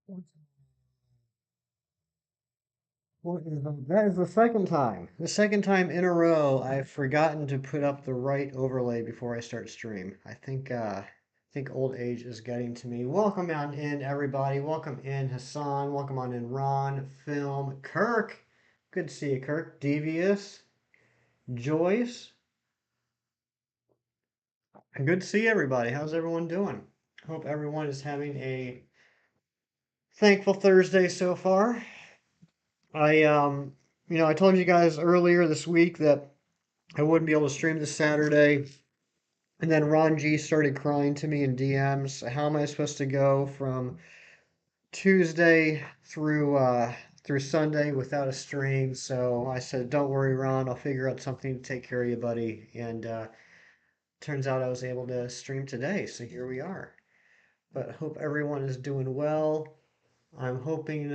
That is the second time. The second time in a row I've forgotten to put up the right overlay before I start stream. I think old age is getting to me. Welcome on in everybody. Welcome in Hassan. Welcome on in Ron, Film, Kirk. Good to see you, Kirk. Devious, Joyce. Good to see everybody. How's everyone doing? Hope everyone is having a thankful Thursday so far. I I told you guys earlier this week that I wouldn't be able to stream this Saturday. And then Ron G started crying to me in DMs. How am I supposed to go from Tuesday through Sunday without a stream? So I said, "Don't worry, Ron. I'll figure out something to take care of you, buddy." And turns out I was able to stream today. So here we are. But I hope everyone is doing well. I'm hoping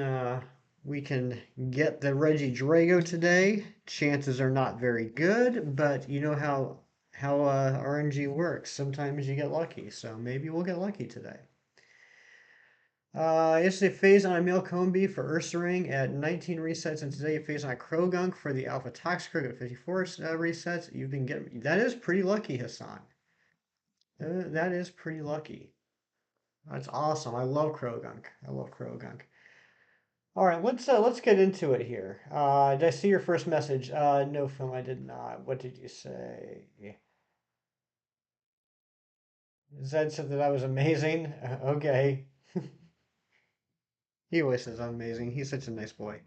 we can get the Regidrago today. Chances are not very good, but you know how RNG works. Sometimes you get lucky, so maybe we'll get lucky today. Yesterday phase on a male Comfey for Ursaring at 19 resets, and today you phase on a Krogunk for the Alpha Toxicroak at 54 resets. You've been getting that is pretty lucky, Hassan. That is pretty lucky. That's awesome. I love Krogunk. I love Krogunk. All right, let's get into it here. Did I see your first message? No, Film, I did not. What did you say? Zed said that I was amazing. Okay. He always says I'm amazing. He's such a nice boy.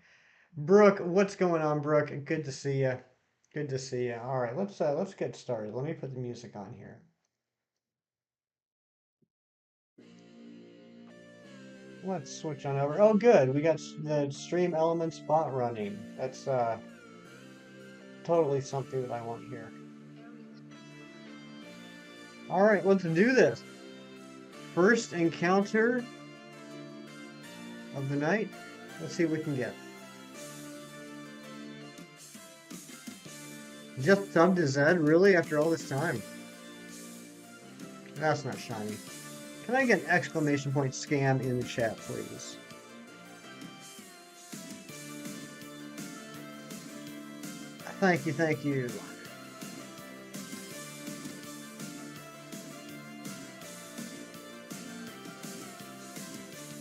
Brooke, what's going on, Brooke? Good to see you. Good to see you. All right, let's get started. Let me put the music on here. Let's switch on over. Oh, good. We got the Stream Elements bot running. That's totally something that I want here. All right, let's do this. First encounter of the night. Let's see what we can get. Just subbed to Zed, really, after all this time? That's not shiny. Can I get an exclamation point scam in the chat, please? Thank you, thank you.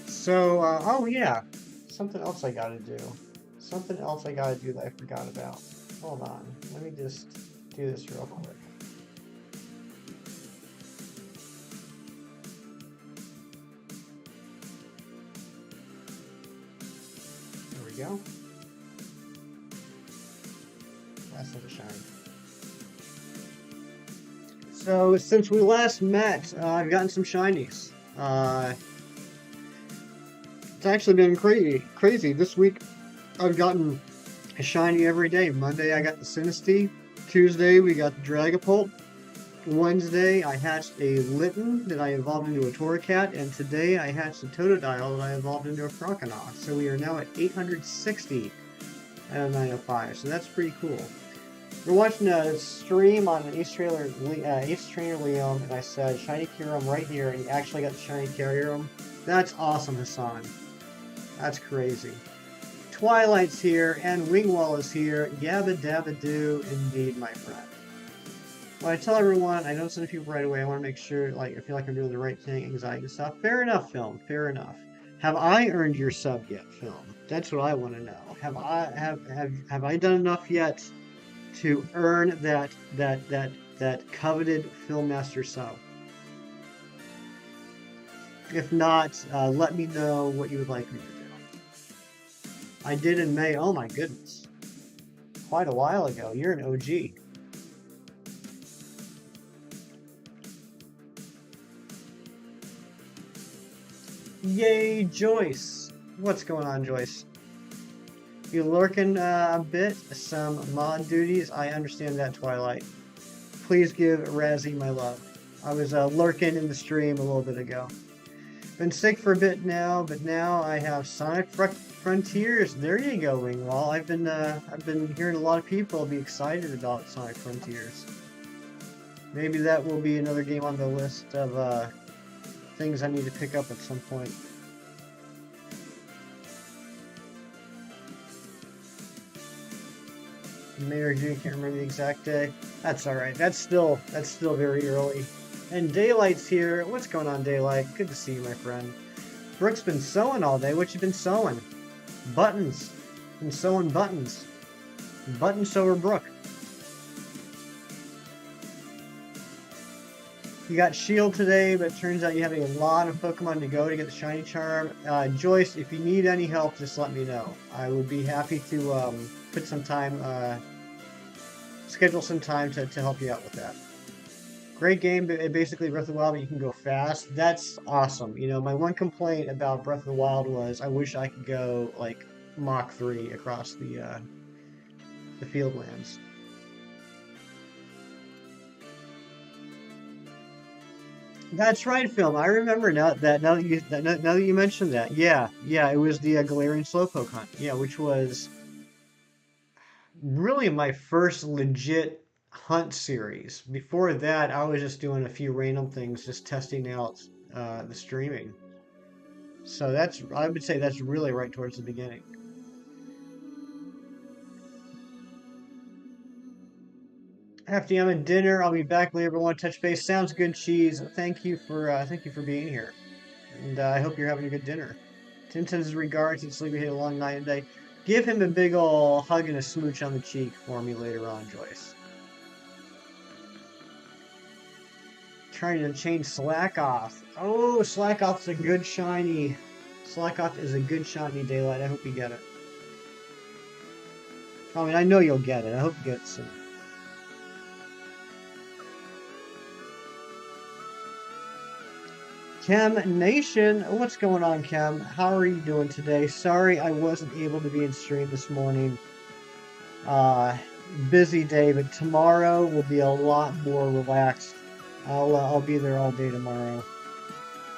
So, oh yeah, something else I gotta do. Something else I gotta do that I forgot about. Hold on, let me just do this real quick. There we go. That's not a shine. So, since we last met, I've gotten some shinies. It's actually been crazy. This week, I've gotten a shiny every day. Monday, I got the Sinistea. Tuesday, we got the Dragapult. Wednesday, I hatched a Litten that I evolved into a Torracat, and today I hatched a Totodile that I evolved into a Croconaw. So we are now at 860 out of 905, so that's pretty cool. We're watching a stream on an Ace Trainer Liam, and I said, Shiny Kyurem right here, and he actually got the Shiny Kyurem. That's awesome, Hassan. That's crazy. Twilight's here, and Wingwall is here. Yabba dabba doo, indeed, my friend. When I tell everyone, I know some people right away, I want to make sure, like, I feel like I'm doing the right thing, anxiety and stuff. Fair enough, Film. Fair enough. Have I earned your sub yet, Film? That's what I want to know. Have I done enough yet to earn that coveted Film Master sub? If not, let me know what you would like me to do. I did in May. Oh my goodness. Quite a while ago. You're an OG. Yay, Joyce. What's going on, Joyce? You lurking a bit? Some mod duties? I understand that, Twilight. Please give Razzie my love. I was lurking in the stream a little bit ago. Been sick for a bit now, but now I have Sonic Frontiers. There you go, Wingwall. I've been hearing a lot of people be excited about Sonic Frontiers. Maybe that will be another game on the list of things I need to pick up at some point. May or June, can't remember the exact day. That's all right. That's still very early. And Daylight's here. What's going on, Daylight? Good to see you, my friend. Brooke's been sewing all day. What you been sewing? Buttons. Been sewing buttons. Button sewer Brooke. You got Shield today, but it turns out you have a lot of Pokemon to go to get the Shiny Charm. Joyce, if you need any help, just let me know. I would be happy to put some time, schedule some time to help you out with that. Great game, basically Breath of the Wild, but you can go fast. That's awesome. You know, my one complaint about Breath of the Wild was I wish I could go like Mach 3 across the Fieldlands. That's right, Film. I remember now that you mentioned that. Yeah, it was the Galarian Slowpoke hunt. Yeah, which was really my first legit hunt series. Before that, I was just doing a few random things, just testing out the streaming. So I would say that's really right towards the beginning. After I'm at dinner, I'll be back later. Want to touch base? Sounds good, Cheese. Thank you for being here, and I hope you're having a good dinner. Tim sends his regards. He's sleepy, had a long night and day. Give him a big ol' hug and a smooch on the cheek for me later on, Joyce. Trying to change Slack Off. Oh, Slack Off's a good shiny. Slack Off is a good shiny, Daylight. I hope you get it. I mean, I know you'll get it. I hope you get it soon. Chem Nation, what's going on, Chem? How are you doing today? Sorry I wasn't able to be in stream this morning. Busy day, but tomorrow will be a lot more relaxed. I'll be there all day tomorrow.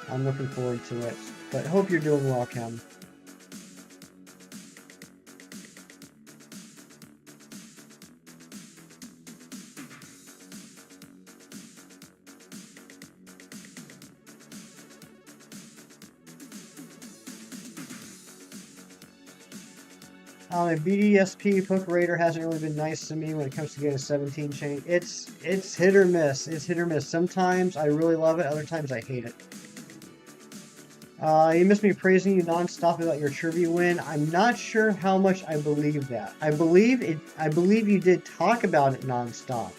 I'm looking forward to it. But hope you're doing well, Chem. The BDSP Poke Raider hasn't really been nice to me when it comes to getting a 17 chain. It's hit or miss. It's hit or miss. Sometimes I really love it. Other times I hate it. You missed me praising you nonstop about your trivia win. I'm not sure how much I believe that. I believe you did talk about it nonstop.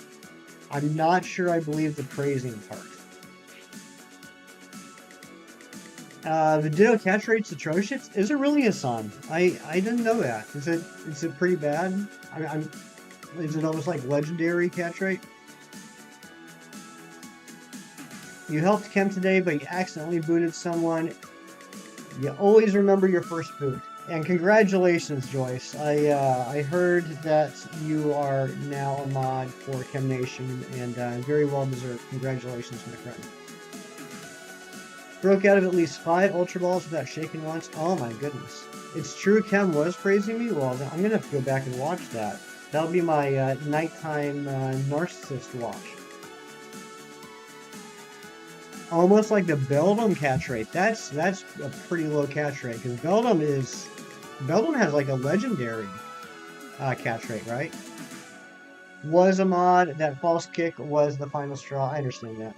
I'm not sure I believe the praising part. The Ditto catch rate's atrocious. Is it really, Hassan? I didn't know that. Is it pretty bad? Is it almost like legendary catch rate? You helped Chem today, but you accidentally booted someone. You always remember your first boot. And congratulations, Joyce. I heard that you are now a mod for Chem Nation, and very well deserved. Congratulations, my friend. Broke out of at least 5 Ultra Balls without shaking once. Oh my goodness. It's true Chem was praising me? Well, I'm going to have to go back and watch that. That'll be my nighttime narcissist watch. Almost like the Beldum catch rate. That's a pretty low catch rate, because Beldum has like a legendary catch rate, right? Was a mod. That false kick was the final straw. I understand that.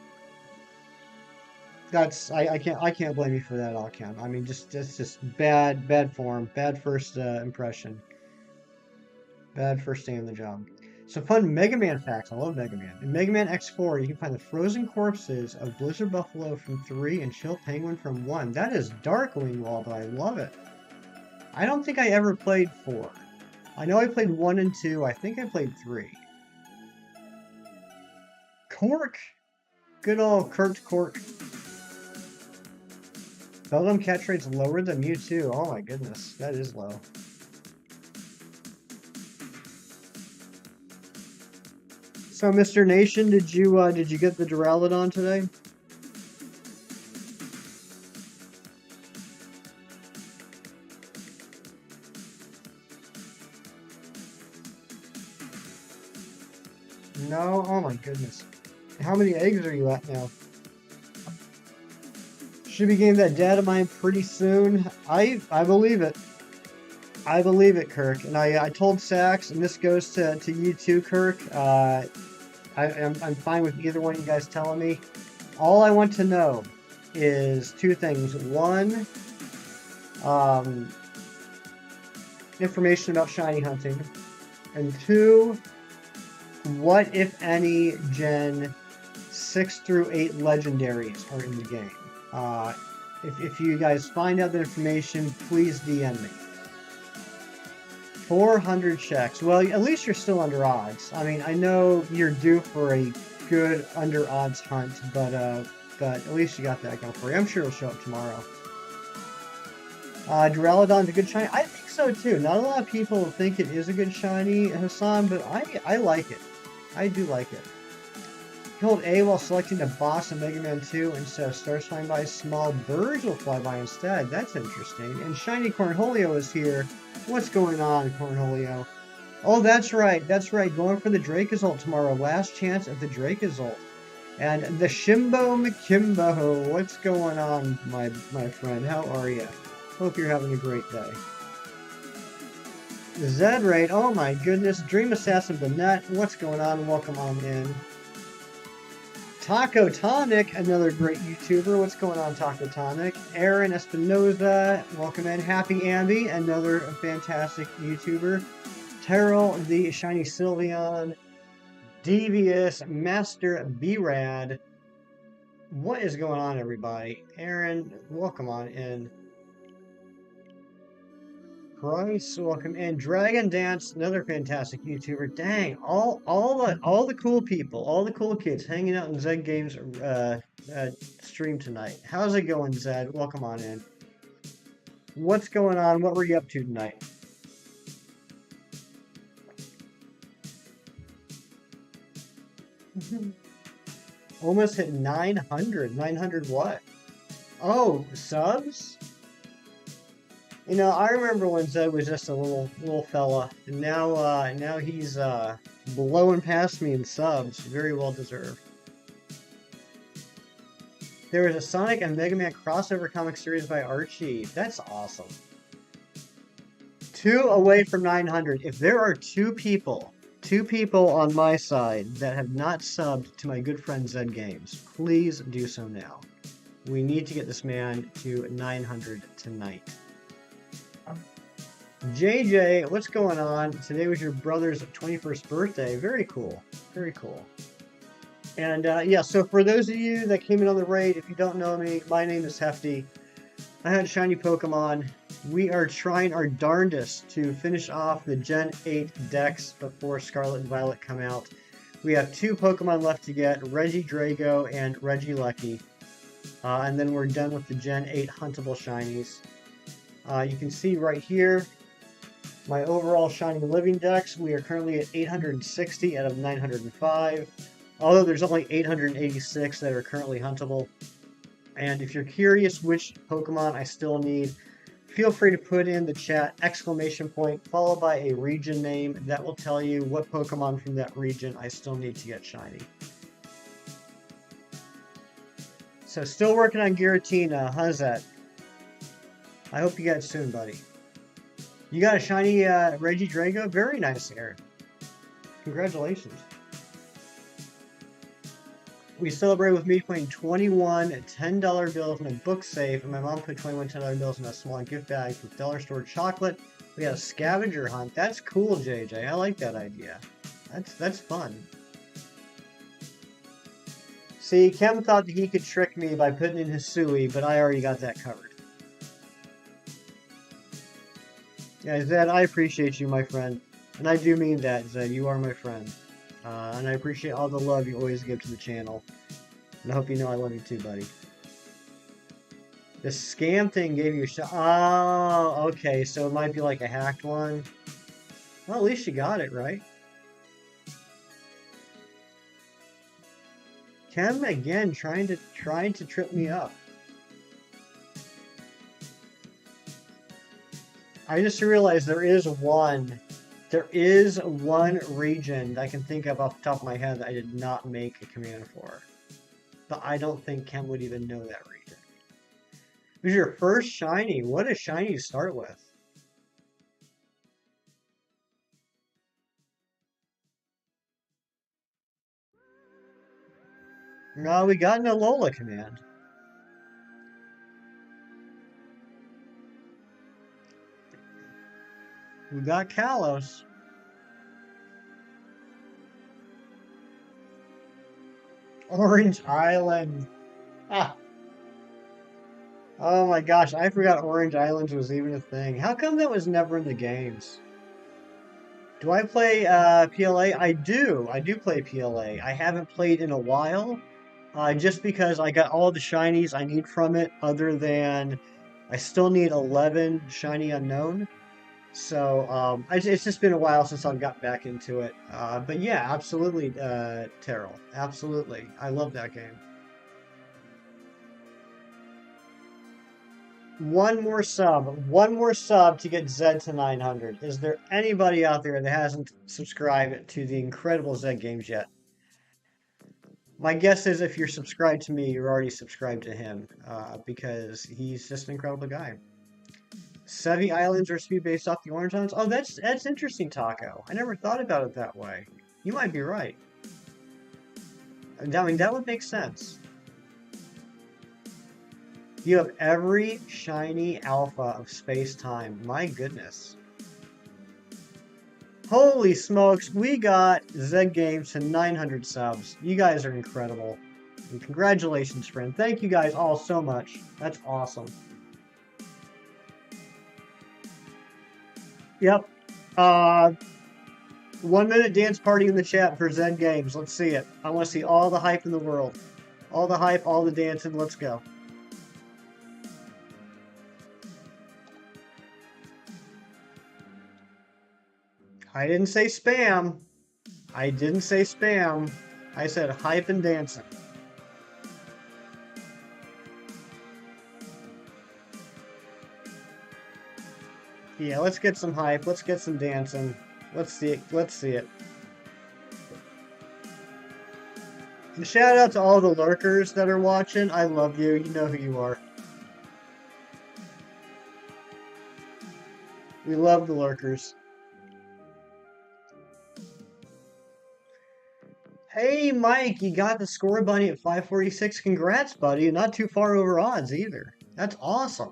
I can't blame you for that, all Chem. I mean, that's just bad form, bad first impression, bad first day on the job. Some fun Mega Man facts. I love Mega Man. In Mega Man X4, you can find the frozen corpses of Blizzard Buffalo from 3 and Chill Penguin from 1. That is Darkwing Wall, but I love it. I don't think I ever played 4. I know I played 1 and 2. I think I played 3. Cork. Good old Kurt Cork. Beldum catch rate's lower than Mewtwo. Oh my goodness, that is low. So, Mr. Nation, did you get the Duraludon today? No? Oh my goodness. How many eggs are you at now? Should be getting that data mine pretty soon. I believe it. I believe it, Kirk. And I told Sax, and this goes to you too, Kirk. I'm fine with either one of you guys telling me. All I want to know is two things. One, um, information about shiny hunting. And two, what, if any, Gen 6 through 8 legendaries are in the game? If you guys find out that information, please DM me. 400 checks. Well, at least you're still under odds. I mean, I know you're due for a good under odds hunt, but at least you got that going for you. I'm sure it'll show up tomorrow. Duraludon's a good shiny. I think so too. Not a lot of people think it is a good shiny, Hassan, but I like it. I do like it. Hold A while selecting a boss in Mega Man 2 instead of stars flying by. Small birds will fly by instead. That's interesting. And Shiny Cornholio is here. What's going on, Cornholio? Oh, that's right. That's right. Going for the Dracozolt tomorrow. Last chance at the Dracozolt. And the Shimbo Makimbo. What's going on, my friend? How are you? Hope you're having a great day. Zedrate. Oh my goodness. Dream Assassin the Net. What's going on? Welcome on in. Taco Tonic, another great YouTuber. What's going on, Taco Tonic? Aaron Espinoza, welcome in. Happy Ambi, another fantastic YouTuber. Terrell, the Shiny Sylveon. Devious, Master B-Rad. What is going on, everybody? Aaron, welcome on in. Price, welcome in. Dragon Dance, another fantastic YouTuber. Dang, all the cool people, all the cool kids hanging out in Zed Games stream tonight. How's it going, Zed? Welcome on in. What's going on? What were you up to tonight? Almost hit 900. 900 what? Oh, subs? You know, I remember when Zed was just a little fella, and now he's blowing past me in subs. Very well deserved. There was a Sonic and Mega Man crossover comic series by Archie. That's awesome. 2 away from 900. If there are two people on my side that have not subbed to my good friend Zed Games, please do so now. We need to get this man to 900 tonight. JJ, what's going on? Today was your brother's 21st birthday. Very cool. Very cool. And yeah, so for those of you that came in on the raid, if you don't know me, my name is Hefty. I had shiny Pokemon. We are trying our darndest to finish off the Gen 8 decks before Scarlet and Violet come out. We have 2 Pokemon left to get, Regidrago and Regilucky. And then we're done with the Gen 8 huntable shinies. You can see right here, my overall shiny living decks. We are currently at 860 out of 905. Although there's only 886 that are currently huntable. And if you're curious which Pokemon I still need, feel free to put in the chat exclamation point followed by a region name. That will tell you what Pokemon from that region I still need to get shiny. So still working on Giratina. How's that? I hope you get it soon, buddy. You got a shiny Regidrago? Very nice, Aaron. Congratulations. We celebrated with me putting 21 $10 bills in a book safe, and my mom put 21 $10 bills in a small gift bag with dollar store chocolate. We had a scavenger hunt. That's cool, JJ. I like that idea. That's fun. See, Kem thought that he could trick me by putting in his Sui, but I already got that covered. Yeah, Zed, I appreciate you, my friend. And I do mean that, Zed. You are my friend. And I appreciate all the love you always give to the channel. And I hope you know I love you too, buddy. The scam thing gave you a shot. Oh, okay. So it might be like a hacked one. Well, at least you got it, right? Kem, again, trying to trip me up. I just realized there is one region that I can think of off the top of my head that I did not make a command for. But I don't think Kem would even know that region. It was your first shiny. What a shiny to start with. No, we got an Alola command. We got Kalos. Orange Island. Ah. Oh my gosh, I forgot Orange Islands was even a thing. How come that was never in the games? Do I play PLA? I do. I do play PLA. I haven't played in a while, just because I got all the shinies I need from it, other than I still need 11 shiny unknown. So it's just been a while since I've got back into it. But yeah, absolutely, Terrell. Absolutely. I love that game. One more sub to get Zed to 900. Is there anybody out there that hasn't subscribed to the incredible Zed games yet? My guess is if you're subscribed to me, you're already subscribed to him, because he's just an incredible guy. Sevi Islands are speed based off the Orange Islands. Oh, that's interesting, Taco. I never thought about it that way. You might be right. I mean, that would make sense. You have every shiny alpha of space-time. My goodness. Holy smokes, we got Zed Games to 900 subs. You guys are incredible. And congratulations, friend. Thank you guys all so much. That's awesome. Yep. Uh, 1 minute dance party in the chat for Zed Games. Let's see it. I want to see all the hype in the world. All the hype, all the dancing. Let's go. I didn't say spam. I didn't say spam. I said hype and dancing. Yeah, let's get some hype. Let's get some dancing. Let's see it. Let's see it. And shout out to all the lurkers that are watching. I love you. You know who you are. We love the lurkers. Hey, Mike, you got the score bunny at 546. Congrats, buddy. Not too far over odds either. That's awesome.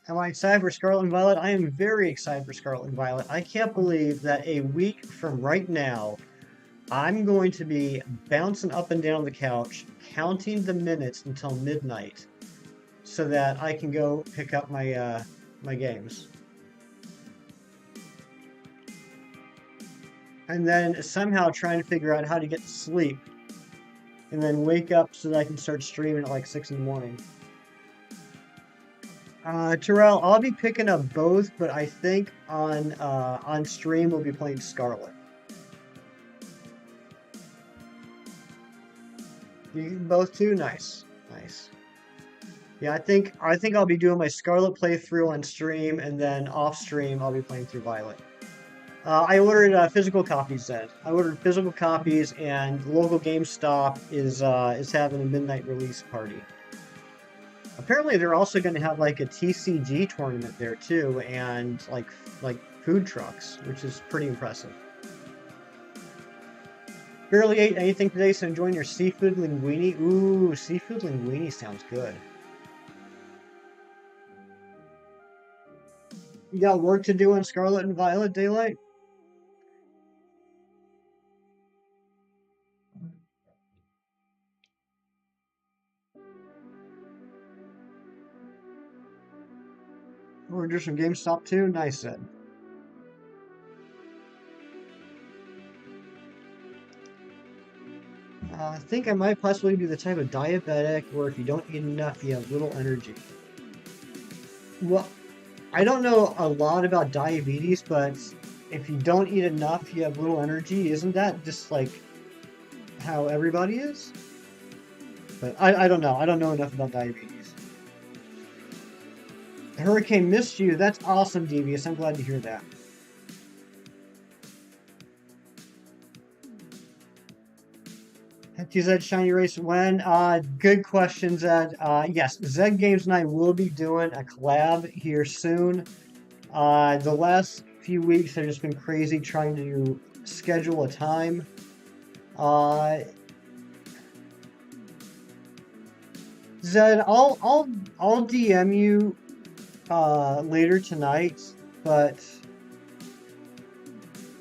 Am I excited for Scarlet and Violet? I am very excited for Scarlet and Violet. I can't believe that a week from right now, I'm going to be bouncing up and down the couch, counting the minutes until midnight, so that I can go pick up my my games. And then somehow trying to figure out how to get to sleep, and then wake up so that I can start streaming at like 6 in the morning. Terrell, I'll be picking up both, but I think on stream we'll be playing Scarlet. You both too? Nice. Nice. Yeah, I think I'll be doing my Scarlet playthrough on stream, and then off stream I'll be playing through Violet. I ordered physical copies then. I ordered physical copies, and the local GameStop is having a midnight release party. Apparently, they're also going to have like a TCG tournament there too, and like food trucks, which is pretty impressive. Barely ate anything today, so enjoying your seafood linguine. Ooh, seafood linguine sounds good. You got work to do on Scarlet and Violet Daylight? Or do some GameStop too? Nice then. I think I might possibly be the type of diabetic where if you don't eat enough, you have little energy. Well, I don't know a lot about diabetes, but if you don't eat enough, you have little energy. Isn't that just like how everybody is? But I don't know. I don't know enough about diabetes. The hurricane missed you. That's awesome, Devious. I'm glad to hear that. Hefty Zed Shiny Race when? Good question, Zed. Yes, Zed Games and I will be doing a collab here soon. The last few weeks have just been crazy trying to schedule a time. Uh, Zed, I'll DM you later tonight, but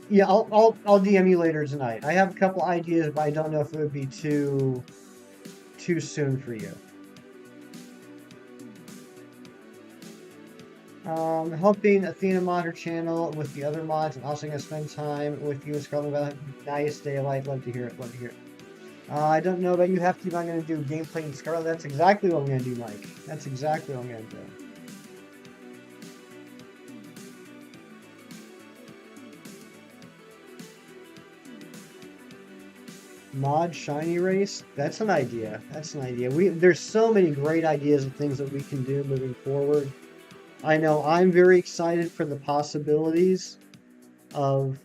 yeah, I'll DM you later tonight. I have a couple ideas, but I don't know if it would be too soon for you. Helping Athena mod her channel with the other mods, and also gonna spend time with you and Scarlet Valley. Nice daylight. Love to hear it. Love to hear it. I don't know about you, Hefty, but I'm gonna do gameplay in Scarlet. That's exactly what I'm gonna do, Mike. That's exactly what I'm gonna do. Mod shiny race. That's an idea. That's an idea. There's so many great ideas of things that we can do moving forward. I know I'm very excited for the possibilities of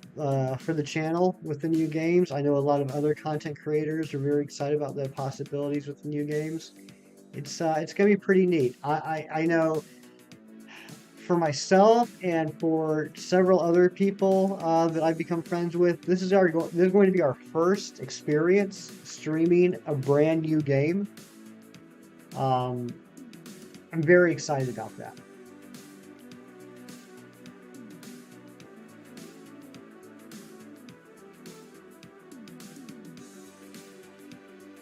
for the channel with the new games. I know a lot of other content creators are very excited about the possibilities with the new games. It's gonna be pretty neat. I know for myself and for several other people that I've become friends with, this is going to be our first experience streaming a brand new game. I'm very excited about that.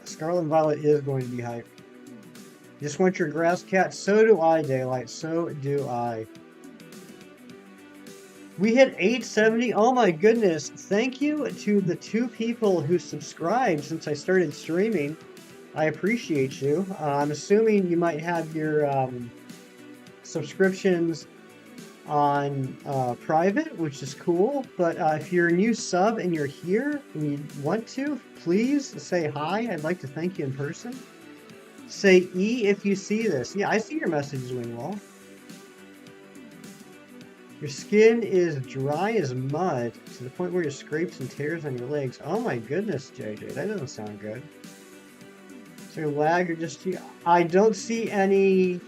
Scarlet and Violet is going to be hype. Just want your grass cat. So do I, Daylight. So do I. We hit 870. Oh my goodness. Thank you to the 2 people who subscribed since I started streaming. I appreciate you. I'm assuming you might have your subscriptions on private, which is cool. But if you're a new sub and you're here and you want to, please say hi. I'd like to thank you in person. Say E if you see this. Yeah, I see your messages, Wingwall. Your skin is dry as mud to the point where you scrapes and tears on your legs. Oh my goodness, JJ, that doesn't sound good. So your lag or just I don't see any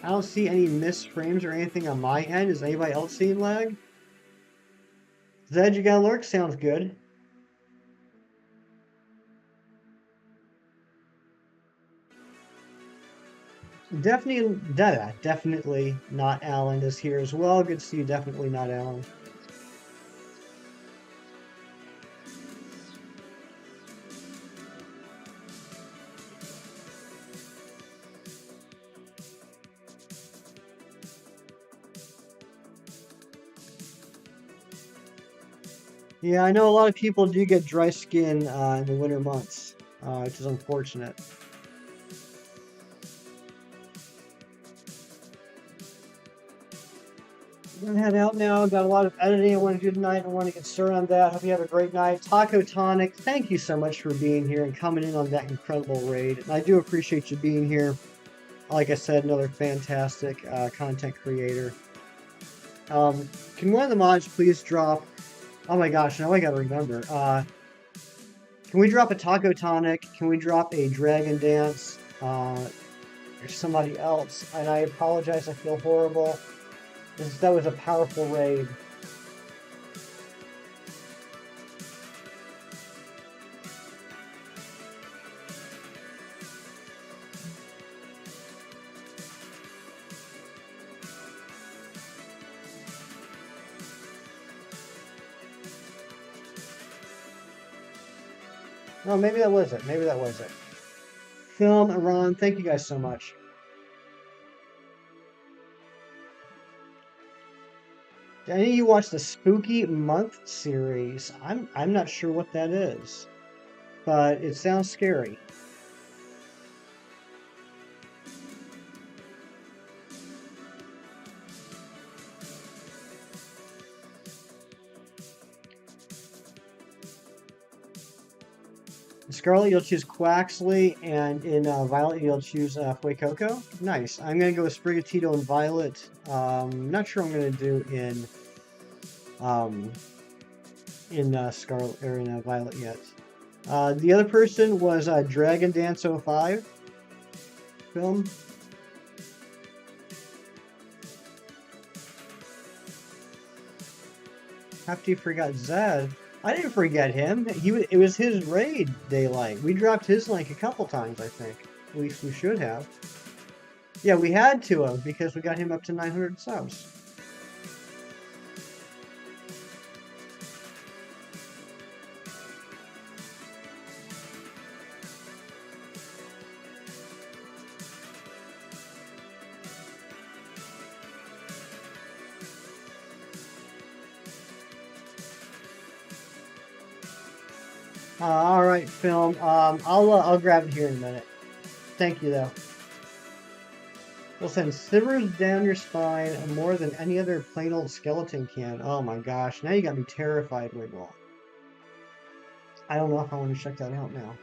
missed frames or anything on my end. Is anybody else seeing lag? Zed, you got lurk, sounds good. Definitely not Alan is here as well. Good to see you. Definitely not Alan. Yeah, I know a lot of people do get dry skin in the winter months, which is unfortunate. I'm gonna head out now. Got a lot of editing I want to do tonight. I want to get started on that. Hope you have a great night. Taco Tonic, thank you so much for being here and coming in on that incredible raid. And I do appreciate you being here. Like I said, another fantastic content creator. Can one of the mods please drop... Oh my gosh, now I gotta remember. Can we drop a Taco Tonic? Can we drop a Dragon Dance? Or somebody else? And I apologize, I feel horrible. That was a powerful raid. Oh, maybe that was it. Maybe that was it. Film, Iran, thank you guys so much. Did any of you watch the Spooky Month series? I'm not sure what that is, but it sounds scary. In Scarlet, you'll choose Quaxley, and in Violet, you'll choose Fuecoco. Nice. I'm going to go with Sprigatito and Violet. Not sure I'm going to do in Scarlet or in Violet yet. The other person was Dragon Dance 05 film. After you forgot Zed. I didn't forget him. It was his raid they like. We dropped his link a couple times, I think. At least we should have. Yeah, we had to have because we got him up to 900 subs. All right, film. I'll grab it here in a minute. Thank you though. Will send shivers down your spine more than any other plain old skeleton can. Oh my gosh, now you got me terrified, Wiggle. I don't know if I want to check that out now.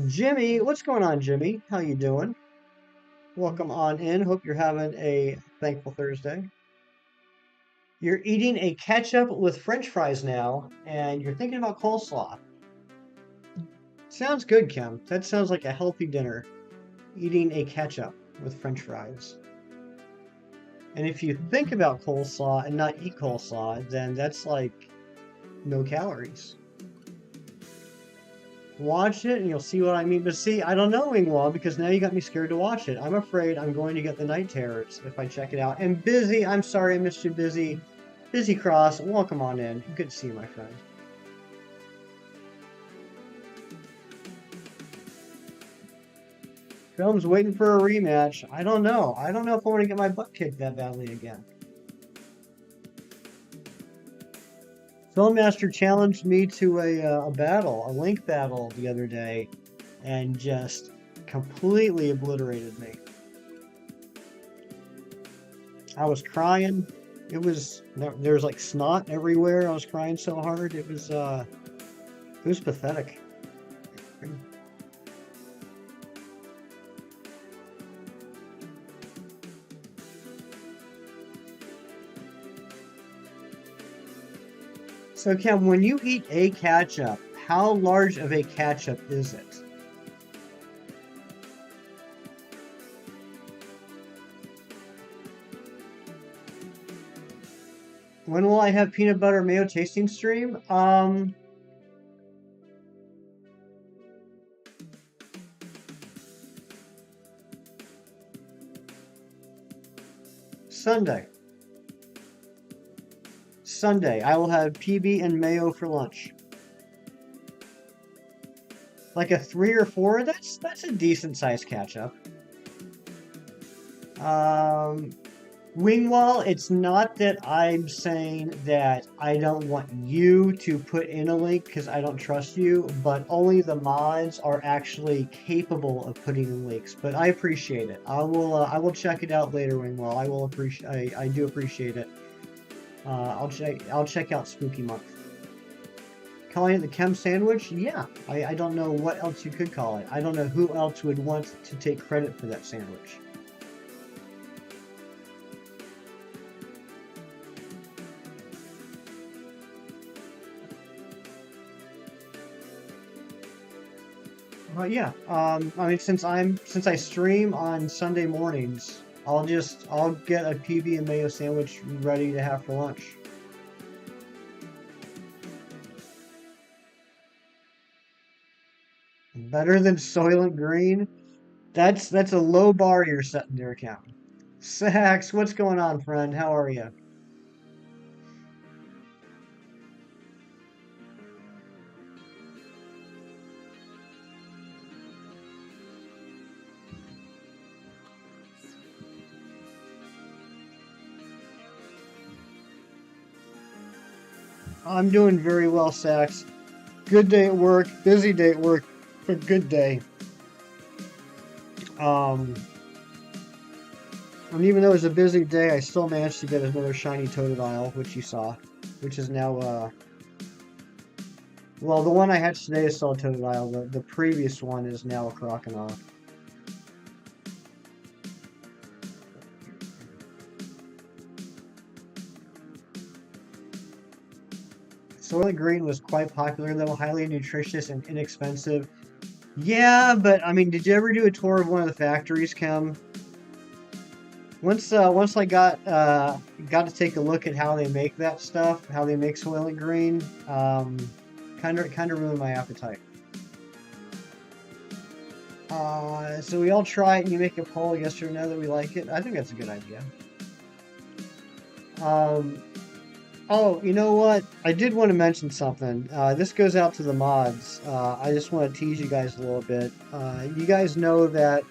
Jimmy, what's going on, Jimmy? How you doing? Welcome on in. Hope you're having a thankful Thursday. You're eating a ketchup with French fries now, and you're thinking about coleslaw. Sounds good, Kim. That sounds like a healthy dinner. Eating a ketchup with French fries. And if you think about coleslaw and not eat coleslaw, then that's like no calories. Watch it and you'll see what I mean. But see, I don't know, Wingwall, because now you got me scared to watch it. I'm afraid I'm going to get the night terrors if I check it out. And Busy, I'm sorry I missed you, Busy. Busy Cross, welcome on in. Good to see you, my friend. Film's waiting for a rematch. I don't know. I don't know if I want to get my butt kicked that badly again. Filmmaster challenged me to a battle, a link battle the other day, and just completely obliterated me. I was crying. There was like snot everywhere. I was crying so hard. It was pathetic. So, Cam, when you eat a ketchup, how large of a ketchup is it? When will I have peanut butter mayo tasting stream? Sunday. Sunday, I will have PB and mayo for lunch. Like a 3 or 4, that's a decent sized ketchup. Wingwall, it's not that I'm saying that I don't want you to put in a link because I don't trust you, but only the mods are actually capable of putting in links. But I appreciate it. I will check it out later, Wingwall. I do appreciate it. I'll check out Spooky Month. Calling it the Chem Sandwich? Yeah. I don't know what else you could call it. I don't know who else would want to take credit for that sandwich. Yeah. I mean, since I stream on Sunday mornings, I'll get a PB and mayo sandwich ready to have for lunch. Better than Soylent Green? That's a low bar you're setting there, Captain. Sax, what's going on, friend? How are you? I'm doing very well, Sax. Good day at work, busy day at work, but good day. And even though it was a busy day, I still managed to get another shiny Totodile, which you saw, which is now, well, the one I hatched today is still a Totodile. The previous one is now a Croconaw. Soylent Green was quite popular, though, highly nutritious and inexpensive. Yeah, but, I mean, did you ever do a tour of one of the factories, Kim? Once I got to take a look at how they make that stuff, how they make Soylent Green, kind of ruined my appetite. So we all try it and you make a poll, yes or no, that we like it. I think that's a good idea. Oh, you know what? I did want to mention something. This goes out to the mods. I just want to tease you guys a little bit. You guys know that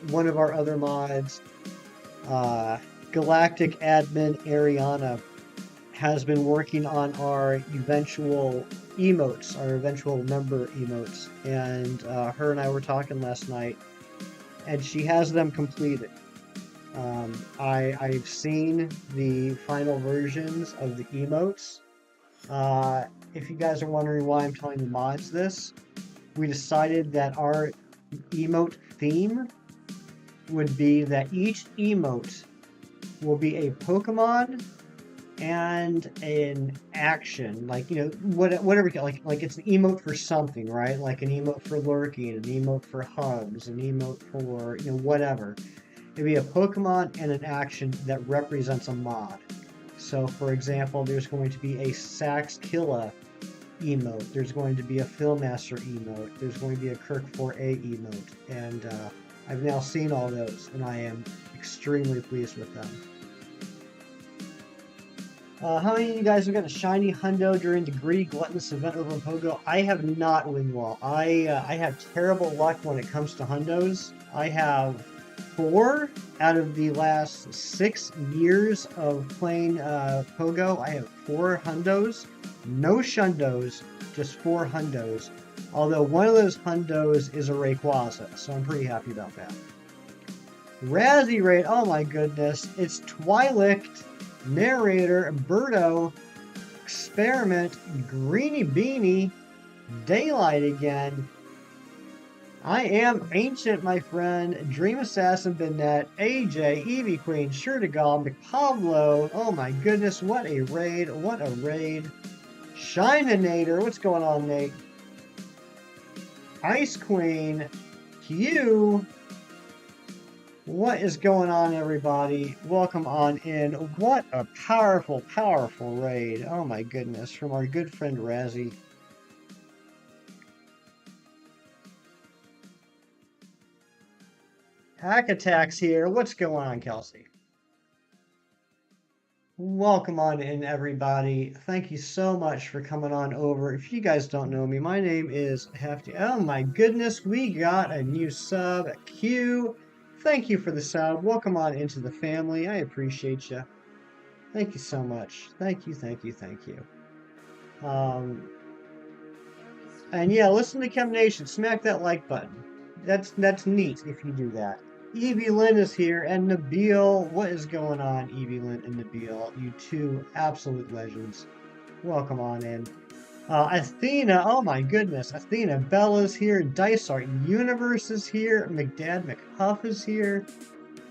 one of our other mods, uh, Galactic Admin Ariana, has been working on our eventual emotes, our eventual member emotes. And her and I were talking last night, and she has them completed. I've seen the final versions of the emotes. If you guys are wondering why I'm telling the mods this, we decided that our emote theme would be that each emote will be a Pokemon and an action, like whatever, like it's an emote for something, right? Like an emote for lurking, an emote for hugs, an emote for whatever. It'd be a Pokemon and an action that represents a mod. So, for example, there's going to be a Saxkilla emote. There's going to be a Philmaster emote. There's going to be a Kirk 4A emote. And I've now seen all those, and I am extremely pleased with them. How many of you guys have got a shiny hundo during the Gritty Gluttonous event over in Pogo? I have not, Wingwall. I have terrible luck when it comes to hundos. I have 4 out of the last 6 years of playing Pogo. I have 4 hundos, no shundos, just 4 hundos. Although one of those hundos is a Rayquaza, so I'm pretty happy about that. Razzie Raid, oh my goodness, it's Twi'lek, Narrator, Birdo, Experiment, Greeny Beanie, Daylight again. I am Ancient, my friend, Dream Assassin Binet, AJ, Eevee Queen, Shurtigal, McPablo. Oh my goodness, what a raid, what a raid. Shininator, what's going on, Nate? Ice Queen, Q. What is going on, everybody? Welcome on in. What a powerful, powerful raid. Oh my goodness, from our good friend Razzie. Hack Attacks here. What's going on, Kelsey? Welcome on in, everybody. Thank you so much for coming on over. If you guys don't know me, my name is Hefty. Oh my goodness, we got a new sub, Q. Thank you for the sub. Welcome on into the family. I appreciate you. Thank you so much. Thank you, thank you, thank you. And yeah, listen to Chem Nation. Smack that like button. That's neat if you do that. Evie Lynn is here, and Nabil. What is going on, Evie Lynn and Nabil? You two absolute legends. Welcome on in. Athena, oh my goodness. Athena, Bella's here. Dice Art Universe is here. McDad McHuff is here.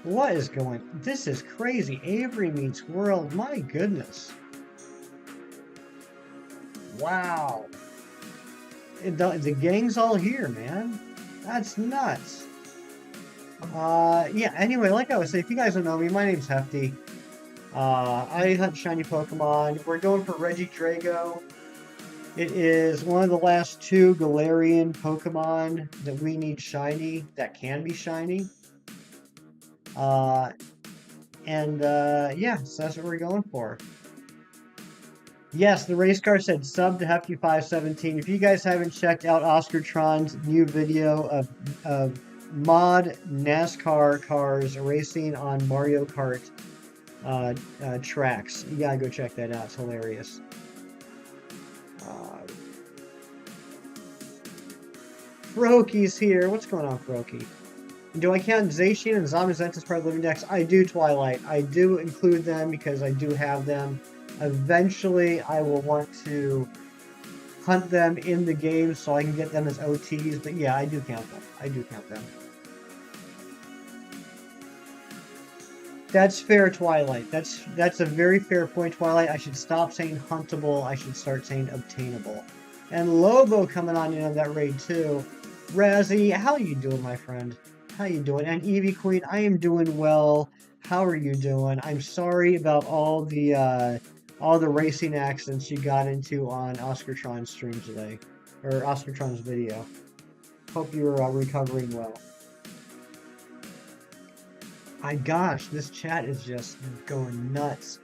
What is going? This is crazy. Avery meets World. My goodness. Wow. The gang's all here, man. That's nuts. Yeah, anyway, like I was saying, if you guys don't know me, my name's Hefty. I hunt shiny Pokemon. We're going for Regidrago. It is one of the last 2 Galarian Pokemon that we need shiny, that can be shiny. Yeah, so that's what we're going for. Yes, the race car said sub to Hefty 517. If you guys haven't checked out Oscar Tron's new video of mod NASCAR cars racing on Mario Kart tracks, you gotta go check that out. It's hilarious. Froaky's here. What's going on, Froaky? Do I count Zacian and Zamazenta as part of Living Dex? I do, Twilight. I do include them because I do have them. Eventually, I will want to hunt them in the game so I can get them as OTs. But yeah, I do count them. I do count them. That's fair, Twilight. That's a very fair point, Twilight. I should stop saying huntable. I should start saying obtainable. And Lobo coming on in on that raid too. Razzie, how you doing, my friend? How you doing? And Eevee Queen, I am doing well. How are you doing? I'm sorry about all the racing accidents you got into on Oscartron's stream today, or Oscartron's video. Hope you're recovering well. My gosh, this chat is just going nuts.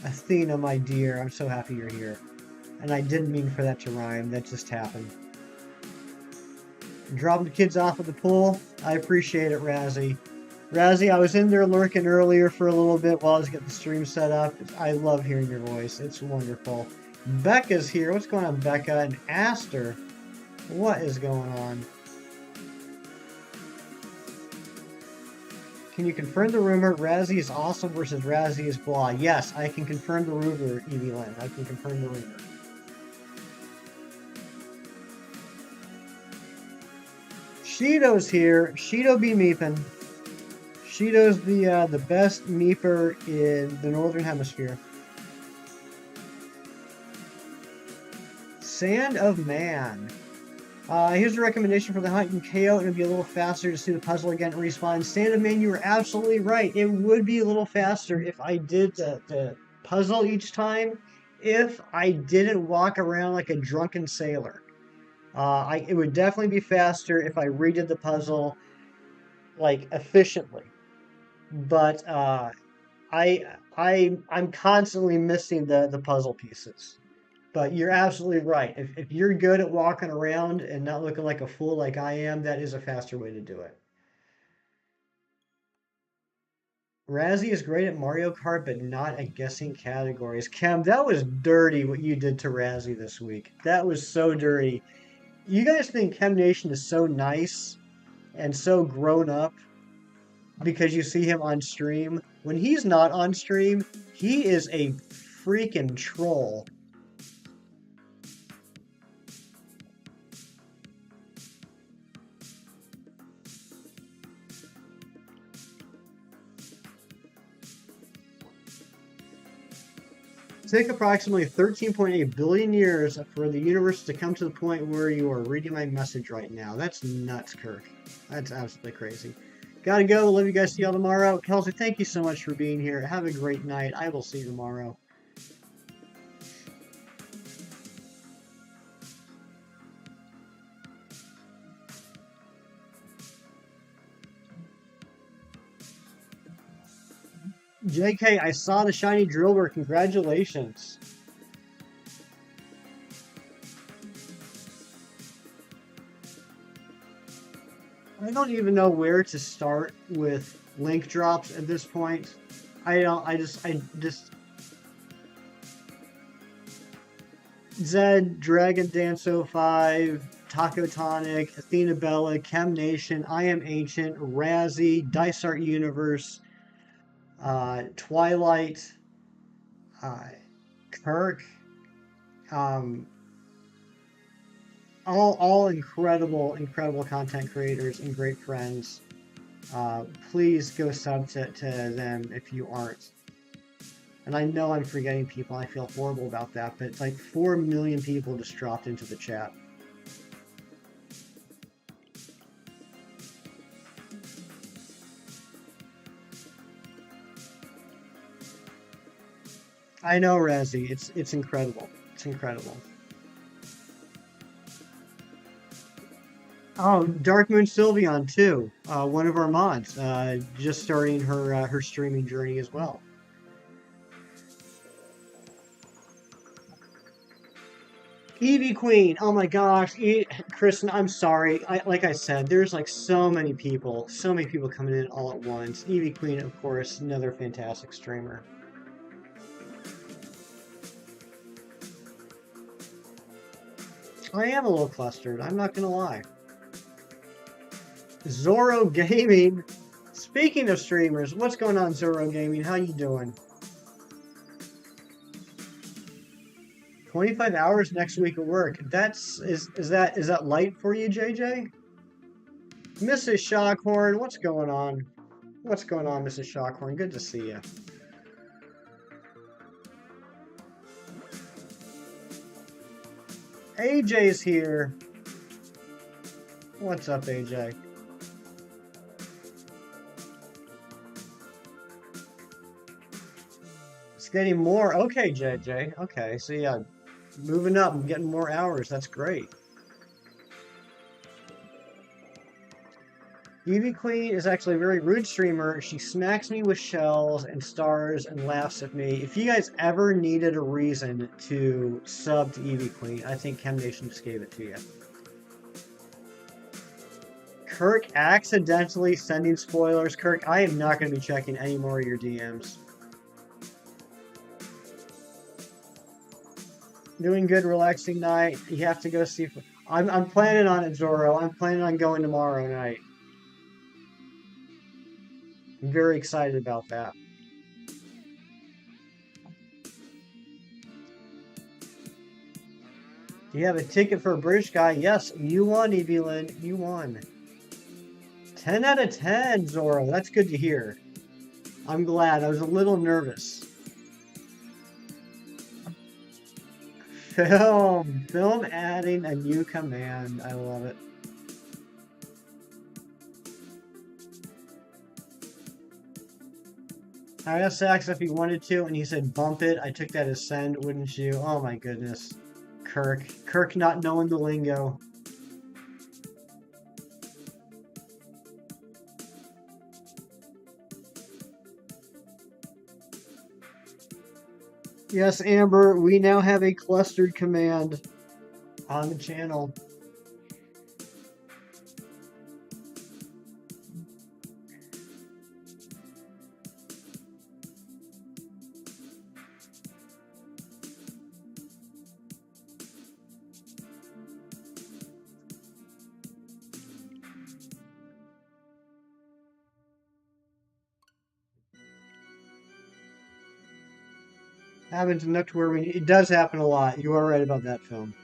Athena, my dear, I'm so happy you're here. And I didn't mean for that to rhyme, that just happened. Dropping the kids off at the pool. I appreciate it, Razzie. Razzie, I was in there lurking earlier for a little bit while I was getting the stream set up. I love hearing your voice. It's wonderful. Becca's here. What's going on, Becca? And Aster. What is going on? Can you confirm the rumor Razzie is awesome versus Razzie is blah? Yes, I can confirm the rumor, Evie Lynn. I can confirm the rumor. Shido's here. Shido be meepin'. Shido's the best meeper in the Northern Hemisphere. Sand of Man. Here's a recommendation for the hunt. You can KO and it'll be a little faster to see the puzzle again and respawn. Sand of Man, you were absolutely right. It would be a little faster if I did the puzzle each time, if I didn't walk around like a drunken sailor. It would definitely be faster if I redid the puzzle like efficiently. But I'm constantly missing the puzzle pieces. But you're absolutely right. If you're good at walking around and not looking like a fool like I am, that is a faster way to do it. Razzie is great at Mario Kart, but not at guessing categories. Cam, that was dirty what you did to Razzie this week. That was so dirty. You guys think Chem Nation is so nice and so grown up because you see him on stream. When he's not on stream, he is a freaking troll. It took approximately 13.8 billion years for the universe to come to the point where you are reading my message right now. That's nuts, Kirk. That's absolutely crazy. Gotta go. Love you guys. See y'all tomorrow. Kelsey, thank you so much for being here. Have a great night. I will see you tomorrow. JK, I saw the shiny driller. Congratulations. I don't even know where to start with link drops at this point. I just Zed, Dragon Dance 05, Taco Tonic, Athena Bella, Chem Nation, I Am Ancient, Razzie, Dice Art Universe, Twilight, Kirk, all incredible content creators and great friends. Please go sub to them if you aren't. And I know I'm forgetting people. I feel horrible about that, but it's like 4 million people just dropped into the chat. I know, Razzie. It's incredible. It's incredible. Oh, Dark Moon Sylveon too. One of our mods, just starting her streaming journey as well. Eevee Queen. Oh my gosh, Kristen. I'm sorry. Like I said, there's like so many people coming in all at once. Eevee Queen, of course, another fantastic streamer. I am a little clustered. I'm not gonna lie. Zoro Gaming. Speaking of streamers, what's going on, Zoro Gaming? How you doing? 25 hours next week at work. Is that light for you, JJ? Mrs. Shockhorn, what's going on? What's going on, Mrs. Shockhorn? Good to see you. AJ's here. What's up, AJ? It's getting more. Okay, JJ. Okay, so yeah, moving up and getting more hours. That's great. Evie Queen is actually a very rude streamer. She smacks me with shells and stars and laughs at me. If you guys ever needed a reason to sub to Evie Queen, I think Chem Nation just gave it to you. Kirk accidentally sending spoilers. Kirk, I am not going to be checking any more of your DMs. Doing good, relaxing night. You have to go see. I'm planning on it, Zoro. I'm planning on going tomorrow night. I'm very excited about that. Do you have a ticket for a British guy? Yes, you won, Evelyn. You won. 10 out of 10, Zoro. That's good to hear. I'm glad. I was a little nervous. Film adding a new command. I love it. I asked Sax if he wanted to, and he said bump it. I took that as send, wouldn't you? Oh my goodness. Kirk not knowing the lingo. Yes, Amber, we now have a clustered command on the channel. Happens enough to where it does happen a lot. You are right about that, film.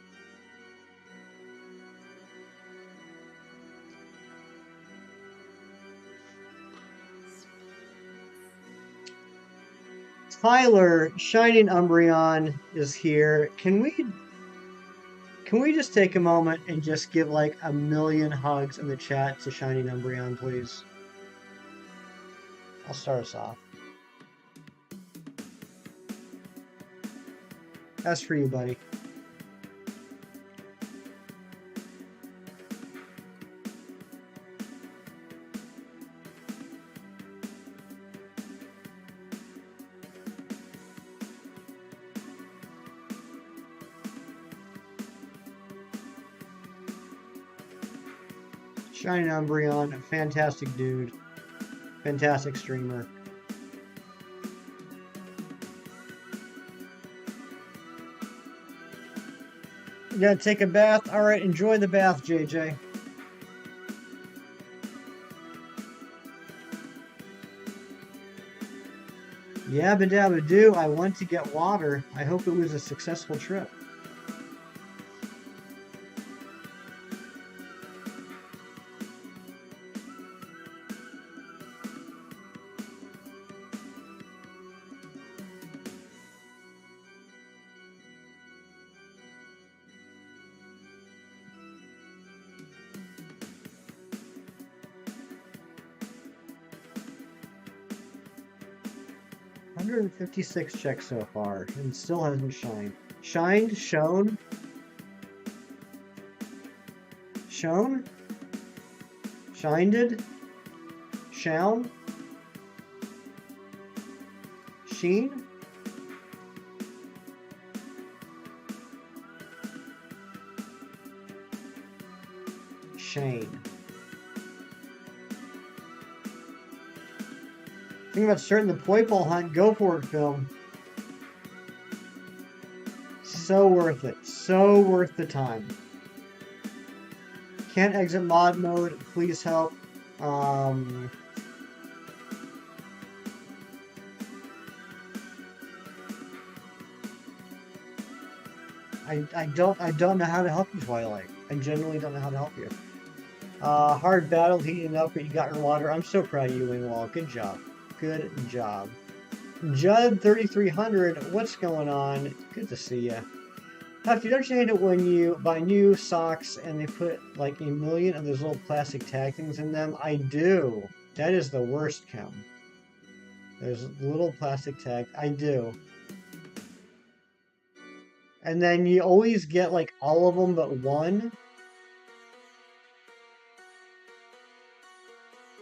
Tyler, Shining Umbreon is here. Can we just take a moment and just give like a million hugs in the chat to Shining Umbreon, please? I'll start us off. That's for you, buddy. Shining Umbreon, fantastic dude. Fantastic streamer. You gotta take a bath? Alright, enjoy the bath, JJ. Yabba dabba do, I went to get water. I hope it was a successful trip. $156 checks so far, and still hasn't shined. Shined? Shown? Shown? Shined? Shown? Sheen? Shane. Think about starting the Poipole hunt. Go for it, film. So worth it. So worth the time. Can't exit mod mode. Please help. I don't know how to help you, Twilight. I genuinely don't know how to help you. Hard battle heating up, but you got your water. I'm so proud of you, Wingwall. Good job. Good job. Judd 3300, what's going on? Good to see you. Hefty, don't you hate it when you buy new socks and they put like a million of those little plastic tag things in them? I do. That is the worst, Chem. There's little plastic tag. I do. And then you always get like all of them but one.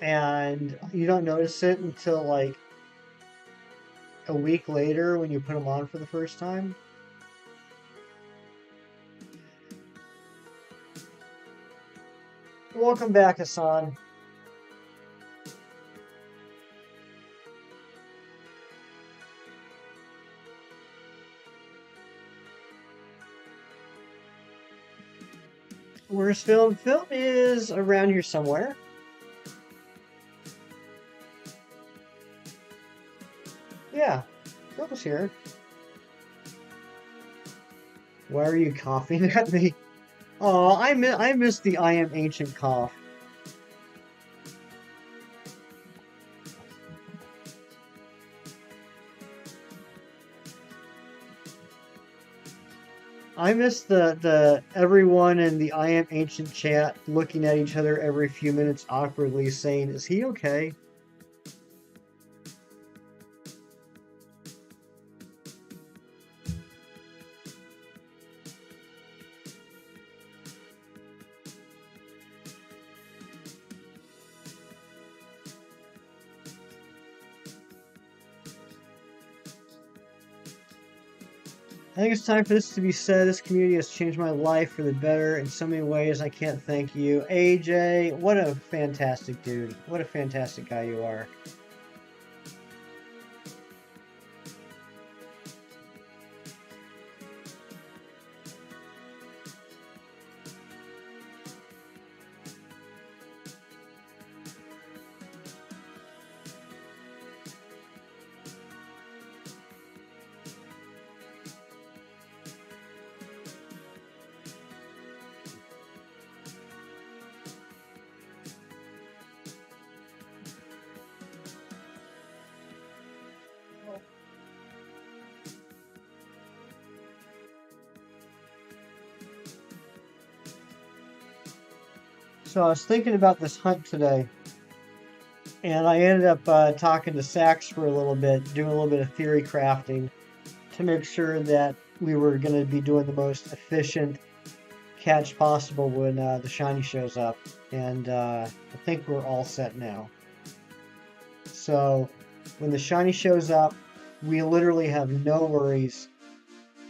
And you don't notice it until like a week later when you put them on for the first time. Welcome back, Hassan. Where's Film? Film is around here somewhere. Yeah, Film's here. Why are you coughing at me? Oh, I miss the I am ancient cough. I miss the everyone in the I am ancient chat looking at each other every few minutes awkwardly saying, "Is he okay?" I think it's time for this to be said. This community has changed my life for the better in so many ways. I can't thank you. AJ, what a fantastic dude. What a fantastic guy you are. So I was thinking about this hunt today, and I ended up talking to Sax for a little bit, doing a little bit of theory crafting to make sure that we were going to be doing the most efficient catch possible when the shiny shows up. And I think we're all set now. So when the shiny shows up, we literally have no worries.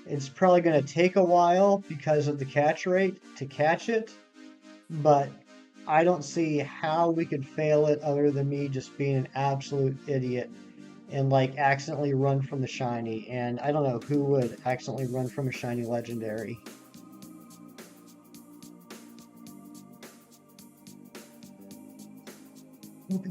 It's probably going to take a while because of the catch rate to catch it, but I don't see how we could fail it other than me just being an absolute idiot and like accidentally run from the shiny. And I don't know who would accidentally run from a shiny legendary.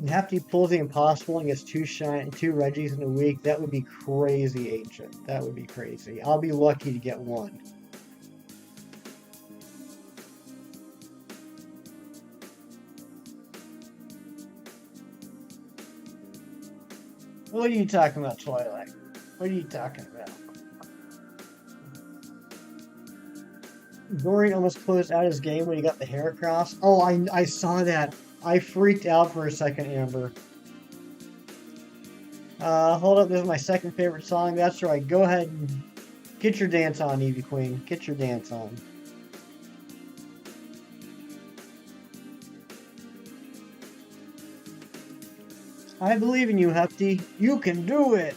Hefty pulls the impossible and gets two Reggies in a week. That would be crazy, Ancient. That would be crazy. I'll be lucky to get one. What are you talking about, Twilight? What are you talking about? Dorian almost closed out his game when he got the Heracross. Oh, I saw that. I freaked out for a second, Amber. Hold up, this is my second favorite song. That's right. Go ahead and get your dance on, Eevee Queen. Get your dance on. I believe in you, Hefty. You can do it.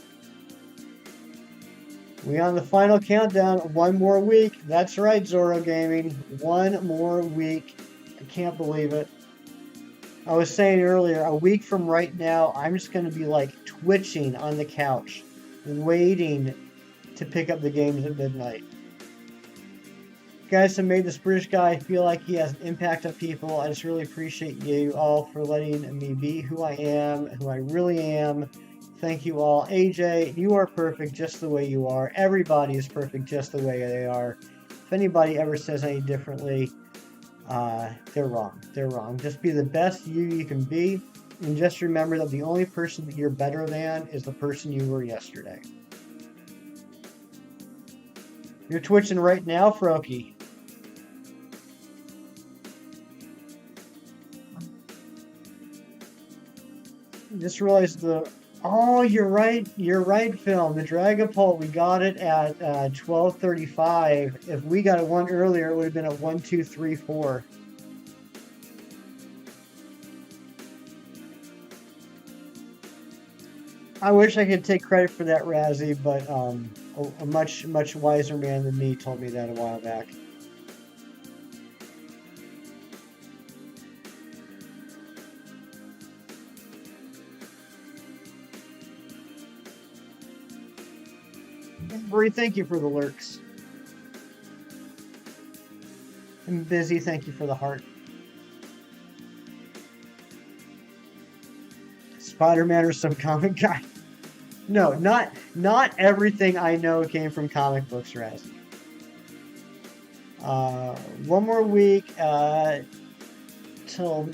We on the final countdown. One more week. That's right, Zoro Gaming. One more week. I can't believe it. I was saying earlier, a week from right now, I'm just going to be like twitching on the couch, waiting to pick up the games at midnight. Guys have made this British guy feel like he has an impact on people. I just really appreciate you all for letting me be who I am, who I really am. Thank you all. AJ, you are perfect just the way you are. Everybody is perfect just the way they are. If anybody ever says any differently, they're wrong. They're wrong. Just be the best you can be. And just remember that the only person that you're better than is the person you were yesterday. You're twitching right now, Froakie. Just realized Oh, you're right. You're right, Phil. The Dragapult, we got it at 12:35. If we got it one earlier, it would have been at 1234. I wish I could take credit for that, Razzie, but a much wiser man than me told me that a while back. Bree, thank you for the lurks. And Busy, thank you for the heart. Spider-Man or some comic guy. No, not everything I know came from comic books, Razzie. One more week till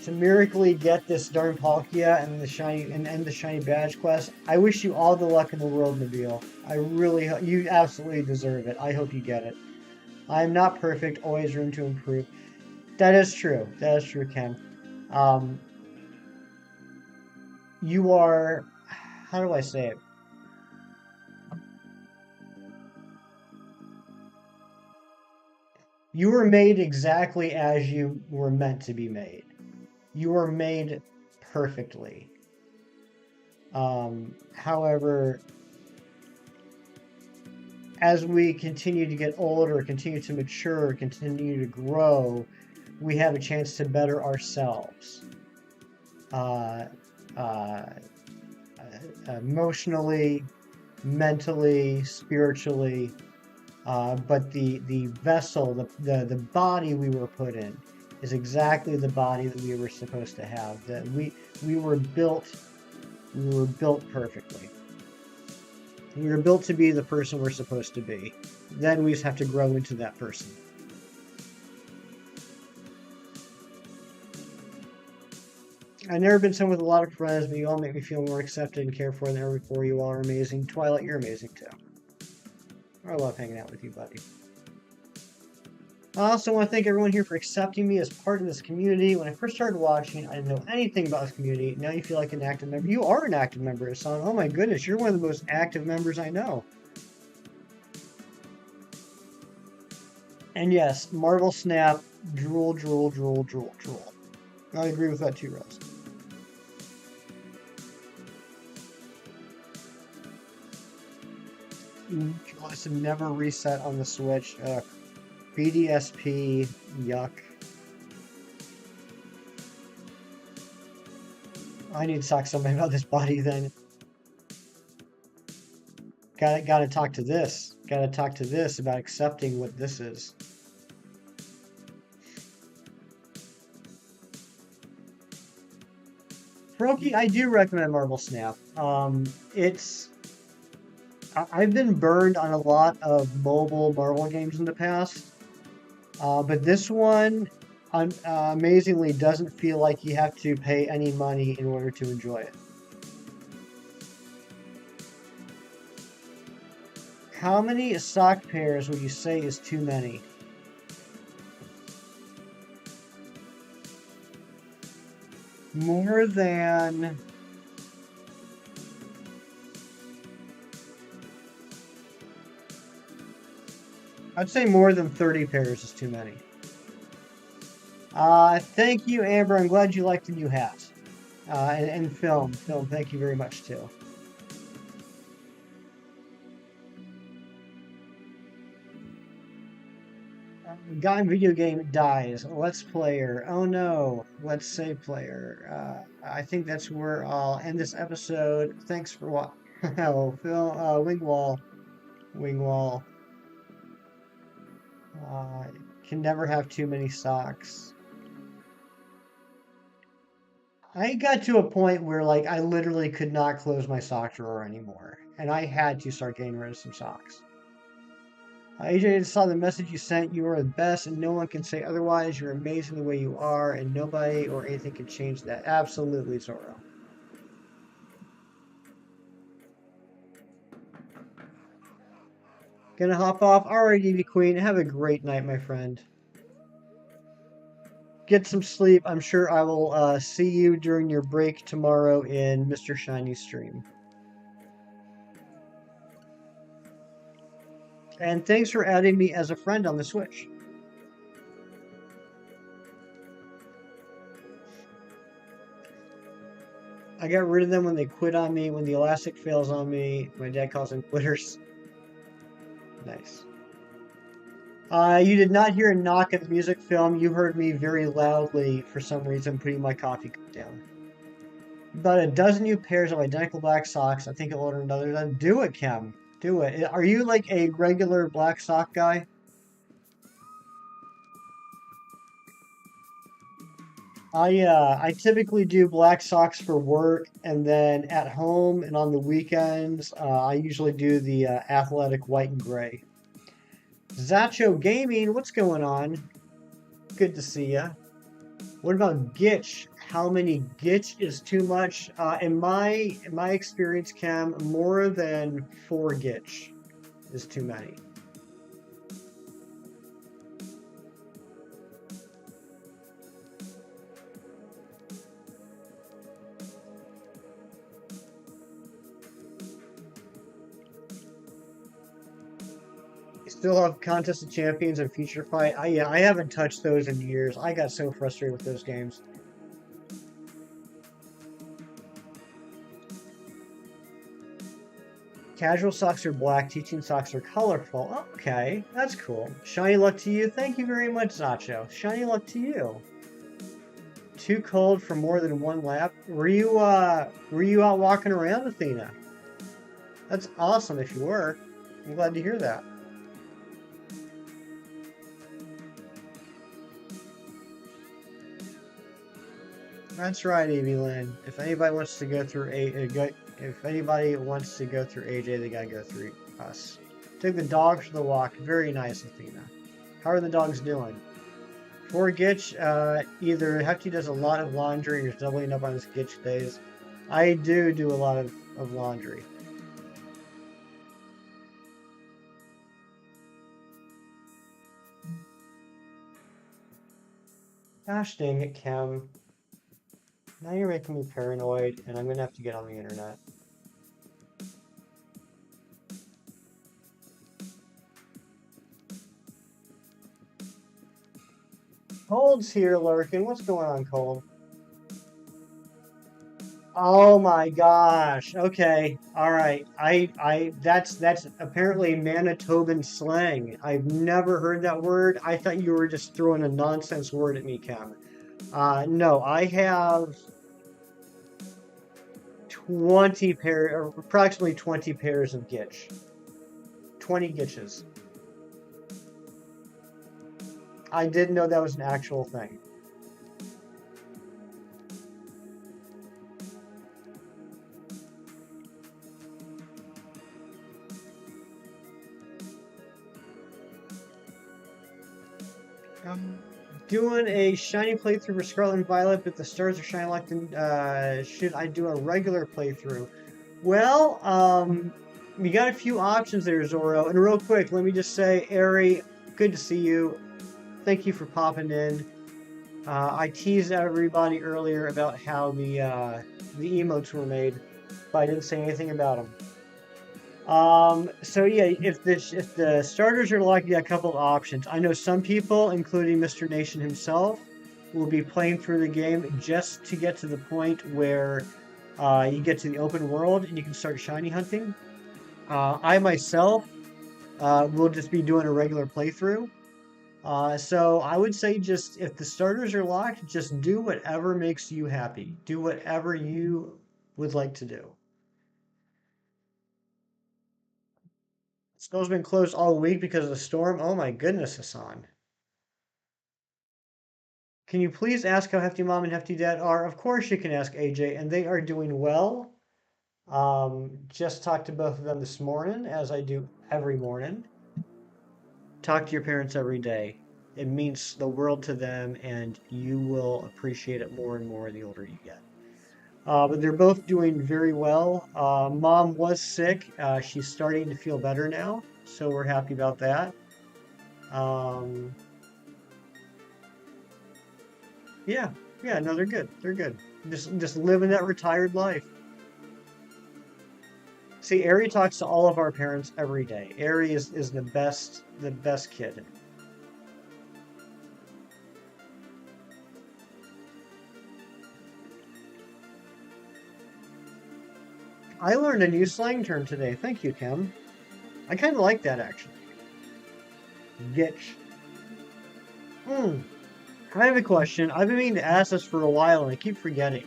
to miraculously get this darn Palkia and the shiny and end the shiny badge quest. I wish you all the luck in the world, Nabil. I really, you absolutely deserve it. I hope you get it. I am not perfect. Always room to improve. That is true. That is true, Ken. Um, you are. How do I say it? You were made exactly as you were meant to be made. You were made perfectly. However, as we continue to get older, continue to mature, continue to grow, we have a chance to better ourselves. Uh, uh, Emotionally, mentally, spiritually. But the vessel, the body we were put in, is exactly the body that we were supposed to have. That we were built perfectly. We were built to be the person we're supposed to be. Then we just have to grow into that person. I've never been someone with a lot of friends, but you all make me feel more accepted and cared for than ever before. You all are amazing. Twilight, you're amazing too. I love hanging out with you, buddy. I also want to thank everyone here for accepting me as part of this community. When I first started watching, I didn't know anything about this community. Now you feel like an active member. You are an active member, son. Oh my goodness, you're one of the most active members I know. And yes, Marvel Snap, drool, drool, drool, drool, drool. I agree with that too, Rose. Let's never reset on the Switch. BDSP, yuck. I need to talk to somebody about this body then. Gotta talk to this. Gotta talk to this about accepting what this is. Froki, I do recommend Marvel Snap. I've been burned on a lot of mobile Marvel games in the past, but this one amazingly doesn't feel like you have to pay any money in order to enjoy it. How many sock pairs would you say is too many? More than... I'd say more than 30 pairs is too many. Thank you, Amber. I'm glad you liked the new hat. And film, thank you very much, too. Guy in video game dies. Let's player. Oh no. Let's say player. I think that's where I'll end this episode. Thanks for what? Oh, Phil. Wingwall. Wingwall. Can never have too many socks. I got to a point where like I literally could not close my sock drawer anymore, and I had to start getting rid of some socks. AJ saw the message you sent. You are the best, and no one can say otherwise. You're amazing the way you are, and nobody or anything can change that. Absolutely, Zoro. Gonna hop off. Alright, Evie Queen. Have a great night, my friend. get some sleep. I'm sure I will see you during your break tomorrow in Mr. Shiny's stream. And thanks for adding me as a friend on the Switch. I got rid of them when they quit on me, when the elastic fails on me. My dad calls them quitters. Nice. You did not hear a knock at the music film. You heard me very loudly for some reason putting my coffee cup down. About a dozen new pairs of identical black socks. I think I'll order another. Do it, Kim. Do it. Are you like a regular black sock guy? I typically do black socks for work, and then at home and on the weekends, I usually do the athletic white and gray. Zacho Gaming, what's going on? Good to see ya. What about Gitch? How many Gitch is too much? In my experience, Cam, more than 4 Gitch is too many. Still have Contest of Champions and Future Fight. Yeah, I haven't touched those in years. I got so frustrated with those games. Casual socks are black, teaching socks are colorful. Okay, that's cool. Shiny luck to you. Thank you very much, Zacho. Shiny luck to you. Too cold for more than one lap. Were you out walking around, Athena? That's awesome if you were. I'm glad to hear that. That's right, Evie Lynn. If anybody wants to go through if anybody wants to go through AJ, they gotta go through us. Took the dogs for the walk. Very nice, Athena. How are the dogs doing? For Gitch, either Hefty does a lot of laundry or is doubling up on his Gitch days. I do a lot of laundry. Gosh dang it, Kim. Now you're making me paranoid, and I'm gonna have to get on the internet. Cold's here, lurking. What's going on, Cold? Oh my gosh. Okay. All right. That's apparently Manitoban slang. I've never heard that word. I thought you were just throwing a nonsense word at me, Cam. No, I have 20 pair, or approximately 20 pairs of Gitch. 20 Gitches. I didn't know that was an actual thing. Doing a shiny playthrough for Scarlet and Violet, but the stars are shining like should I do a regular playthrough? Well, we got a few options there, Zoro. And real quick, let me just say, Ari, good to see you. Thank you for popping in. I teased everybody earlier about how the emotes were made, but I didn't say anything about them. So yeah, if the starters are locked, you got a couple of options. I know some people, including Mr. Nation himself, will be playing through the game just to get to the point where you get to the open world and you can start shiny hunting. I myself will just be doing a regular playthrough. So I would say just if the starters are locked, just do whatever makes you happy. Do whatever you would like to do. School's been closed all week because of the storm. Oh my goodness, Hassan. Can you please ask how Hefty Mom and Hefty Dad are? Of course you can ask AJ, and they are doing well. Just talked to both of them this morning, as I do every morning. Talk to your parents every day. It means the world to them, and you will appreciate it more and more the older you get. But they're both doing very well. Mom was sick. She's starting to feel better now, so we're happy about that. Yeah, yeah, no, they're good. They're good. Just living that retired life. See, Ari talks to all of our parents every day. Ari is the best kid. I learned a new slang term today. Thank you, Kim. I kind of like that actually. Gitch. Hmm. I have a question. I've been meaning to ask this for a while and I keep forgetting.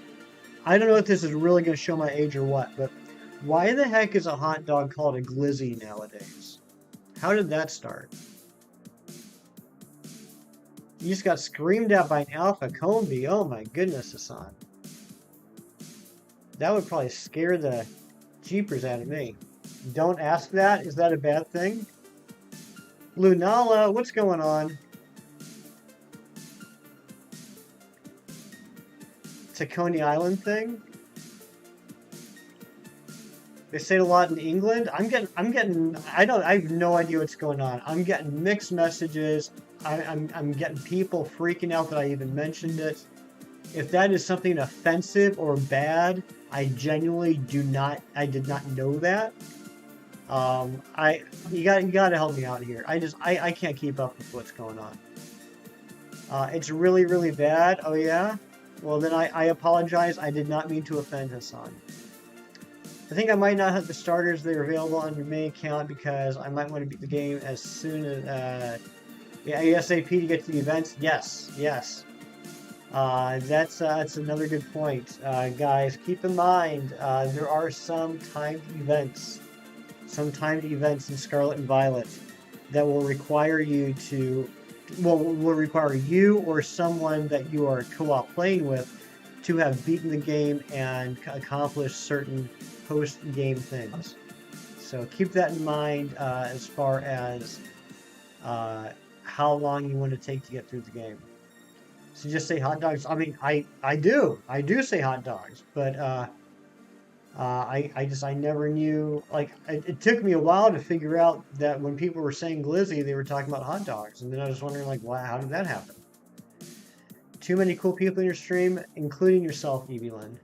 I don't know if this is really going to show my age or what, but why the heck is a hot dog called a glizzy nowadays? How did that start? You just got screamed at by an alpha Comfey. Oh my goodness, Hassan. That would probably scare the jeepers out of me. Don't ask that. Is that a bad thing? Lunala, what's going on? It's a Coney Island thing. They say it a lot in England. I have no idea what's going on. I'm getting mixed messages. I'm getting people freaking out that I even mentioned it. If that is something offensive or bad, I genuinely I did not know that. You got to help me out here. I can't keep up with what's going on. It's really, really bad. Oh yeah? Well then I apologize. I did not mean to offend Hassan. I think I might not have the starters that are available on your main account because I might want to beat the game as soon as yeah, ASAP to get to the events. Yes, yes. That's another good point. Guys, keep in mind there are some timed events in Scarlet and Violet that will require you to, well, will require you or someone that you are co-op playing with to have beaten the game and accomplished certain post-game things. So keep that in mind as far as how long you want to take to get through the game. So just say hot dogs. I mean, I do say hot dogs, but I never knew. Like, it took me a while to figure out that when people were saying glizzy, they were talking about hot dogs, and then I was wondering, like, why? How did that happen? Too many cool people in your stream, including yourself, Evelyn.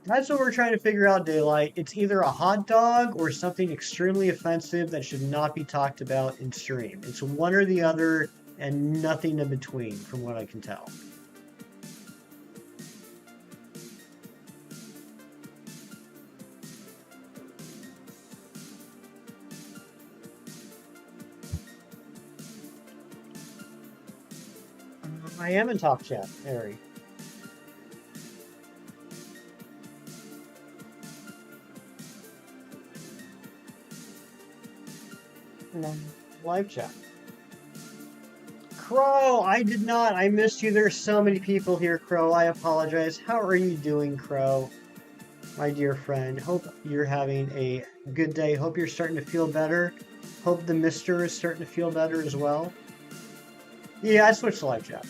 That's what we're trying to figure out, Daylight. It's either a hot dog or something extremely offensive that should not be talked about in stream. It's one or the other and nothing in between, from what I can tell. I am in top chat, Harry. No, live chat. Crow, I did not. I missed you. There's so many people here, Crow. I apologize. How are you doing, Crow? My dear friend. Hope you're having a good day. Hope you're starting to feel better. Hope the mister is starting to feel better as well. Yeah, I switched to live chat.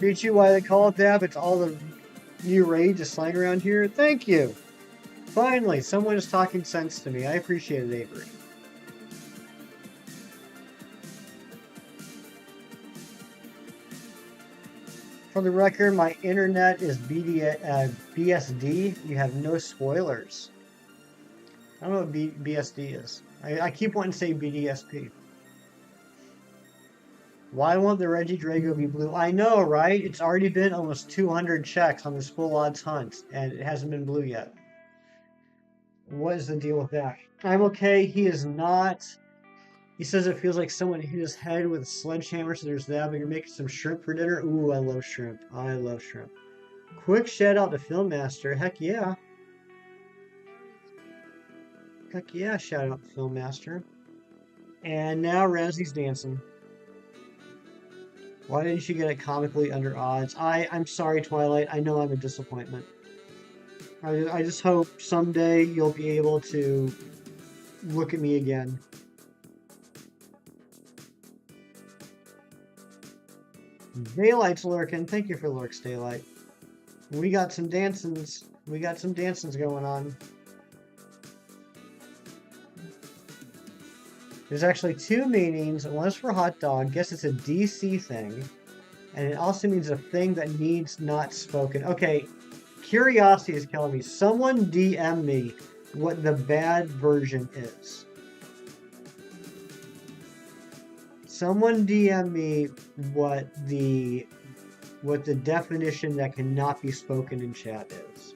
Teach you why they call it that? It's all the new rage is slang around here. Thank you. Finally, someone is talking sense to me. I appreciate it, Avery. For the record, my internet is BSD. You have no spoilers. I don't know what BSD is. I keep wanting to say BDSP. Why won't the Regidrago be blue? I know, right? It's already been almost 200 checks on this full odds hunt, and it hasn't been blue yet. What is the deal with that? I'm okay. He is not. He says it feels like someone hit his head with a sledgehammer, so there's that, but you're making some shrimp for dinner? Ooh, I love shrimp. I love shrimp. Quick shout out to Filmmaster. Heck yeah. Heck yeah, shout out to Filmmaster. And now Ramsey's dancing. Why didn't you get it comically under odds? I'm sorry, Twilight. I know I'm a disappointment. I just hope someday you'll be able to look at me again. Daylight's lurking. Thank you for lurks, Daylight. We got some dancings. We got some dancings going on. There's actually two meanings. One's for hot dog. Guess it's a DC thing. And it also means a thing that needs not spoken. Okay, curiosity is killing me. Someone DM me what the bad version is. Someone DM me what the definition that cannot be spoken in chat is.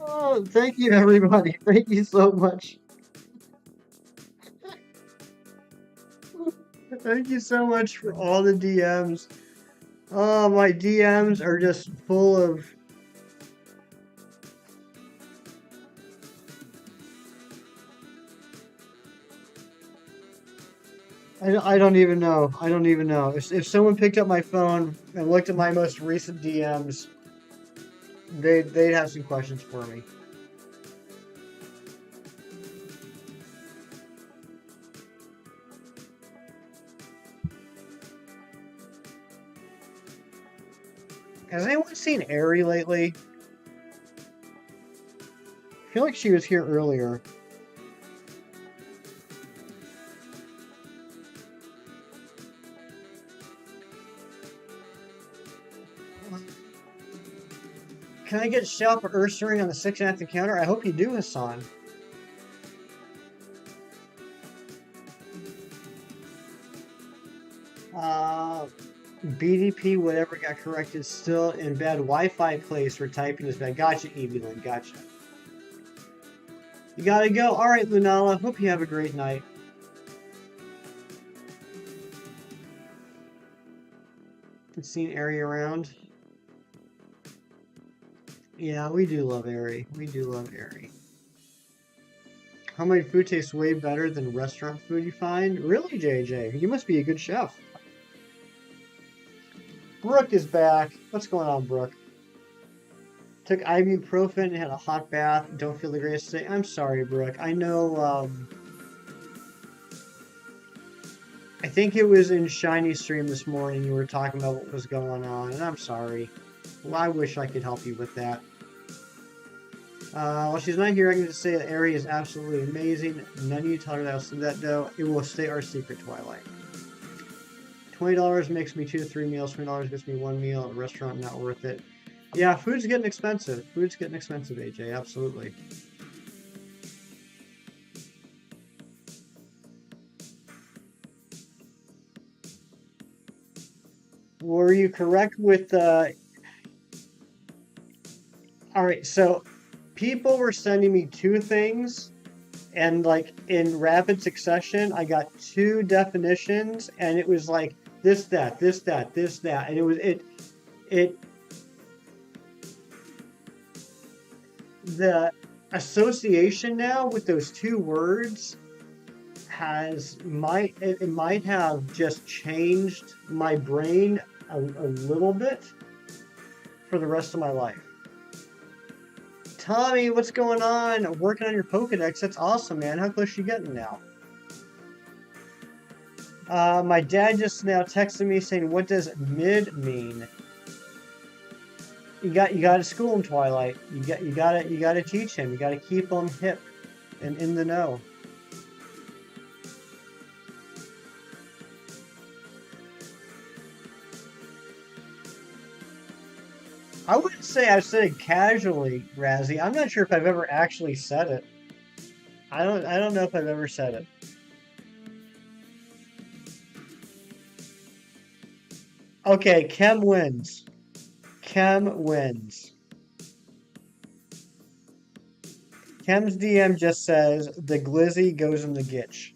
Oh, thank you, everybody. Thank you so much. Thank you so much for all the DMs. Oh, my DMs are just full of. I don't even know. I don't even know. If someone picked up my phone and looked at my most recent DMs, they'd have some questions for me. Has anyone seen Ari lately? I feel like she was here earlier. Can I get Shell for Ursaring on the 6th encounter? I hope you do, Hassan. BDP, whatever got corrected, still in bad Wi-Fi place for typing is bad. Gotcha, Evelyn. Gotcha. You gotta go. All right, Lunala. Hope you have a great night. Seen Ari around? Yeah, we do love Ari. We do love Ari. Homemade food tastes way better than restaurant food you find? Really, JJ? You must be a good chef. Brooke is back. What's going on, Brooke? Took ibuprofen and had a hot bath. Don't feel the greatest today. I'm sorry, Brooke. I know, I think it was in Shiny Stream this morning you were talking about what was going on, and I'm sorry. Well, I wish I could help you with that. While she's not here, I can just say that Ari is absolutely amazing. None of you tell her that I'll say that, though. It will stay our secret, Twilight. $20 makes me 2 to 3 meals. $20 gets me 1 meal at a restaurant. Not worth it. Yeah, food's getting expensive. Food's getting expensive, AJ. Absolutely. Were you correct with... All right, so people were sending me 2 things, and like in rapid succession, I got 2 definitions, and it was like this, that, this, that, this, that, and the association now with those 2 words it might have just changed my brain a little bit for the rest of my life. Tommy, what's going on? Working on your Pokedex. That's awesome, man. How close you getting now? My dad just now texted me saying, "What does mid mean?" You got to school him, Twilight. You got to teach him. You got to keep him hip and in the know. I wouldn't say I've said it casually, Razzie. I'm not sure if I've ever actually said it. I don't know if I've ever said it. Okay, Chem wins. Chem wins. Chem's DM just says the glizzy goes in the gitch.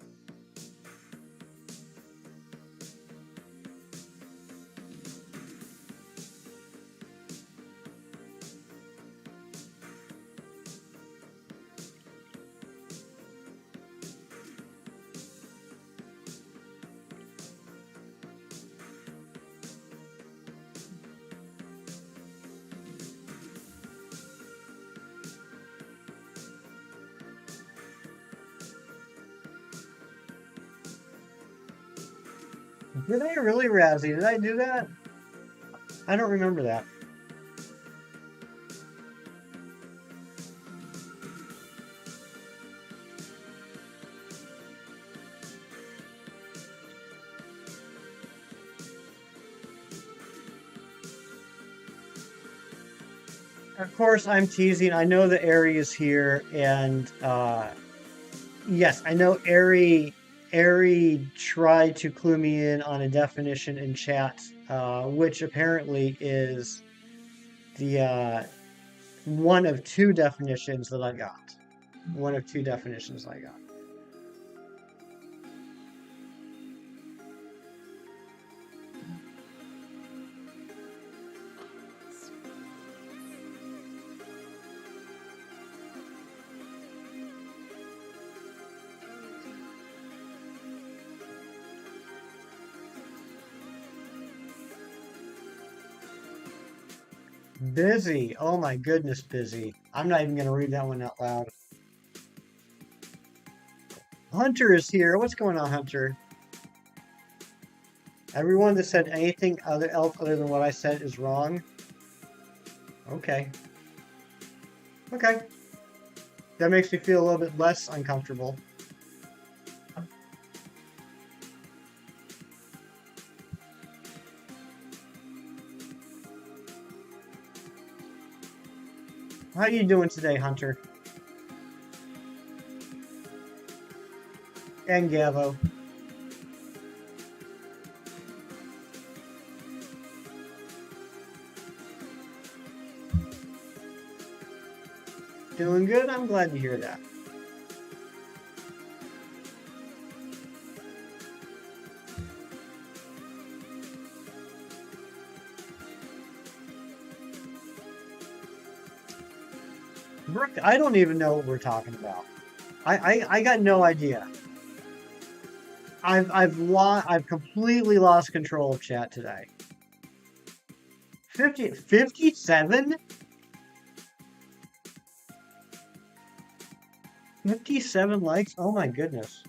Did I really, Razzie? Did I do that? I don't remember that. Of course, I'm teasing. I know the Ari is here, and yes, I know Ari tried to clue me in on a definition in chat, which apparently is the one of two definitions that I got. One of two definitions I got. Busy. Oh my goodness, busy. I'm not even going to read that one out loud. Hunter is here. What's going on, Hunter? Everyone that said anything else other than what I said is wrong. Okay. Okay. That makes me feel a little bit less uncomfortable. How are you doing today, Hunter? And Gavo. Doing good? I'm glad to hear that. Brooke, I don't even know what we're talking about. I got no idea. I've completely lost control of chat today. 57? 57 likes? Oh my goodness.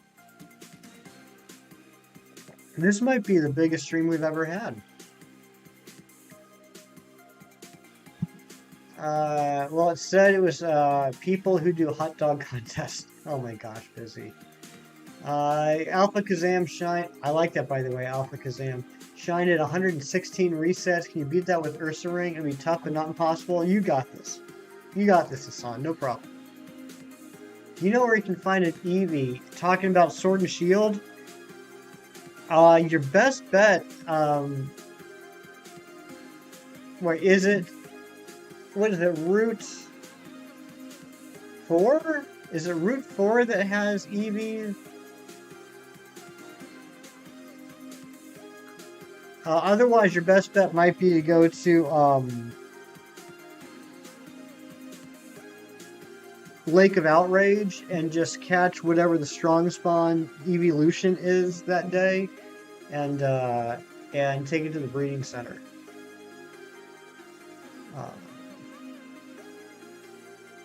This might be the biggest stream we've ever had. Well, it said it was people who do hot dog contests. Oh my gosh, busy. Alpha Kazam Shine. I like that, by the way, Alpha Kazam. Shine at 116 resets. Can you beat that with Ursa Ring? It'll be tough but not impossible. You got this. You got this, Hassan. No problem. You know where you can find an Eevee? Talking about Sword and Shield? Your best bet, wait, is it, what is it, Route 4? Is it Route 4 that has Eevee? Otherwise, your best bet might be to go to, Lake of Outrage and just catch whatever the strong spawn evolution is that day, and take it to the breeding center.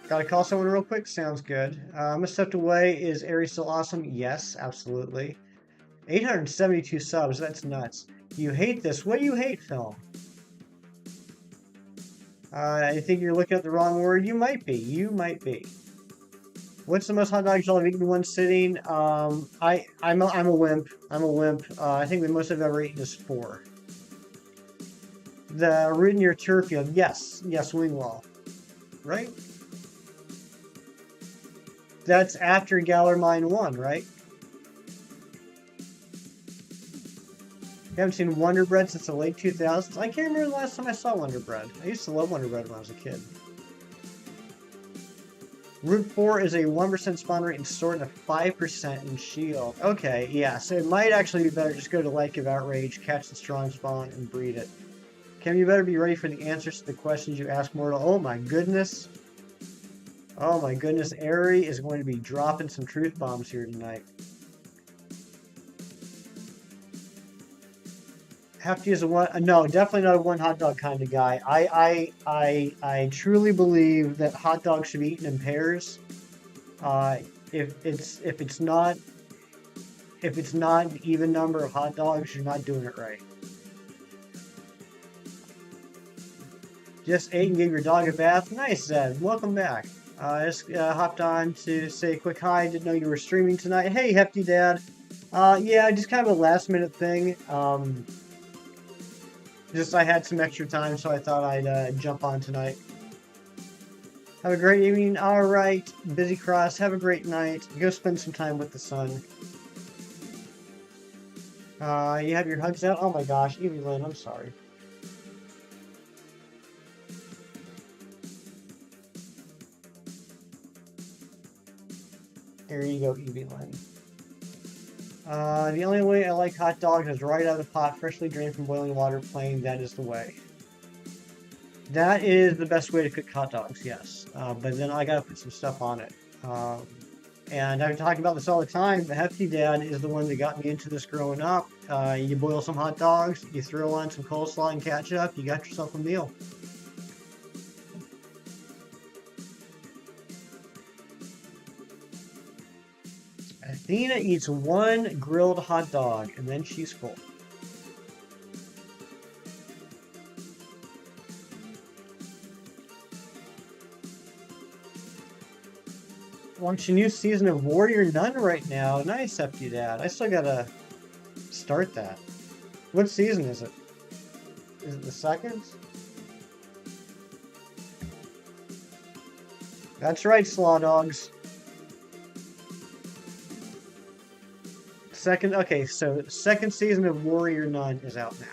Gotta call someone real quick? Sounds good. I'm a stepped away. Is Aries still awesome? Yes, absolutely. 872 subs. That's nuts. You hate this. What do you hate, Phil? I think you're looking at the wrong word. You might be. You might be. What's the most hot dogs y'all have eaten in one sitting? I'm a wimp. I'm a wimp. I think the most I've ever eaten is 4. The root in your turf field. Yes, Wingwall. Right? That's after Galar Mine 1, right? You haven't seen Wonder Bread since the late 2000s? I can't remember the last time I saw Wonder Bread. I used to love Wonder Bread when I was a kid. Route 4 is a 1% spawn rate in Sword and a 5% in Shield. Okay, yeah, so it might actually be better just go to Lake of Outrage, catch the strong spawn, and breed it. Cam, you better be ready for the answers to the questions you ask Mortal. Oh my goodness. Oh my goodness, Ari is going to be dropping some truth bombs here tonight. Hefty is a one. No, definitely not a one hot dog kind of guy. I truly believe that hot dogs should be eaten in pairs. If it's not, If it's not an even number of hot dogs, you're not doing it right. Just ate and gave your dog a bath. Nice, Zed. Welcome back. I just hopped on to say a quick hi. Didn't know you were streaming tonight. Hey, Hefty Dad. Yeah, just kind of a last minute thing. Just I had some extra time, so I thought I'd jump on tonight. Have a great evening. All right, Busy Cross. Have a great night. Go spend some time with the sun. You have your hugs out? Oh my gosh, Evie Lynn, I'm sorry. There you go, Evie Lynn. The only way I like hot dogs is right out of the pot, freshly drained from boiling water, plain. That is the way. That is the best way to cook hot dogs, yes. But then I gotta put some stuff on it. And I've talked about this all the time. The Hefty Dad is the one that got me into this growing up. You boil some hot dogs, you throw on some coleslaw and ketchup, you got yourself a meal. Athena eats one grilled hot dog and then she's full. Watching a new season of Warrior Nun right now. Nice, Hefty Dad. I still gotta start that. What season is it? Is it the second? That's right, Slaw Dogs. Second, okay, so second season of Warrior Nun is out now.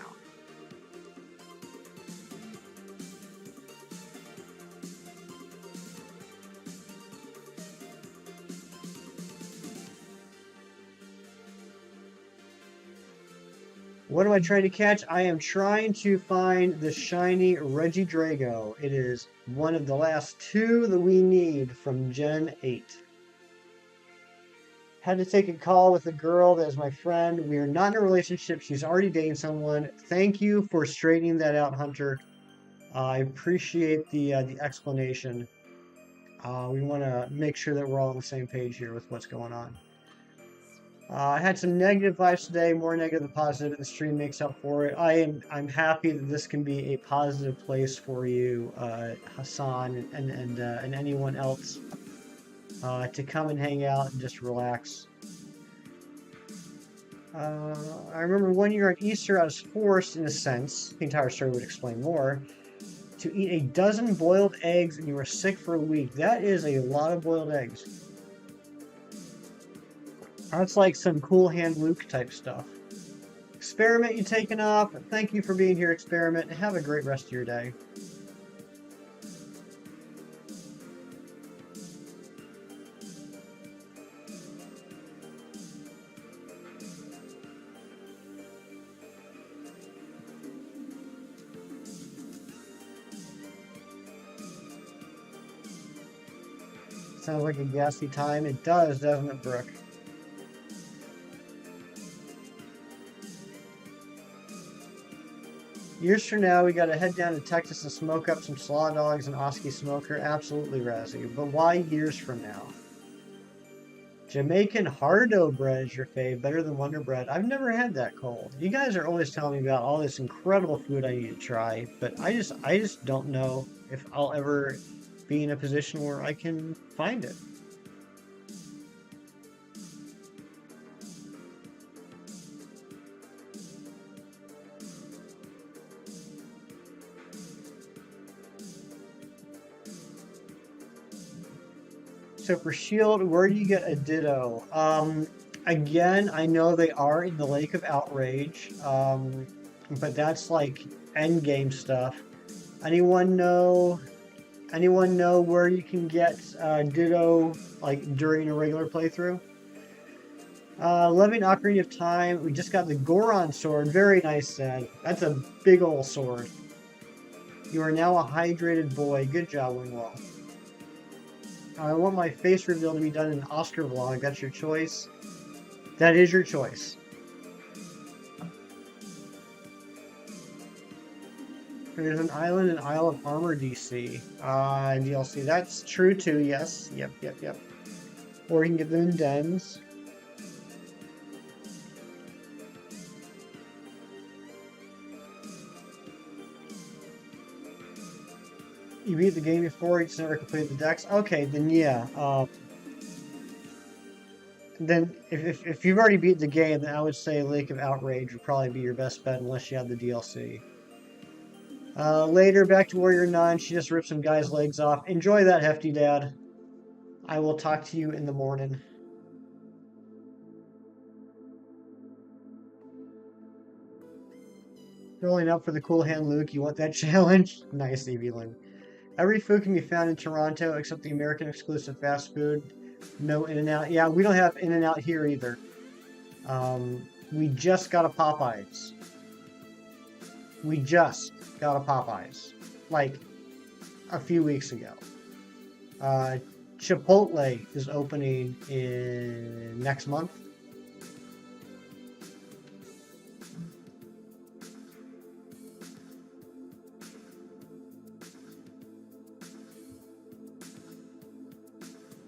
What am I trying to catch? I am trying to find the shiny Regidrago. It is one of the last two that we need from Gen 8. Had to take a call with a girl that is my friend. We are not in a relationship. She's already dating someone. Thank you for straightening that out, Hunter. I appreciate the explanation. We want to make sure that we're all on the same page here with what's going on. I had some negative vibes today, more negative than positive. The stream makes up for it. I'm happy that this can be a positive place for you, Hassan, and anyone else to come and hang out and just relax. I remember one year on Easter, I was forced, in a sense, the entire story would explain more, to eat a dozen boiled eggs, and you were sick for a week. That is a lot of boiled eggs. That's like some Cool Hand Luke type stuff. Experiment, you taken off. Thank you for being here, Experiment, and have a great rest of your day. Sounds like a gassy time. It does, doesn't it, Brooke? Years from now, we gotta head down to Texas and smoke up some slaw dogs and Oski Smoker. Absolutely, Razzie. But why years from now? Jamaican hardo bread is your fave, better than Wonder Bread. I've never had that cold. You guys are always telling me about all this incredible food I need to try, but I just don't know if I'll ever be in a position where I can find it. So for Shield, where do you get a Ditto? Again, I know they are in the Lake of Outrage, but that's like end game stuff. Anyone know where you can get Ditto like during a regular playthrough? Living Ocarina of Time. We just got the Goron sword. Very nice set. That's a big old sword. You are now a hydrated boy. Good job, Wingwall. I want my face reveal to be done in an Oscar vlog. That's your choice. That is your choice. There's an island in Isle of Armor DC. DLC. That's true too, yes. Yep. Or you can get them in dens. You beat the game before, you just never completed the decks. Okay, then yeah. Then if you've already beat the game, then I would say Lake of Outrage would probably be your best bet unless you have the DLC. Later, back to Warrior 9, she just ripped some guy's legs off. Enjoy that, Hefty Dad. I will talk to you in the morning. Rolling up for the cool hand, Luke. You want that challenge? Nice, Evelyn. Every food can be found in Toronto except the American exclusive fast food. No In-N-Out. Yeah, we don't have In-N-Out here either. We just got a Popeyes. We just got a Popeyes. Like, a few weeks ago. Chipotle is opening in next month.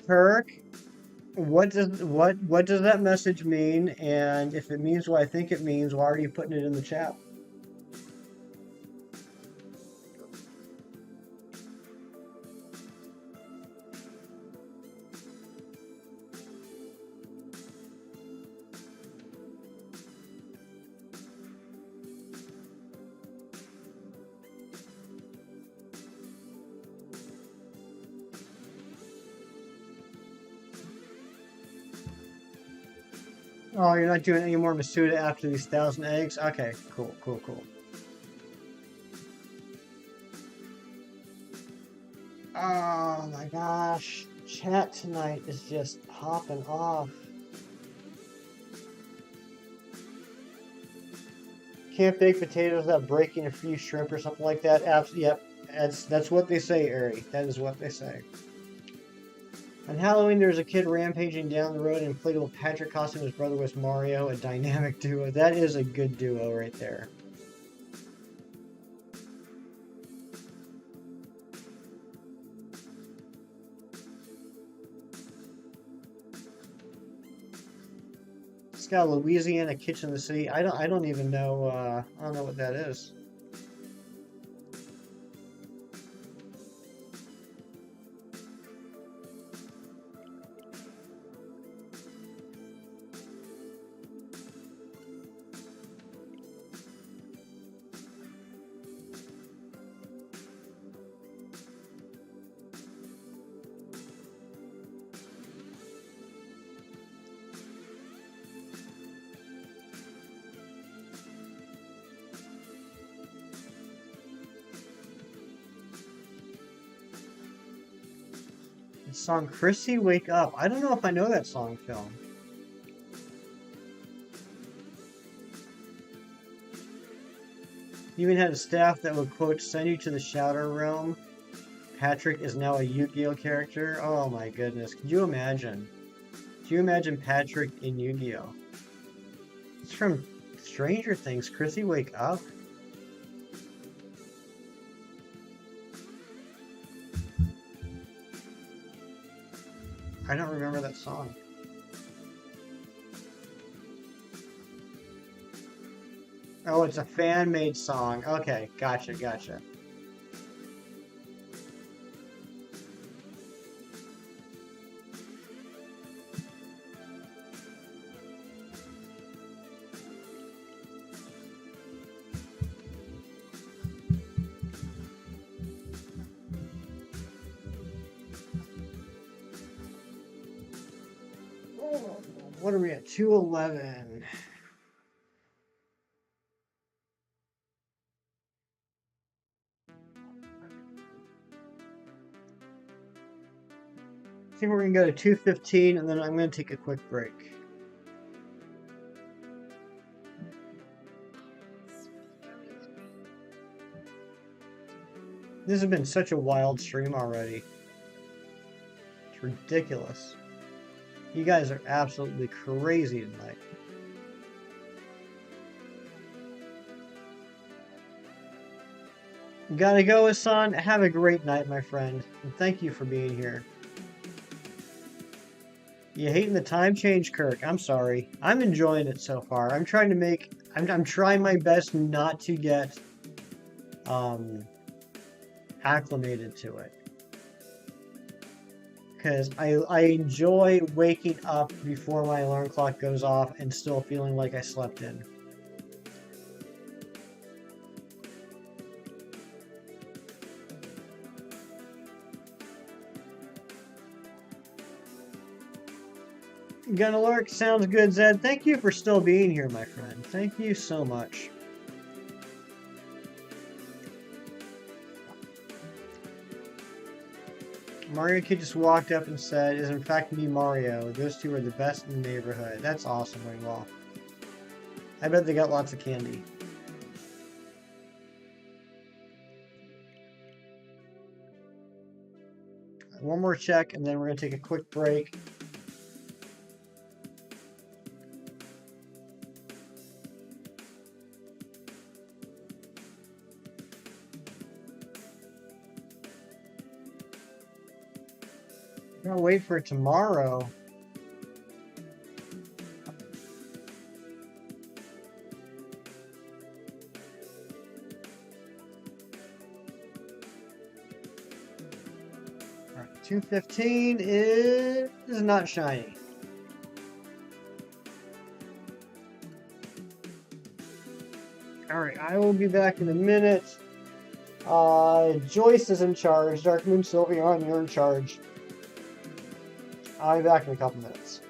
Kirk, what does that message mean? And if it means what I think it means, why are you putting it in the chat? Oh, you're not doing any more Masuda after these 1,000 eggs? Okay, cool, cool, cool. Oh my gosh. Chat tonight is just popping off. Can't bake potatoes without breaking a few shrimp or something like that? Yep. That's what they say, Ari. That is what they say. On Halloween, there's a kid rampaging down the road in inflatable Patrick costume. His brother was Mario, a dynamic duo. That is a good duo right there. It's got a Louisiana kitchen in the city. I don't even know. I don't know what that is. The song Chrissy Wake Up. I don't know if I know that song, Phil. You even had a staff that would, quote, send you to the Shadow Realm. Patrick is now a Yu-Gi-Oh character. Oh my goodness. Could you imagine? Could you imagine Patrick in Yu-Gi-Oh? It's from Stranger Things. Chrissy Wake Up? I don't remember that song. Oh, it's a fan-made song. Okay, gotcha, gotcha. What are we at? 211. I think we're going to go to 215, and then I'm going to take a quick break. This has been such a wild stream already. It's ridiculous. You guys are absolutely crazy tonight. Gotta go, Hassan. Have a great night, my friend. And thank you for being here. You hating the time change, Kirk? I'm sorry. I'm enjoying it so far. I'm trying to make... I'm trying my best not to get... acclimated to it. Because I enjoy waking up before my alarm clock goes off and still feeling like I slept in. Gonna lurk, sounds good, Zed. Thank you for still being here, my friend. Thank you so much. Mario Kid just walked up and said, "Is in fact me, Mario. Those two are the best in the neighborhood." That's awesome, Ringwall. I bet they got lots of candy. One more check, and then we're gonna take a quick break. I'm gonna wait for tomorrow. All right, 215 is not shiny. All right, I will be back in a minute. Joyce is in charge. Dark Moon Sylveon, you're in charge. I'll be back in a couple minutes.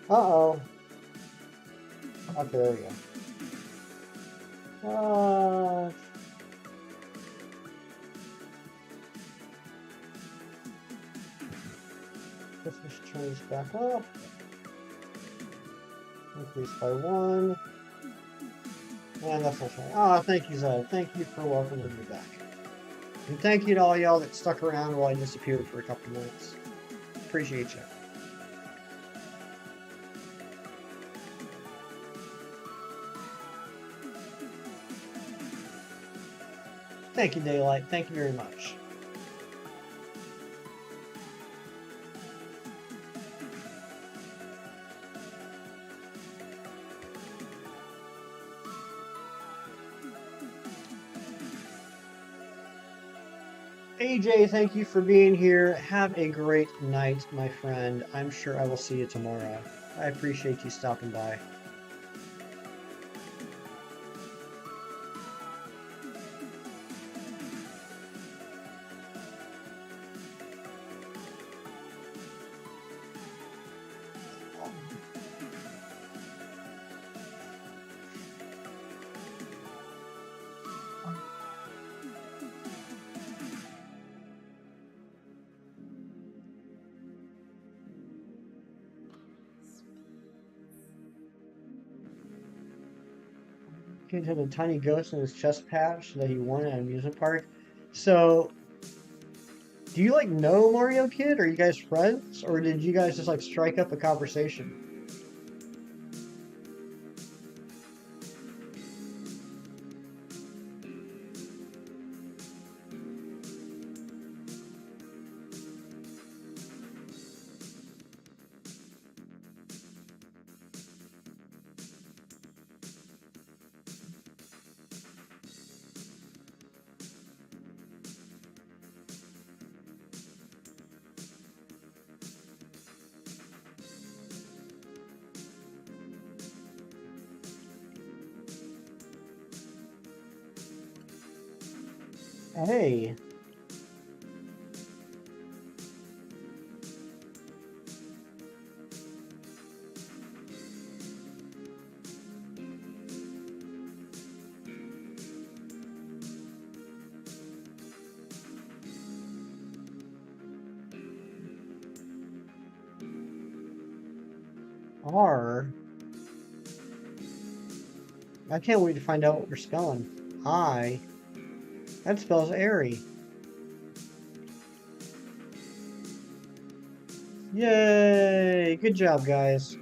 Uh-oh. Okay, there we go. Guess we should turn this back up. Increase by 1. And that's not right. Oh, thank you, Zed. Thank you for welcoming me back. And thank you to all y'all that stuck around while I disappeared for a couple minutes. Appreciate you. Thank you, Daylight. Thank you very much. AJ, thank you for being here. Have a great night, my friend. I'm sure I will see you tomorrow. I appreciate you stopping by. Kid had a tiny ghost in his chest patch that he won at an amusement park. So, do you like know Mario Kid? Are you guys friends, or did you guys just like strike up a conversation? Hey, R. I can't wait to find out what we're spelling. I. That spells airy. Yay! Good job, guys.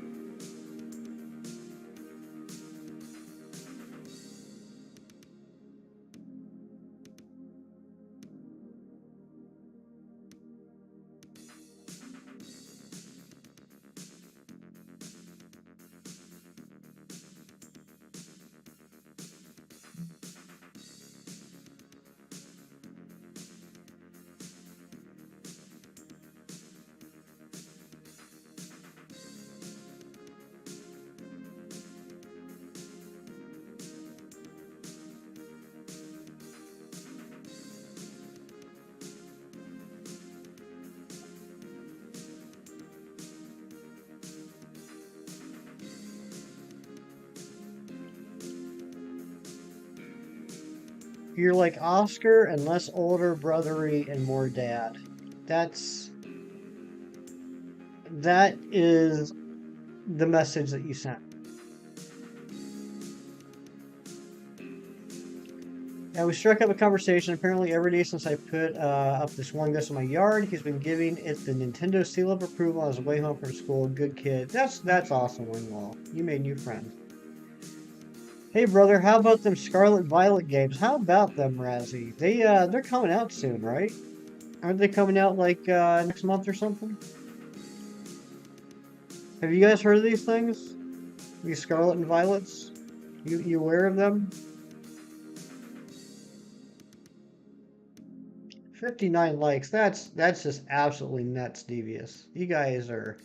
You're like Oscar and less older brothery and more dad. That is the message that you sent. Yeah, we struck up a conversation. Apparently, every day since I put up this one ghost in my yard, he's been giving it the Nintendo seal of approval on his way home from school. Good kid. That's awesome, Wingwall. You made new friends. Hey, brother, how about them Scarlet Violet games? How about them, Razzie? They're coming out soon, right? Aren't they coming out like next month or something? Have you guys heard of these things? These Scarlet and Violets? You aware of them? 59 likes. That's just absolutely nuts, Devious. You guys are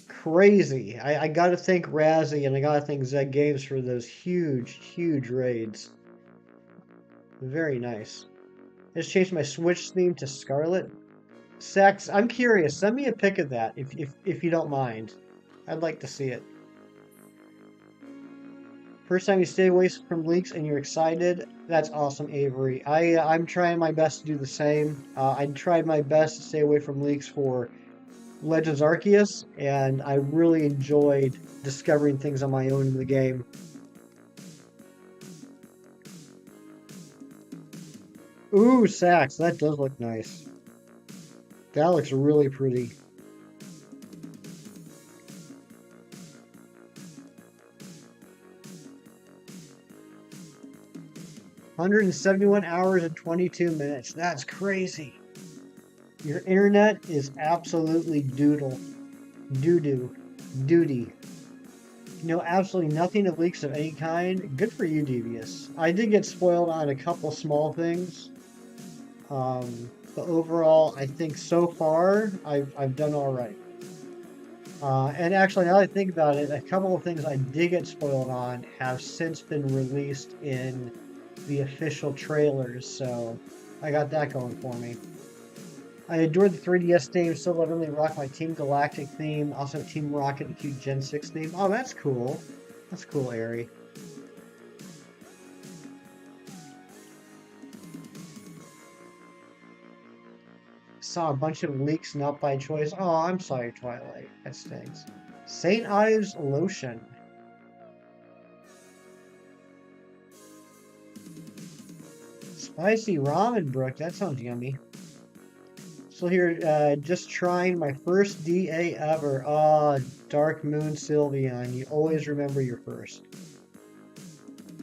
crazy. I gotta thank Razzie and I gotta thank Zed Games for those huge raids. Very nice. I just changed my Switch theme to Scarlet. Sex, I'm curious. Send me a pic of that if you don't mind. I'd like to see it. First time you stay away from leaks and you're excited, that's awesome, Avery. I'm trying my best to do the same. I tried my best to stay away from leaks for Legends Arceus, and I really enjoyed discovering things on my own in the game. Ooh, Sax, that does look nice. That looks really pretty. $171 and 22 minutes. That's crazy. Your internet is absolutely doodle. Doo-doo. Duty. You know absolutely nothing of leaks of any kind. Good for you, Devious. I did get spoiled on a couple small things. But overall, I think so far, I've done all right. And actually, now that I think about it, a couple of things I did get spoiled on have since been released in the official trailers, so I got that going for me. I adored the 3DS theme, still lovingly rock my Team Galactic theme, also Team Rocket and cute Gen 6 theme. Oh, that's cool. That's cool, Ari. Saw a bunch of leaks not by choice. Oh, I'm sorry, Twilight. That stinks. St. Ives lotion. Spicy ramen brook. That sounds yummy. So here, just trying my first DA ever. Oh, Dark Moon Sylveon. You always remember your first.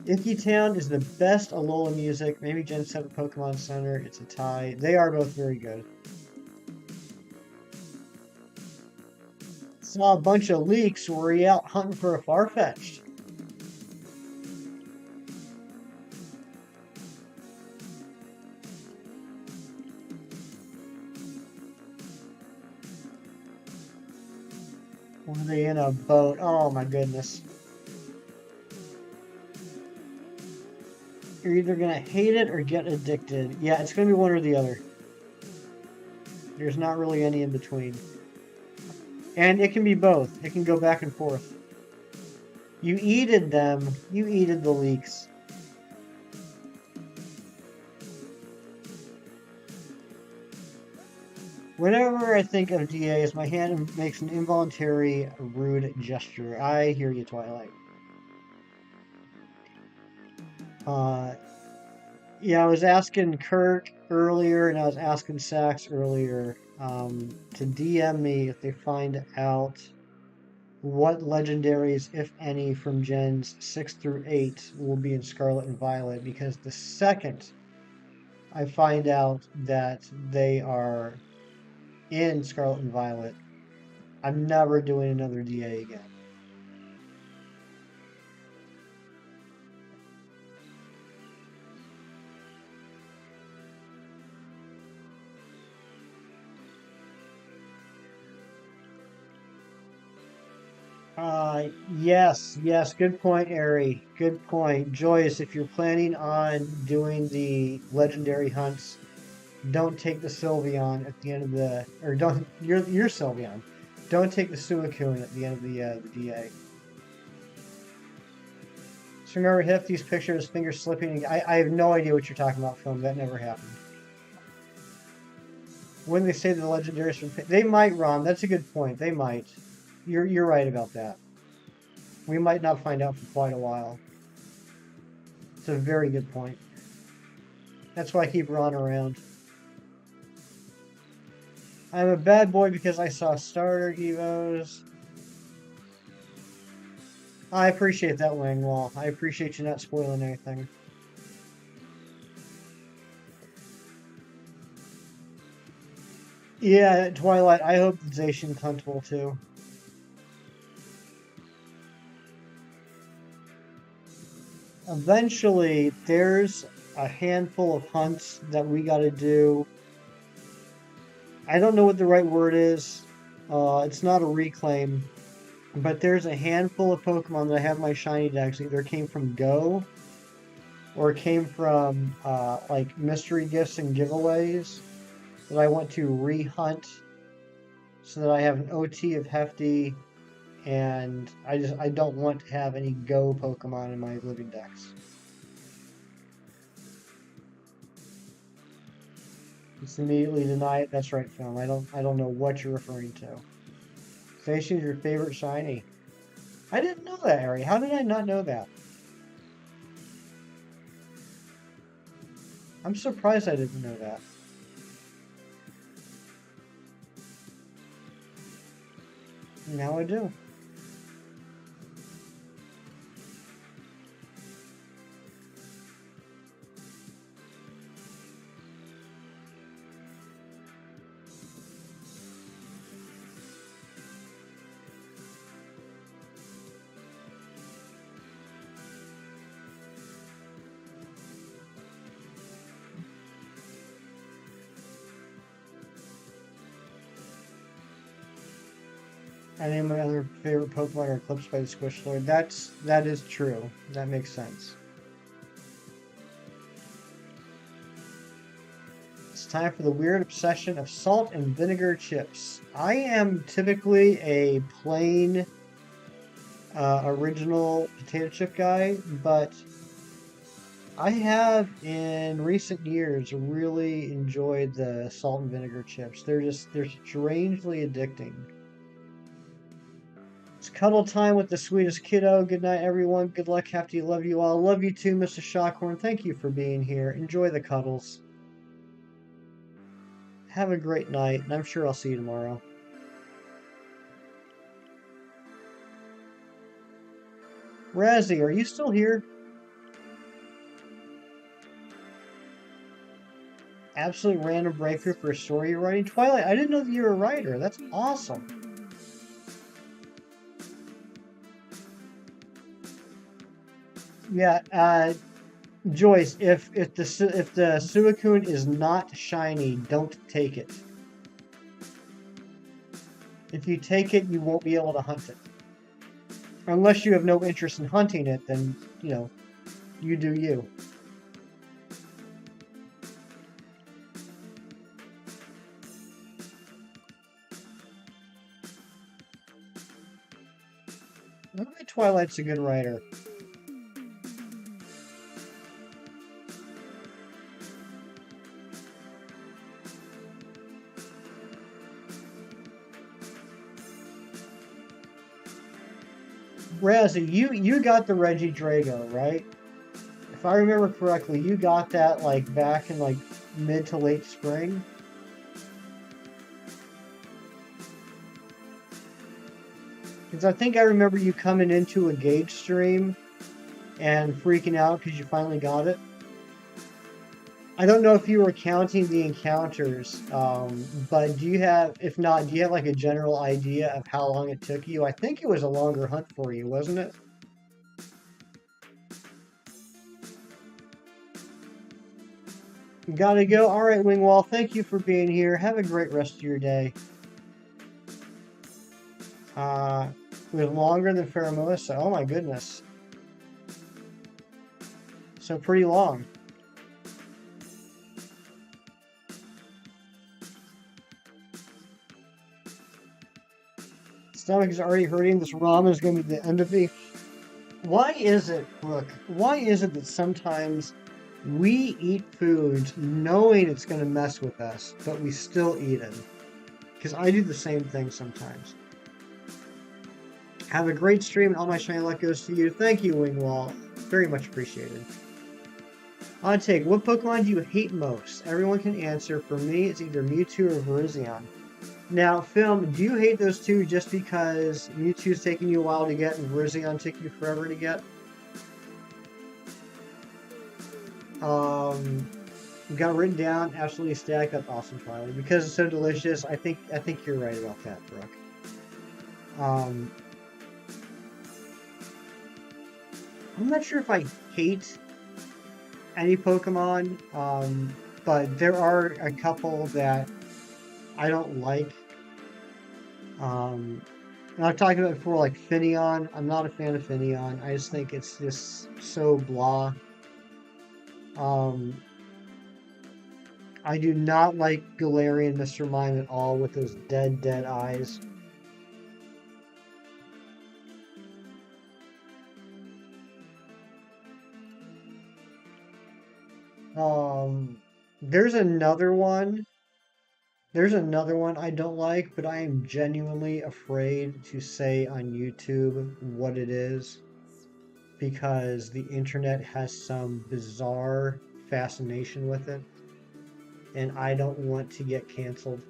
Icky Town is the best Alola music. Maybe Gen 7 Pokemon Center. It's a tie. They are both very good. Saw a bunch of leaks. Were you out hunting for a Farfetch'd? Were they in a boat? Oh my goodness. You're either gonna hate it or get addicted. Yeah, it's gonna be one or the other. There's not really any in between. And it can be both. It can go back and forth. You eated them. You eated the leaks. Whenever I think of DAs, my hand makes an involuntary rude gesture. I hear you, Twilight. Yeah, I was asking Kirk earlier, and I was asking Sax earlier to DM me if they find out what legendaries, if any, from Gens 6 through 8 will be in Scarlet and Violet, because the second I find out that they are in Scarlet and Violet, I'm never doing another DA again. Yes, good point, Ari. Good point. Joyce, if you're planning on doing the legendary hunts, don't take the Sylveon at the end of the, or don't, your Sylveon. Don't take the Suicune at the end of the DA. So remember Hefty's picture of his finger slipping. I have no idea what you're talking about, film. That never happened. When they say the legendaries from, they might, Ron. That's a good point. They might. You're right about that. We might not find out for quite a while. It's a very good point. That's why I keep Ron around. I'm a bad boy because I saw starter Evos. I appreciate that, Wangwall. I appreciate you not spoiling anything. Yeah, Twilight, I hope Zacian's huntable too. Eventually, there's a handful of hunts that we gotta do. I don't know what the right word is. It's not a reclaim, but there's a handful of Pokemon that I have my shiny decks either came from Go or came from like mystery gifts and giveaways that I want to re-hunt so that I have an OT of Hefty and I don't want to have any Go Pokemon in my living dex. Just immediately deny it. That's right, film. I don't know what you're referring to. Station's your favorite shiny. I didn't know that, Ari. How did I not know that? I'm surprised I didn't know that. Now I do. I name my other favorite Pokemon are eclipsed by the Squishlord. That is true. That makes sense. It's time for the weird obsession of salt and vinegar chips. I am typically a plain original potato chip guy, but I have in recent years really enjoyed the salt and vinegar chips. They're strangely addicting. It's cuddle time with the sweetest kiddo. Good night, everyone. Good luck. Hefty. Love you all. Love you too, Mr. Shockhorn. Thank you for being here. Enjoy the cuddles. Have a great night, and I'm sure I'll see you tomorrow. Razzie, are you still here? Absolute random breakthrough for a story you're writing. Twilight, I didn't know that you were a writer. That's awesome. Yeah, Joyce, if the Suicune is not shiny, don't take it. If you take it, you won't be able to hunt it. Unless you have no interest in hunting it, then, you know, you do you. Maybe Twilight's a good writer. Razzie, you got the Regidrago, right? If I remember correctly, you got that like back in like mid to late spring. Because I think I remember you coming into a Gauge stream and freaking out because you finally got it. I don't know if you were counting the encounters, but do you have, if not, do you have like a general idea of how long it took you? I think it was a longer hunt for you, wasn't it? Gotta go. All right, Wingwall, thank you for being here. Have a great rest of your day. It was longer than Pheromosa. Oh my goodness. So pretty long. Stomach is already hurting. This ramen is going to be the end of me. Why is it, Brooke? Why is it that sometimes we eat foods knowing it's going to mess with us, but we still eat it? Because I do the same thing sometimes. Have a great stream, and all my shiny luck goes to you. Thank you, Wingwall. Very much appreciated. On take, what Pokemon do you hate most? Everyone can answer. For me, it's either Mewtwo or Virizion. Now, Film, do you hate those two just because Mewtwo's taking you a while to get and Virizion took you forever to get? Got written down, absolutely stacked up, awesome, Charlie. Because it's so delicious, I think you're right about that, Brooke. I'm not sure if I hate any Pokemon, but there are a couple that I don't like. And I've talked about it before, like Finneon. I'm not a fan of Finneon. I just think it's just so blah. I do not like Galarian Mr. Mime at all with those dead eyes. Um, there's another one. There's another one I don't like, but I am genuinely afraid to say on YouTube what it is because the internet has some bizarre fascination with it, and I don't want to get canceled.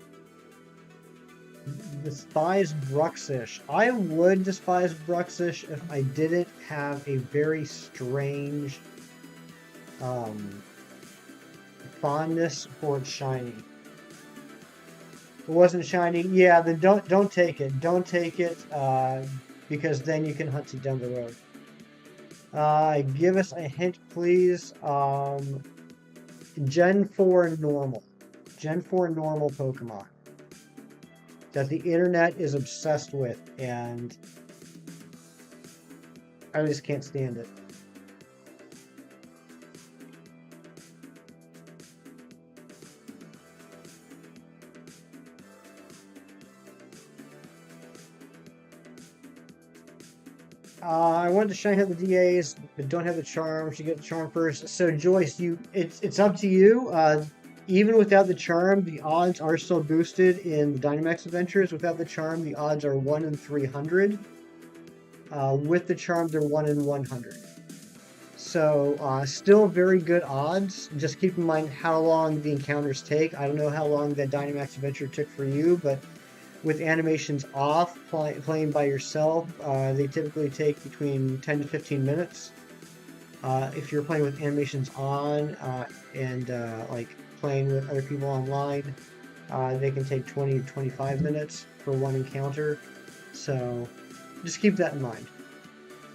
Despise Bruxish. I would despise Bruxish if I didn't have a very strange um, fondness for its shiny. It wasn't shiny. Yeah, then don't take it. Don't take it because then you can hunt it down the road. Give us a hint, please. Gen 4 normal. Gen 4 normal Pokemon that the internet is obsessed with, and I just can't stand it. I wanted to shine have the DAs, but don't have the charms. You get the charm first. So Joyce, it's up to you. Even without the charm, the odds are still boosted in the Dynamax Adventures. Without the charm, the odds are 1 in 300. With the charm, they're 1 in 100. So still very good odds. Just keep in mind how long the encounters take. I don't know how long that Dynamax Adventure took for you, but with animations off, playing by yourself, they typically take between 10 to 15 minutes. If you're playing with animations on and like playing with other people online, they can take 20 to 25 minutes for one encounter. So just keep that in mind.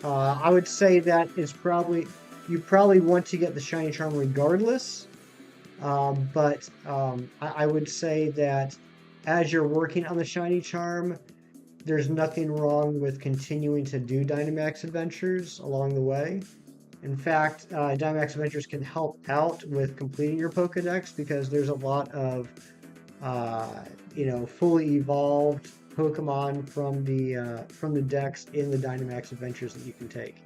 I would say that is probably, you probably want to get the shiny charm regardless. But I would say that as you're working on the shiny charm, there's nothing wrong with continuing to do Dynamax Adventures along the way. In fact, Dynamax Adventures can help out with completing your Pokedex because there's a lot of, fully evolved Pokemon from the decks in the Dynamax Adventures that you can take.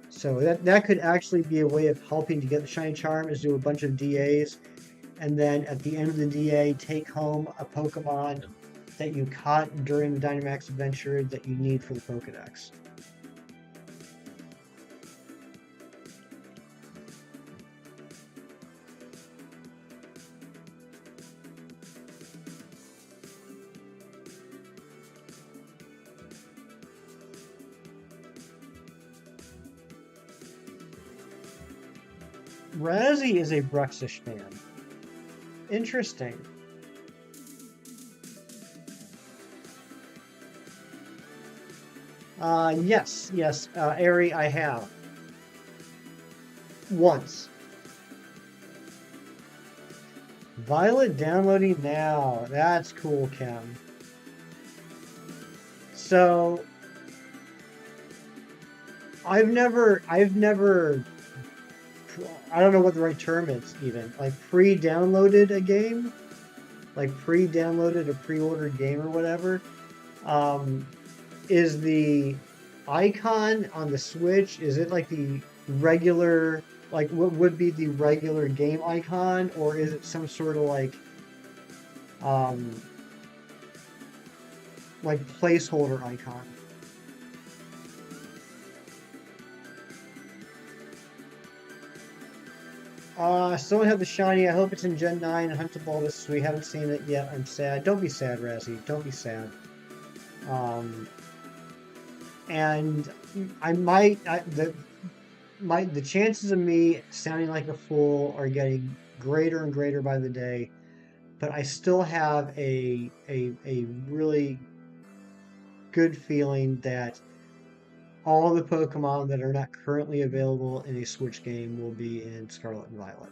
So that could actually be a way of helping to get the shiny charm, is do a bunch of DAs, and then at the end of the DA, take home a Pokemon that you caught during the Dynamax Adventure that you need for the Pokedex. Razzie is a Bruxish fan. Interesting. Yes, Airy, I have. Once. Violet downloading now. That's cool, Kim. So, I've never, I don't know what the right term is even, like pre-downloaded a game, like pre-downloaded a pre-ordered game or whatever. Is the icon on the Switch, is it like the regular, like what would be the regular game icon, or is it some sort of like placeholder icon? Still don't have the shiny. I hope it's in Gen 9 Huntable this week. Haven't seen it yet. I'm sad. Don't be sad, Razzie. Don't be sad. And I might, the chances of me sounding like a fool are getting greater and greater by the day, but I still have a really good feeling that all the Pokemon that are not currently available in a Switch game will be in Scarlet and Violet.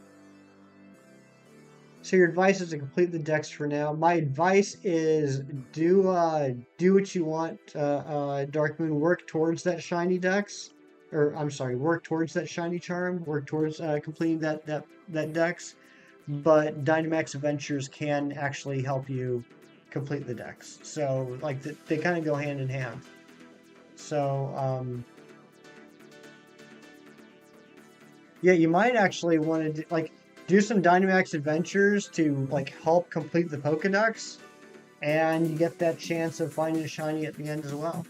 So your advice is to complete the decks for now. My advice is do what you want, Dark Moon. Work towards that shiny dex, or I'm sorry, work towards that shiny charm. Work towards completing that dex. But Dynamax Adventures can actually help you complete the decks. So like they kind of go hand in hand. So yeah, you might actually want to like do some Dynamax adventures to like help complete the Pokedex, and you get that chance of finding a shiny at the end as well.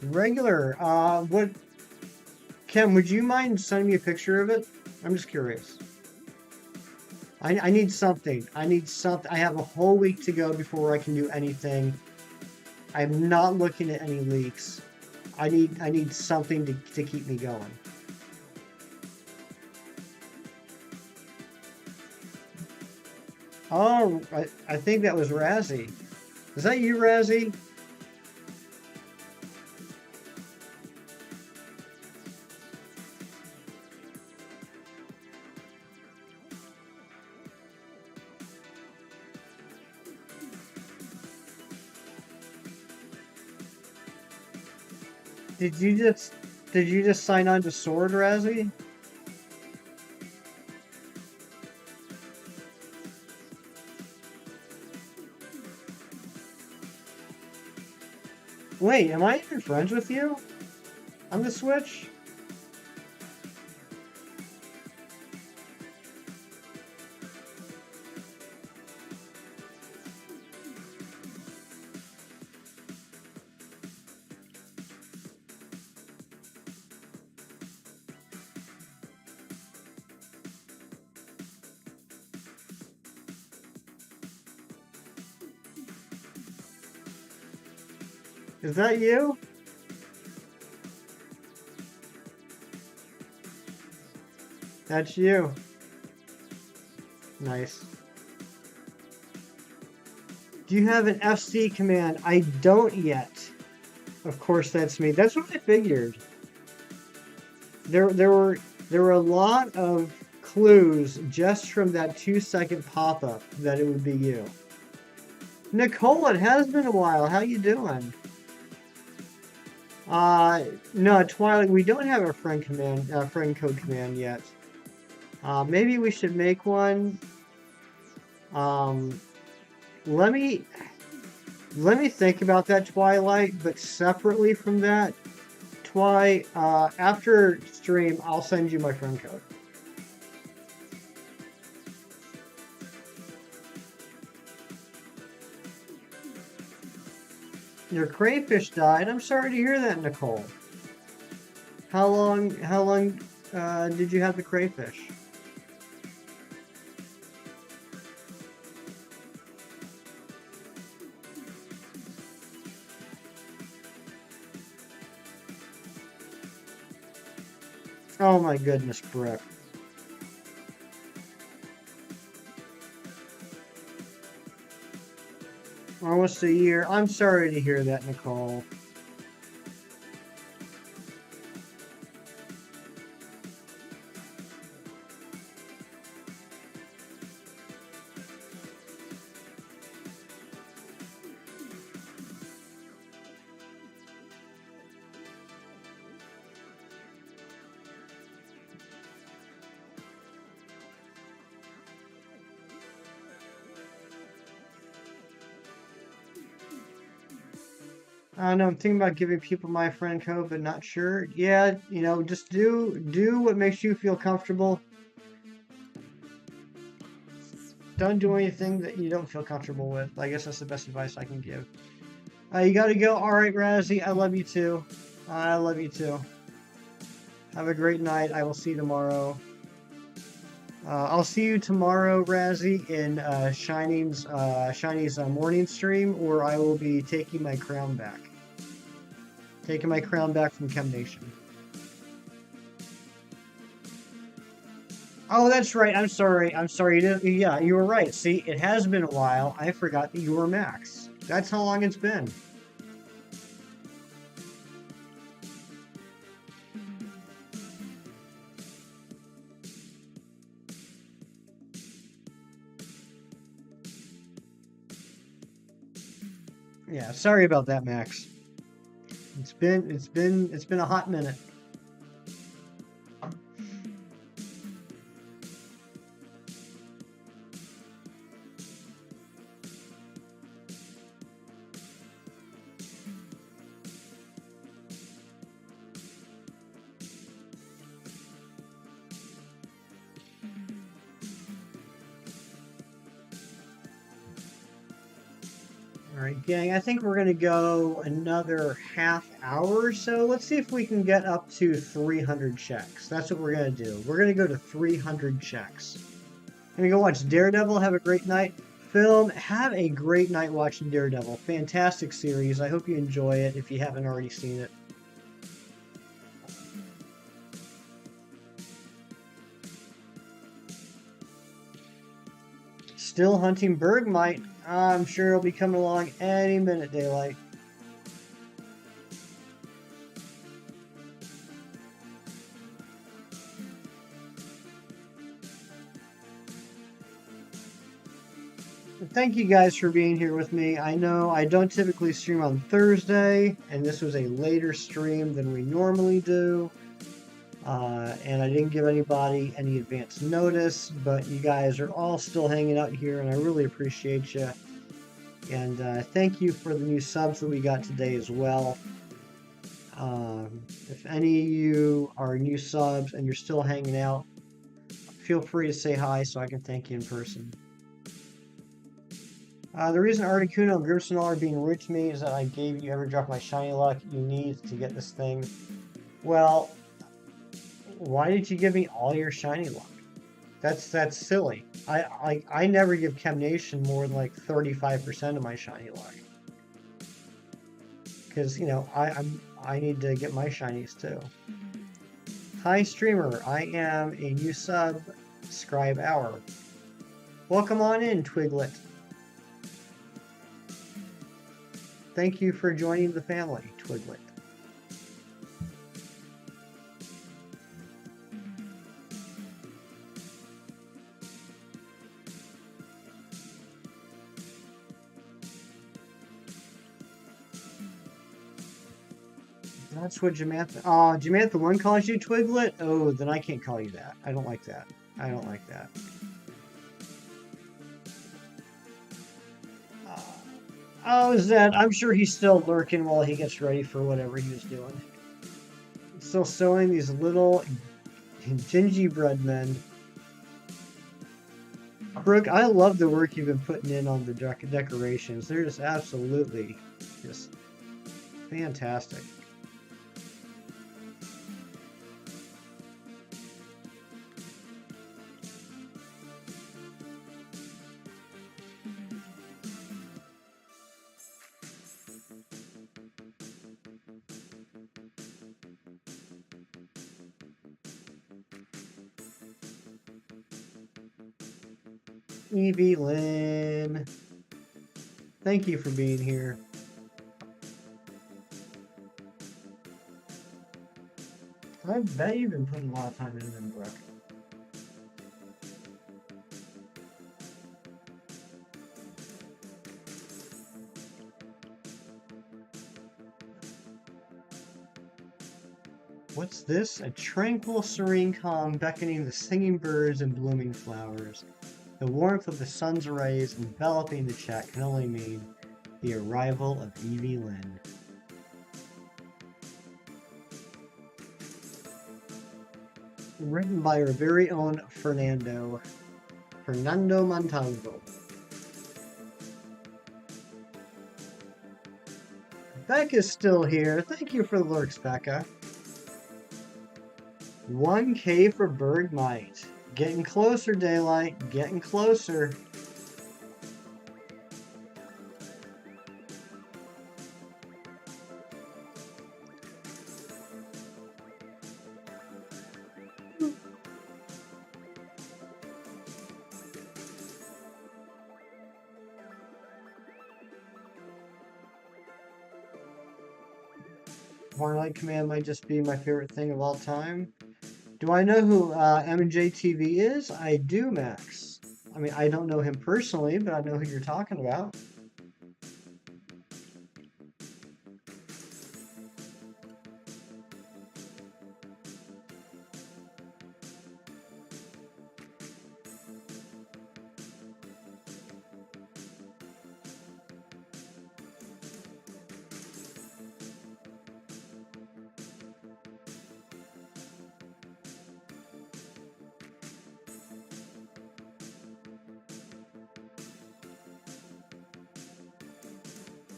Regular. What? Kim, would you mind sending me a picture of it? I'm just curious. I need something. I need something. I have a whole week to go before I can do anything. I'm not looking at any leaks. I need something to keep me going. Oh, I think that was Razzie. Is that you, Razzie? Did you just sign on to Sword, Razzie? Wait, am I even friends with you on the Switch? Is that you? That's you. Nice. Do you have an FC command? I don't yet. Of course, that's me. That's what I figured. There were a lot of clues just from that 2-second pop-up that it would be you. Nicole, it has been a while. How you doing? No, Twilight, we don't have a friend code command yet. Maybe we should make one. Let me think about that, Twilight, but separately from that, after stream, I'll send you my friend code. Your crayfish died. I'm sorry to hear that, Nicole. How long did you have the crayfish? Oh my goodness, Brooke. Almost a year. I'm sorry to hear that, Nicole. I don't know, I'm thinking about giving people my friend code, but not sure. Yeah, just do what makes you feel comfortable. Don't do anything that you don't feel comfortable with. I guess that's the best advice I can give. You gotta go. All right, Razzie, I love you too. I love you too. Have a great night. I will see you tomorrow. I'll see you tomorrow, Razzie, in Shiny's morning stream, or I will be taking my crown back. Taking my crown back from Chem Nation. Oh, that's right. I'm sorry. I'm sorry. Yeah, you were right. See, it has been a while. I forgot that you were Max. That's how long it's been. Yeah, sorry about that, Max. It's been a hot minute. All right, gang, I think we're going to go another half hour or so. Let's see if we can get up to 300 checks. That's what we're going to do. We're going to go to 300 checks. I'm going to go watch Daredevil. Have a great night. Film, have a great night watching Daredevil. Fantastic series. I hope you enjoy it if you haven't already seen it. Still hunting Bergmite. I'm sure he'll be coming along any minute, Daylight. Thank you guys for being here with me. I know I don't typically stream on Thursday, and this was a later stream than we normally do. And I didn't give anybody any advance notice, but you guys are all still hanging out here, and I really appreciate you. And thank you for the new subs that we got today as well. If any of you are new subs and you're still hanging out, feel free to say hi so I can thank you in person. The reason Articuno and Grimsonal are being rude to me is that I gave you every drop of my shiny luck you need to get this thing. Well, why did you give me all your shiny luck? That's silly. I never give Chemnation more than like 35% of my shiny luck. Because, you know, I need to get my shinies too. Hi streamer, I am a new sub, Scribe Hour. Welcome on in, Twiglet. Thank you for joining the family, Twiglet. That's what Jamantha... Oh, Jamantha 1 calls you Twiglet? Oh, then I can't call you that. I don't like that. I don't like that. Oh, Zed, I'm sure he's still lurking while he gets ready for whatever he was doing. He's still sewing these little gingerbread men. Brooke, I love the work you've been putting in on the decorations. They're just absolutely just fantastic. Evie Lynn, thank you for being here. I bet you've been putting a lot of time in them, Brooke. What's this? A tranquil, serene calm beckoning the singing birds and blooming flowers. The warmth of the sun's rays enveloping the chat can only mean the arrival of Evie Lynn. Written by our very own Fernando Montalvo. Becca's still here. Thank you for the lurks, Becca. 1K for Bergmite. Getting closer, Daylight. Getting closer. Twilight Command might just be my favorite thing of all time. Do I know who M&J TV is? I do, Max. I mean, I don't know him personally, but I know who you're talking about.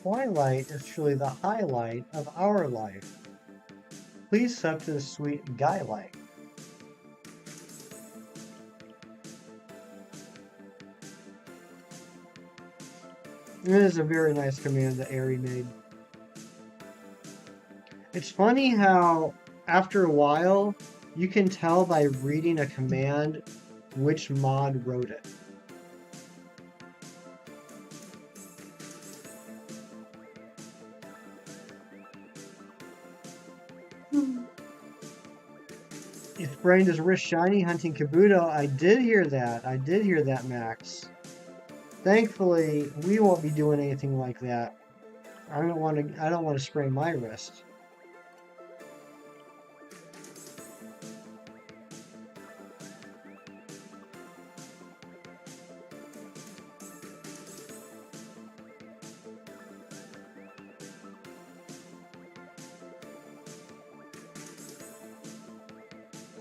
Twilight is truly the highlight of our life. Please sub to the sweet guy light. It is a very nice command that Ari made. It's funny how, after a while, you can tell by reading a command which mod wrote it. His brain is wrist shiny hunting Kabuto. I did hear that. I did hear that, Max. Thankfully, we won't be doing anything like that. I don't want to sprain my wrist.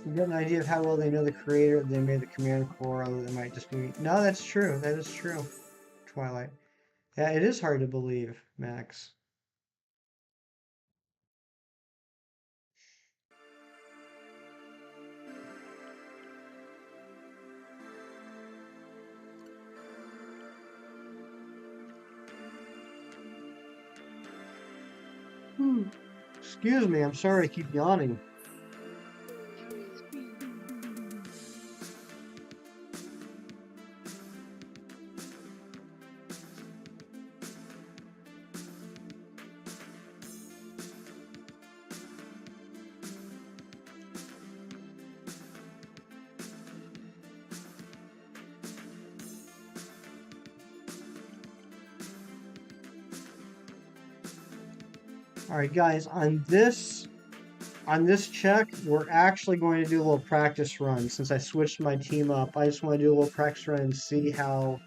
You get an idea of how well they know the creator they made the command core, although they might just be... No, that's true. That is true. Twilight. Yeah, it is hard to believe, Max. Excuse me, I'm sorry I keep yawning. All right, guys, on this check, we're actually going to do a little practice run. Since I switched my team up, I just want to do a little practice run and see how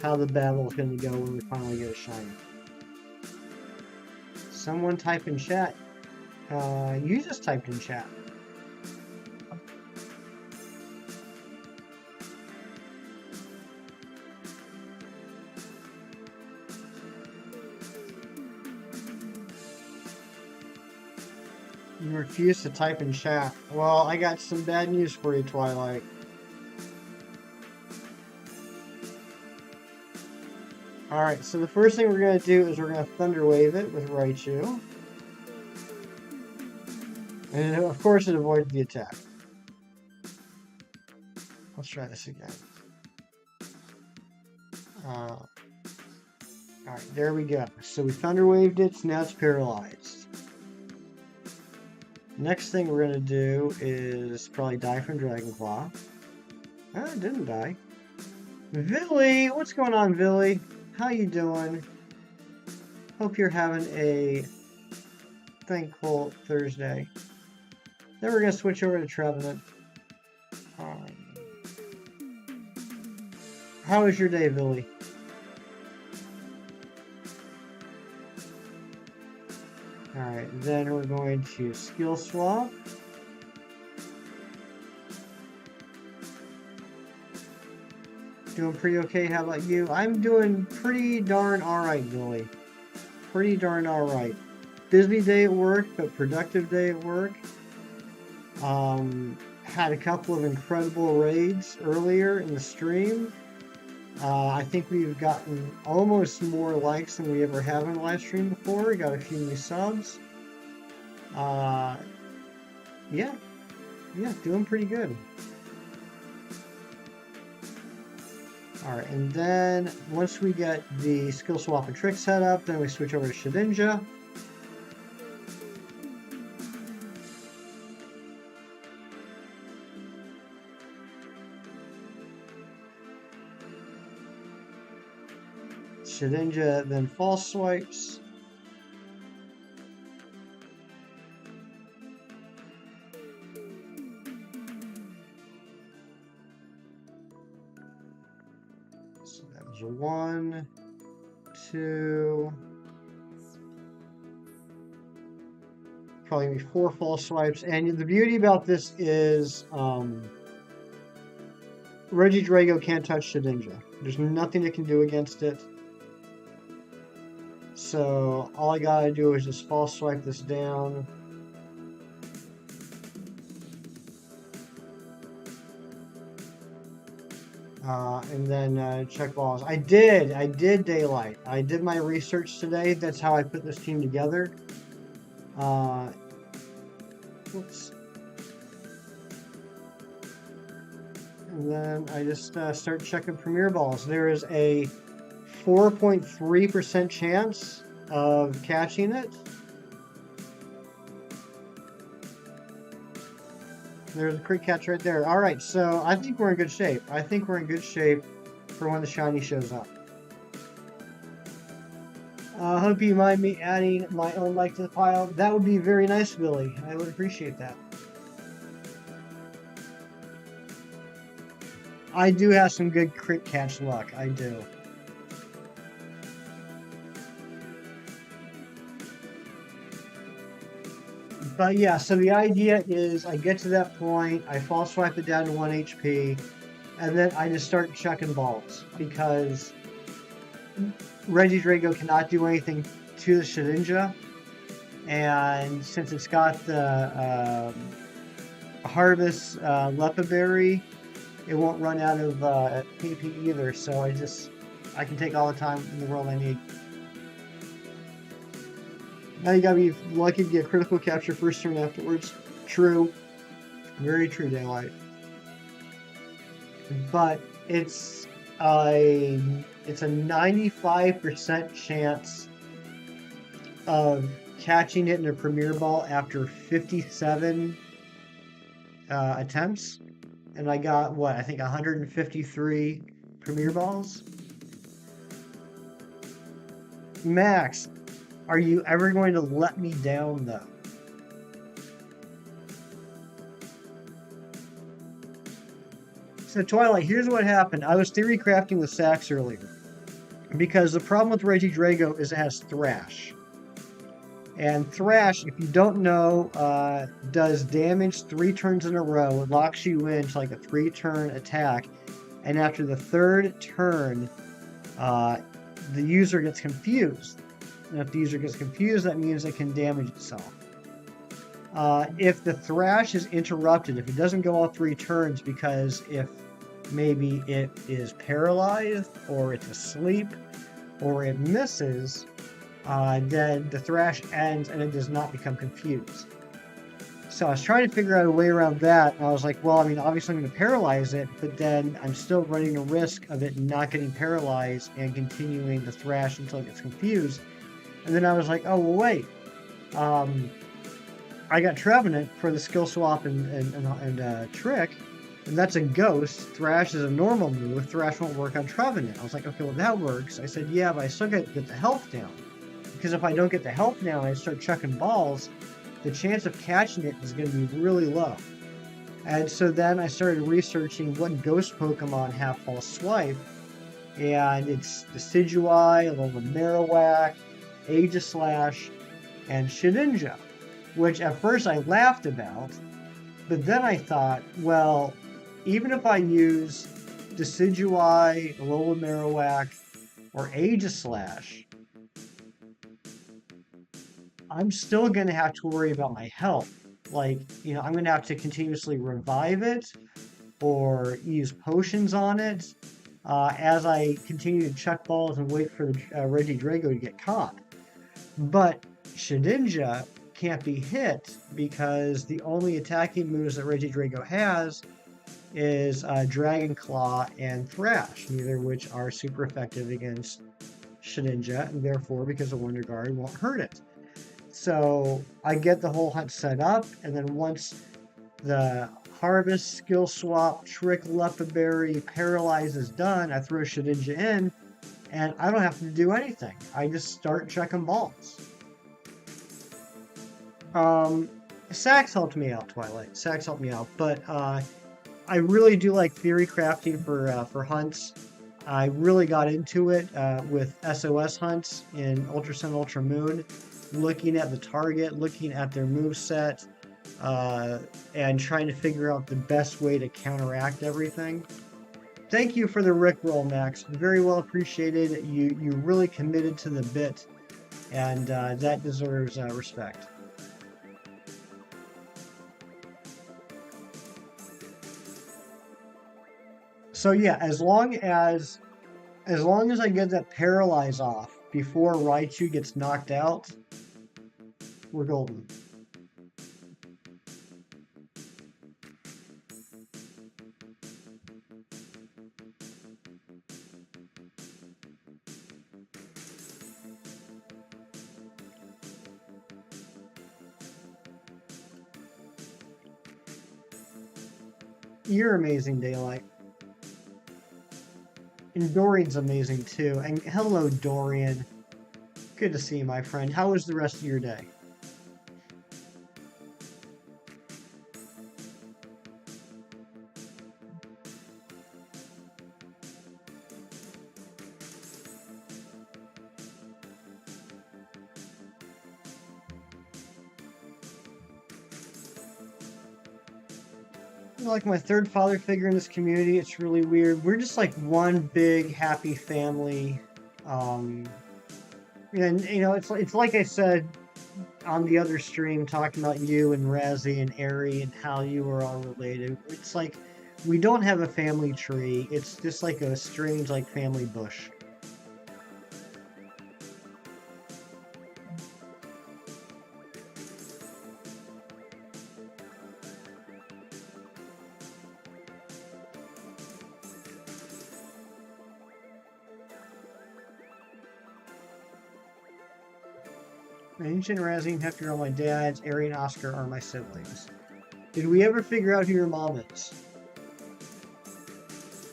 the battle is going to go when we finally get a shiny. Someone type in chat. You just typed in chat. You refuse to type in chat. Well, I got some bad news for you, Twilight. Alright, so the first thing we're going to do is we're going to Thunder Wave it with Raichu. And of course it avoids the attack. Let's try this again. Alright, there we go. So we Thunder Waved it, so now it's paralyzed. Next thing we're going to do is probably die from Dragon Claw. Ah, it didn't die. Villy! What's going on, Villy? How you doing? Hope you're having a thankful Thursday. Then we're going to switch over to Trevenant. How was your day, Villy? Alright, then we're going to Skill Swap. Doing pretty okay, how about you? I'm doing pretty darn alright, Billy. Pretty darn alright. Busy day at work, but productive day at work. Had a couple of incredible raids earlier in the stream. I think we've gotten almost more likes than we ever have in a live stream before. Got a few new subs. Yeah, doing pretty good. Alright, and then once we get the skill swap and trick set up, then we switch over to Shedinja. Shedinja then false swipes. So that was 1, 2, probably gonna be 4 false swipes. And the beauty about this is Regidrago can't touch Shedinja. There's nothing it can do against it. So all I gotta do is just false swipe this down. And then check balls. I did daylight. I did my research today. That's how I put this team together. Whoops. And then I just start checking premier balls. There is a 4.3% chance of catching it. There's a quick catch right there. All right, so I think we're in good shape. I think we're in good shape for when the shiny shows up. Hope you mind me adding my own like to the pile. That would be very nice, Billy. I would appreciate that. I do have some good crit catch luck. I do. But yeah, so the idea is I get to that point, I false swipe it down to 1 HP, and then I just start chucking balls because Regidrago cannot do anything to the Shedinja, and since it's got the Harvest Lepaberry, it won't run out of PP either, so I can take all the time in the world I need. Now you gotta be lucky to get critical capture first turn afterwards. True. Very true, Daylight. But it's a 95% chance of catching it in a premier ball after 57 attempts. And I got, what, I think 153 premier balls? Max, are you ever going to let me down, though? So, Twilight, here's what happened. I was theory crafting with Sax earlier. Because the problem with Regidrago is it has Thrash. And Thrash, if you don't know, does damage 3 turns in a row. It locks you into like a 3-turn attack. And after the 3rd turn, the user gets confused. And if the user gets confused, that means it can damage itself. If the Thrash is interrupted, if it doesn't go all 3 turns, because if maybe it is paralyzed, or it's asleep, or it misses, then the Thrash ends and it does not become confused. So I was trying to figure out a way around that, and I was like, well, I mean, obviously I'm going to paralyze it, but then I'm still running a risk of it not getting paralyzed and continuing the Thrash until it gets confused. And then I was like, oh, well, wait. I got Trevenant for the skill swap and Trick, and that's a ghost. Thrash is a normal move. Thrash won't work on Trevenant. I was like, okay, well, that works. I said, yeah, but I still got to get the health down. Because if I don't get the health down and I start chucking balls, the chance of catching it is going to be really low. And so then I started researching what ghost Pokemon have false swipe, and it's Decidueye, Alolan Marowak, Aegislash, and Shedinja, which at first I laughed about, but then I thought, well, even if I use Decidueye, Alolan Marowak, or Aegislash, I'm still going to have to worry about my health. Like, you know, I'm going to have to continuously revive it or use potions on it as I continue to chuck balls and wait for the Regidrago to get caught. But Shedinja can't be hit because the only attacking moves that Regidrago has is Dragon Claw and Thrash, neither of which are super effective against Shedinja, and therefore, because of Wonder Guard, won't hurt it. So I get the whole hunt set up, and then once the Harvest, Skill Swap, Trick, Lepaberry, Paralyze is done, I throw Shedinja in, and I don't have to do anything. I just start checking balls. Sax helped me out, Twilight. Sax helped me out, but I really do like theory crafting for hunts. I really got into it with SOS hunts in Ultra Sun, Ultra Moon, looking at the target, looking at their moveset, and trying to figure out the best way to counteract everything. Thank you for the Rickroll, Max. Very well appreciated. You really committed to the bit and that deserves respect. So yeah, as long as I get that paralyze off before Raichu gets knocked out, we're golden. You're amazing, Daylight. And Dorian's amazing too. And hello, Dorian. Good to see you, my friend. How was the rest of your day? You're like my third father figure in this community. It's really weird. We're just like one big happy family. Um, and it's like I said on the other stream, talking about you and Razzie and Ari and how you are all related. It's like we don't have a family tree. It's just like a strange like family bush. Ancient Razzie and Hefty are my dads. Ari and Oscar are my siblings. Did we ever figure out who your mom is?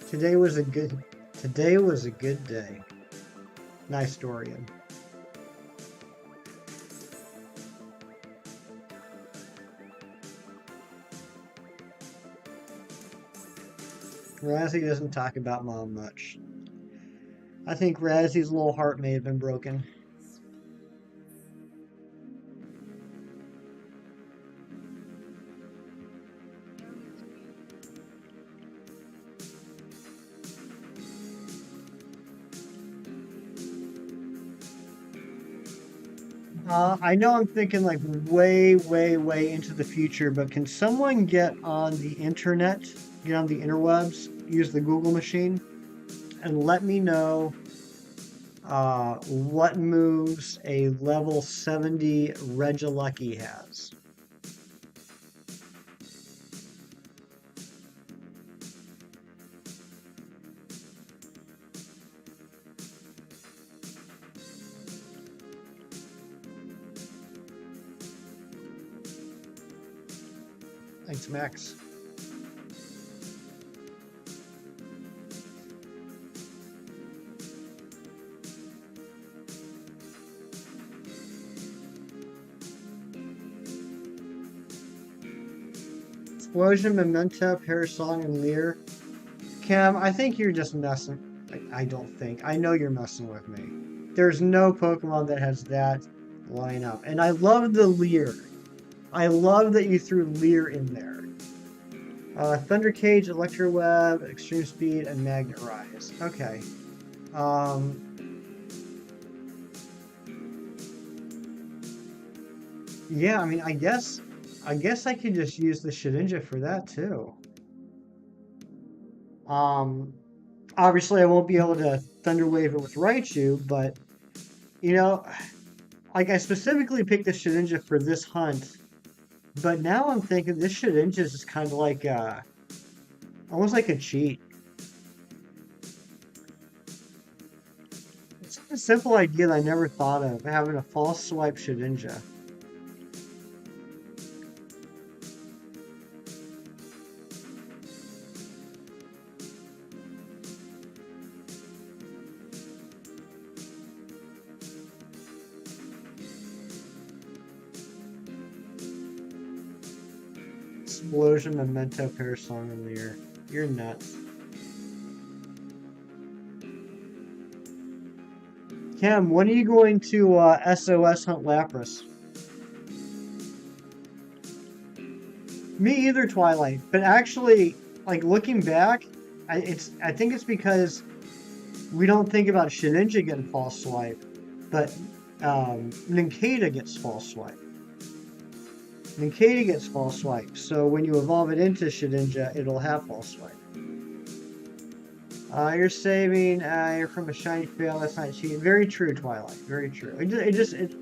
Today was a good. Today was a good day. Nice, Dorian. Razzie doesn't talk about mom much. I think Razzie's little heart may have been broken. I know I'm thinking like way, way, way into the future, but can someone get on the internet, get on the interwebs, use the Google machine, and let me know what moves a level 70 Regilucky has? Thanks, Max. Explosion, Memento, Parasong, and Leer. Cam, I think you're just messing. I don't think. I know you're messing with me. There's no Pokemon that has that lineup. And I love the Leer. I love that you threw Leer in there. Thunder Cage, Electro Web, Extreme Speed, and Magnet Rise. Okay. Um, yeah, I mean, I guess I could just use the Shedinja for that too. Um, Obviously, I won't be able to Thunder Wave it with Raichu, but you know, like I specifically picked the Shedinja for this hunt, but now I'm thinking this Shedinja is just kind of like almost like a cheat. It's a simple idea that I never thought of, having a false swipe Shedinja. Explosion, Memento, Parasong, and Leer. You're nuts. Cam, when are you going to SOS hunt Lapras? Me either, Twilight. But actually, like looking back, I think it's because we don't think about Shedinja getting false swipe. But Nincada gets false swipe. Nincada gets false swipe. So when you evolve it into Shedinja, it'll have false swipe. You're saving. You're from a shiny fail. That's not cheating. Very true, Twilight. Very true.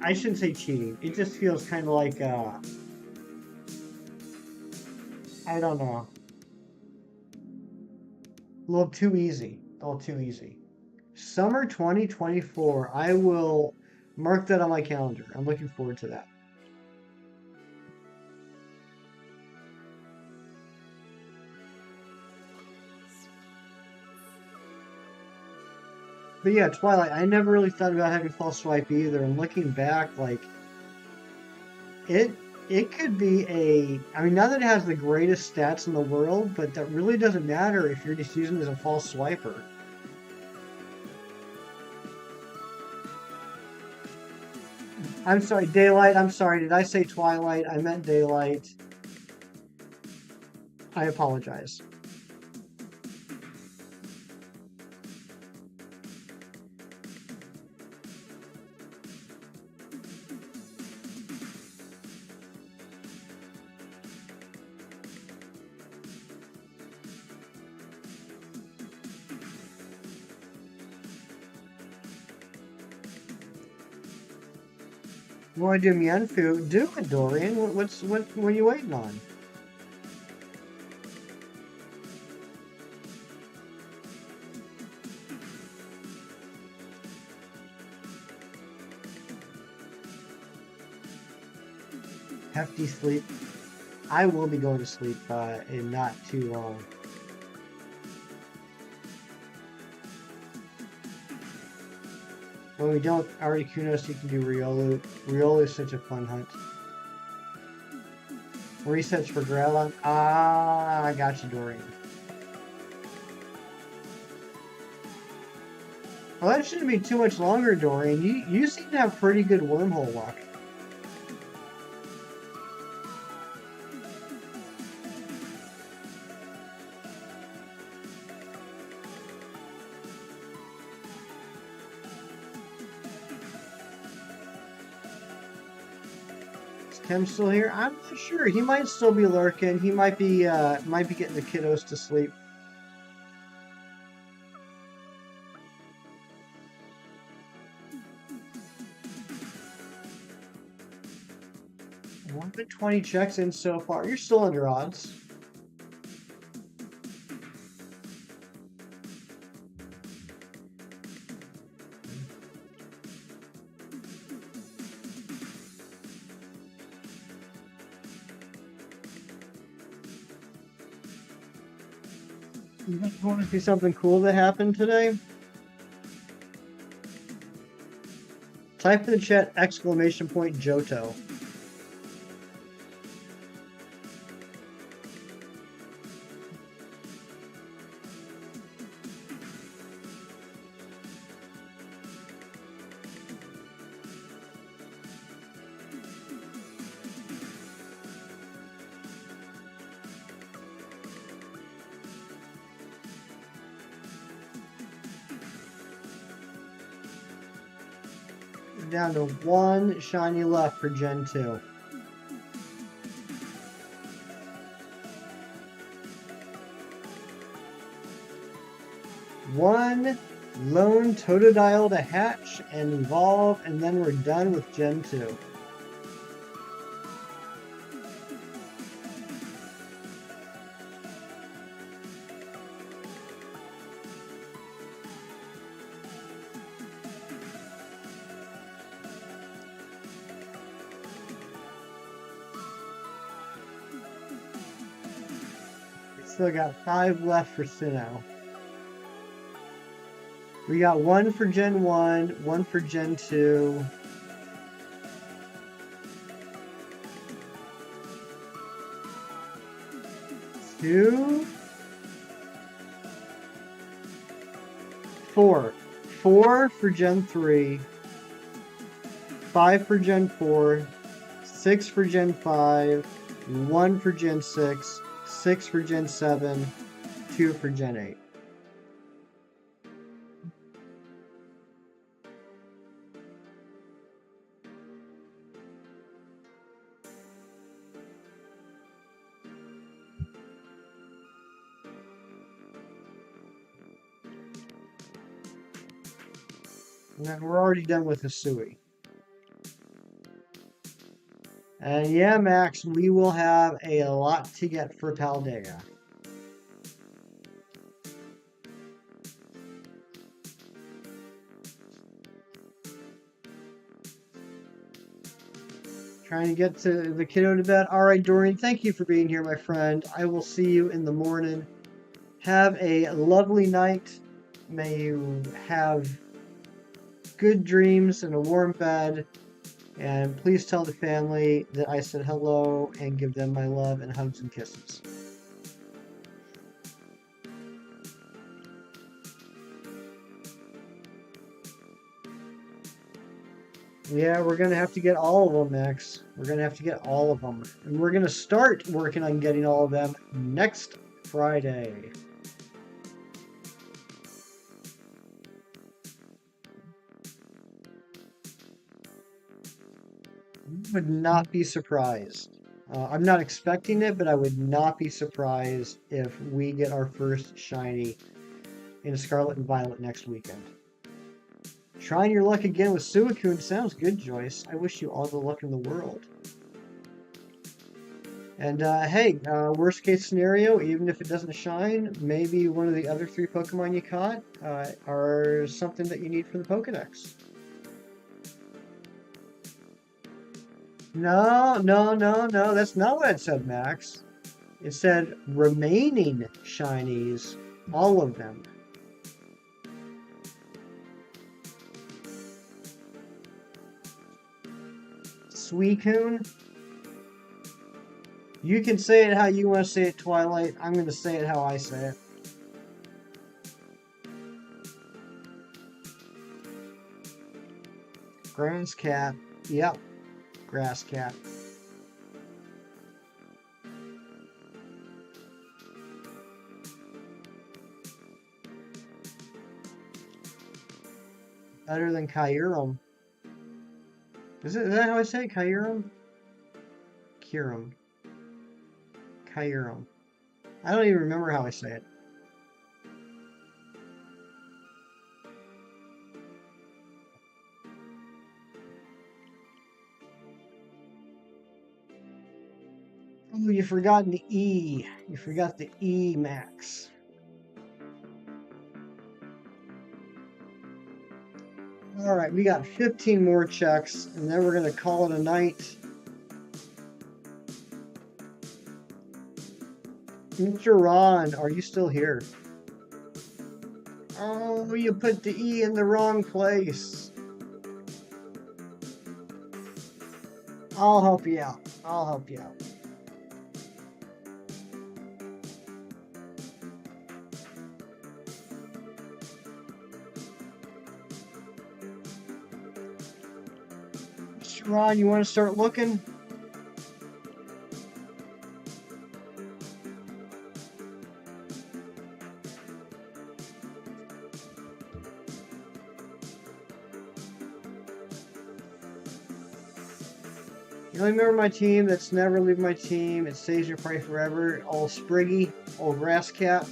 I shouldn't say cheating. It just feels kind of like I don't know. A little too easy. A little too easy. Summer 2024. I will mark that on my calendar. I'm looking forward to that. But yeah, Twilight, I never really thought about having false swipe either. And looking back, like it could be I mean, not that it has the greatest stats in the world, but that really doesn't matter if you're just using it as a false swiper. I'm sorry, Daylight. I'm sorry. Did I say Twilight? I meant Daylight. I apologize. You want to do Mienfu? Do it, Dorian. What are you waiting on? Hefty sleep. I will be going to sleep in not too long. When we don't already Kunos, you can do Riolu. Riolu is such a fun hunt. Resets for Growlithe. Ah, I got you, Dorian. Well, that shouldn't be too much longer, Dorian. You seem to have pretty good wormhole luck. Tim still here? I'm not sure. He might still be lurking. He might be getting the kiddos to sleep. One to 20 checks in so far. You're still under odds. You guys want to see something cool that happened today? Type in the chat exclamation point Johto. Down to one shiny left for Gen 2. One lone Totodile to hatch and evolve, and then we're done with Gen 2. Still got 5 left for Sinnoh. We got 1 for Gen 1, 1 for Gen 2. Two, 4. 4 for Gen 3. 5 for Gen 4. 6 for Gen 5. 1 for Gen 6. 6 for Gen 7, 2 for Gen 8. And then we're already done with the Sui. And yeah, Max, we will have a lot to get for Paldea. Trying to get to the kiddo to bed. All right, Dorian, thank you for being here, my friend. I will see you in the morning. Have a lovely night. May you have good dreams and a warm bed. And please tell the family that I said hello and give them my love and hugs and kisses. Yeah, we're going to have to get all of them, Max. We're going to have to get all of them. And we're going to start working on getting all of them next Friday. Would not be surprised. I'm not expecting it, but I would not be surprised if we get our first shiny in Scarlet and Violet next weekend. Trying your luck again with Suicune sounds good, Joyce. I wish you all the luck in the world. And hey, worst case scenario, even if it doesn't shine, maybe one of the other 3 Pokemon you caught are something that you need for the Pokedex. No, that's not what it said, Max. It said remaining shinies, all of them. Suicune? You can say it how you want to say it, Twilight. I'm going to say it how I say it. Grass cat. Yep. Grass cat. Better than Kyurem. Is that how I say it? Kyurem? Kyurem. Kyurem. I don't even remember how I say it. Oh, you forgot the E. You forgot the E, Max. All right, we got 15 more checks, and then we're going to call it a night. Mr. Ron, are you still here? Oh, you put the E in the wrong place. I'll help you out. I'll help you out. Mr. Ron, you want to start looking? You only remember my team that's never leave my team. It saves your prey forever. Old Spriggy, old Grass Cat.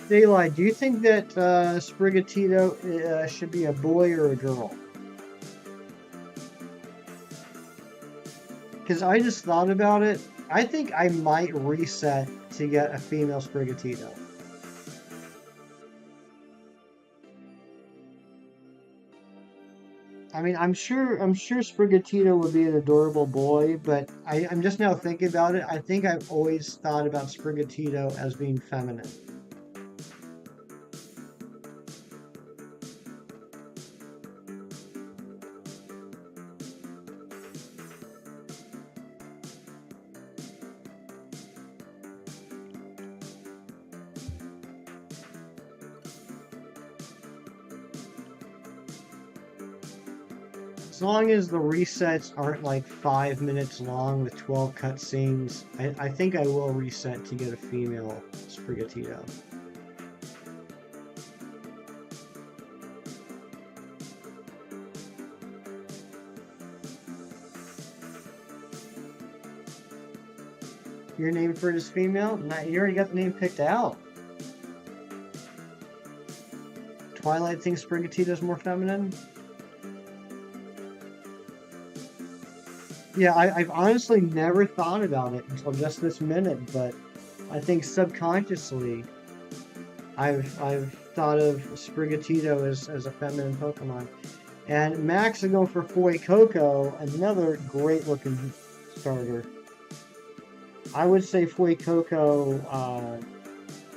Daylight, do you think that Sprigatito should be a boy or a girl? Because I just thought about it. I think I might reset to get a female Sprigatito. I mean, I'm sure Sprigatito would be an adorable boy, but I'm just now thinking about it. I think I've always thought about Sprigatito as being feminine. As long as the resets aren't like 5 minutes long with 12 cutscenes, I think I will reset to get a female Sprigatito. Your name for it is female? Not, you already got the name picked out. Twilight thinks Sprigatito is more feminine. Yeah, I've honestly never thought about it until just this minute, but I think subconsciously I've thought of Sprigatito as a feminine Pokemon. And Max is going for Fuecoco, another great looking starter. I would say Fuecoco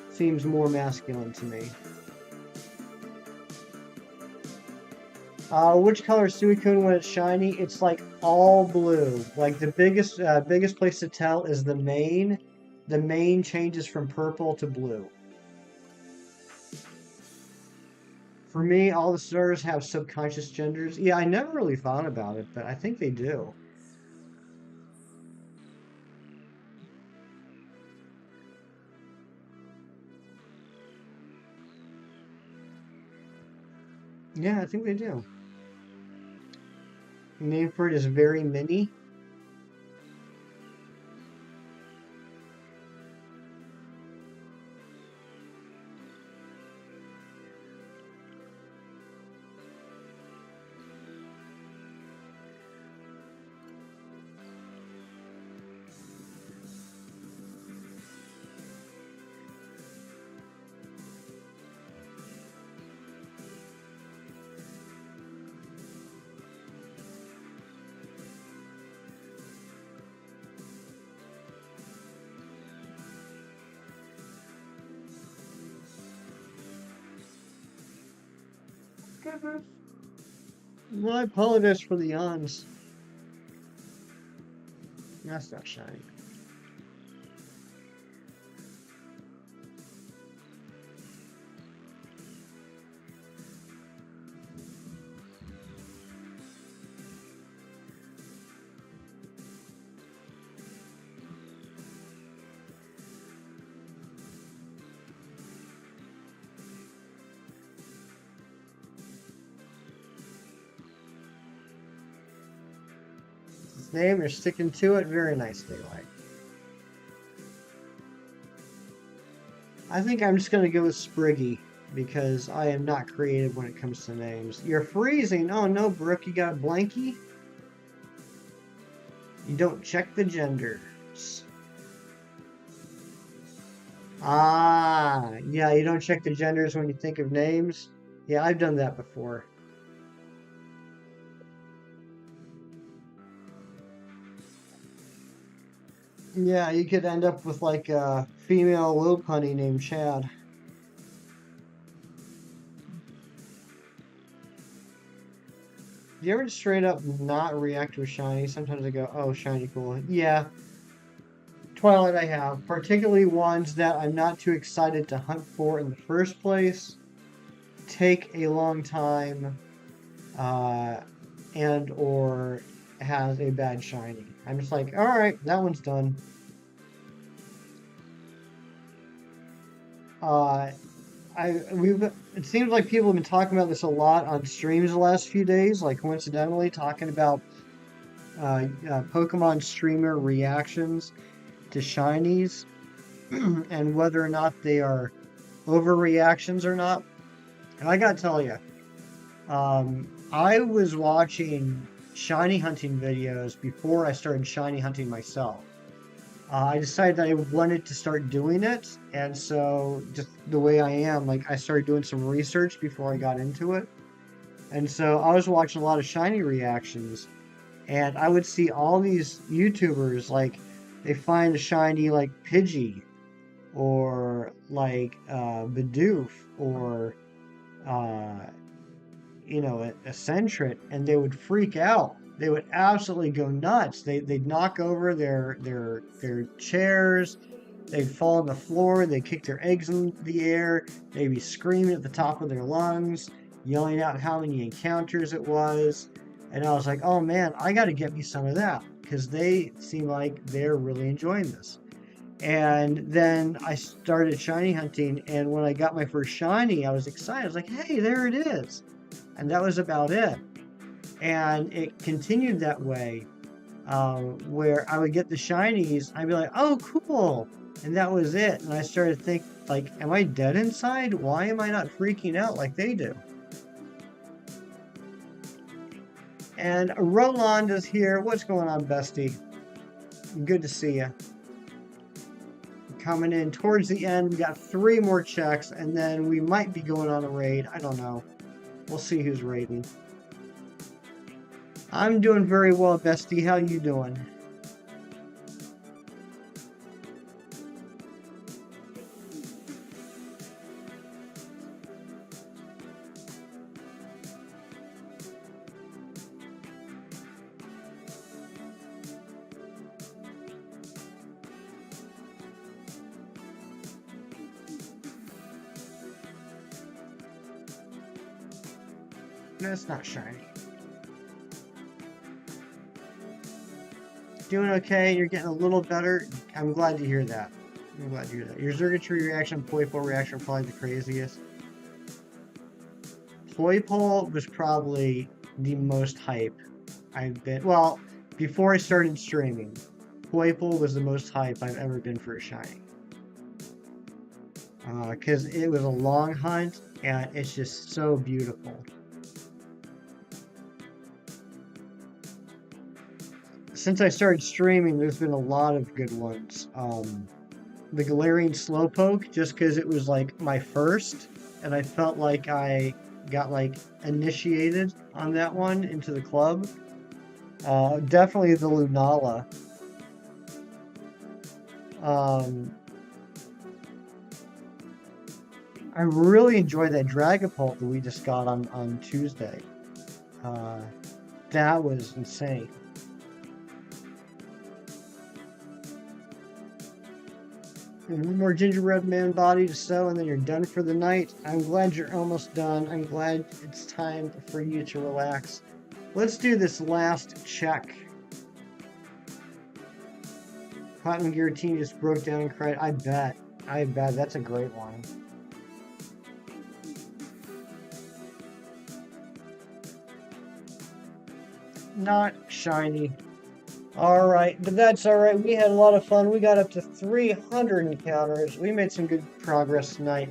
seems more masculine to me. Which color is Suicune when it's shiny? It's like all blue. Like the biggest place to tell is the mane. The mane changes from purple to blue. For me, all the starters have subconscious genders. Yeah, I never really thought about it, but I think they do. Yeah, I think they do. The name for it is Very Mini. Well, I apologize for the yawns. That's not shiny. Name, you're sticking to it. Very nice, Daylight. I think I'm just going to go with Spriggy because I am not creative when it comes to names. You're freezing. Oh no, Brooke, you got a blankie? You don't check the genders. Ah, yeah, you don't check the genders when you think of names. Yeah, I've done that before. Yeah, you could end up with like a female Lopunny named Chad. Do you ever just straight up not react to a shiny? Sometimes I go, oh, shiny, cool. Yeah, Twilight I have, particularly ones that I'm not too excited to hunt for in the first place, take a long time, and or has a bad shiny. I'm just like, all right, that one's done. It seems like people have been talking about this a lot on streams the last few days, like coincidentally talking about Pokemon streamer reactions to shinies and whether or not they are overreactions or not. And I gotta tell you, I was watching shiny hunting videos before I started shiny hunting myself. I decided that I wanted to start doing it, and so just the way I am, like I started doing some research before I got into it. And so I was watching a lot of shiny reactions, and I would see all these YouTubers, like, they find a shiny like Pidgey, or like Bidoof, or a Sentret, and they would freak out. They would absolutely go nuts. They'd knock over their chairs. They'd fall on the floor. They'd kick their eggs in the air. They'd be screaming at the top of their lungs, yelling out how many encounters it was. And I was like, oh man, I got to get me some of that because they seem like they're really enjoying this. And then I started shiny hunting, and when I got my first shiny, I was excited. I was like, hey, there it is. And that was about it. And it continued that way where I would get the shinies, I'd be like, oh, cool. And that was it. And I started to think, like, am I dead inside? Why am I not freaking out like they do? And Roland is here. What's going on, bestie? Good to see you. Coming in towards the end, we got 3 more checks, and then we might be going on a raid. I don't know. We'll see who's raiding. I'm doing very well, bestie. How you doing? No, it's not shiny. Doing okay. You're getting a little better. I'm glad to hear that. I'm glad to hear that. Your Zergatry reaction, Poipole reaction, probably the craziest. Poipole was probably the most hype I've been. Well, before I started streaming, Poipole was the most hype I've ever been for a shiny. Because it was a long hunt, and it's just so beautiful. Since I started streaming, there's been a lot of good ones. The Galarian Slowpoke, just because it was like my first, and I felt like I got like initiated on that one into the club. Definitely the Lunala. I really enjoyed that Dragapult that we just got on Tuesday. That was insane. One more gingerbread man body to sew, and then you're done for the night. I'm glad you're almost done. I'm glad it's time for you to relax. Let's do this last check. Platinum Guillotine just broke down and cried. I bet. I bet. That's a great one. Not shiny. Alright, but that's alright. We had a lot of fun. We got up to 300 encounters. We made some good progress tonight.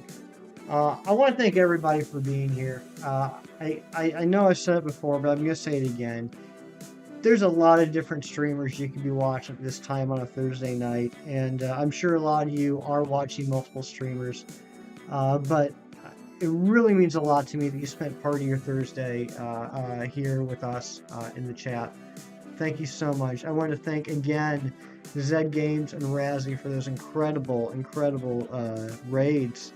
I want to thank everybody for being here. I know I've said it before, but I'm going to say it again. There's a lot of different streamers you could be watching at this time on a Thursday night, and I'm sure a lot of you are watching multiple streamers. But it really means a lot to me that you spent part of your Thursday here with us in the chat. Thank you so much. I want to thank again Zed Games and Razzie for those incredible raids.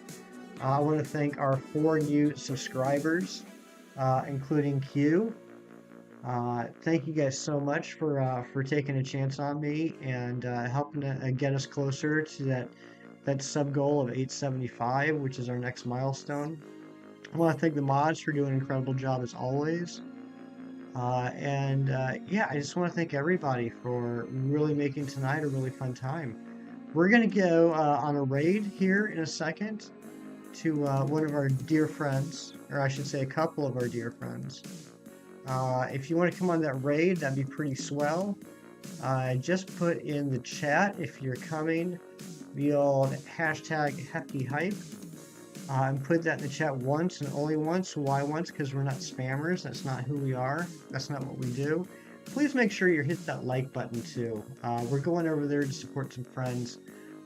I want to thank our 4 new subscribers, including Q. Thank you guys so much for taking a chance on me and helping to get us closer to that sub goal of 875, which is our next milestone. I want to thank the mods for doing an incredible job as always. Yeah, I just want to thank everybody for really making tonight a really fun time. We're going to go on a raid here in a second to one of our dear friends, or I should say a couple of our dear friends. If you want to come on that raid, that'd be pretty swell. Just put in the chat if you're coming the old hashtag Hefty Hype. And put that in the chat once and only once. Why once? Because we're not spammers. That's not who we are. That's not what we do. Please make sure you hit that like button too. We're going over there to support some friends.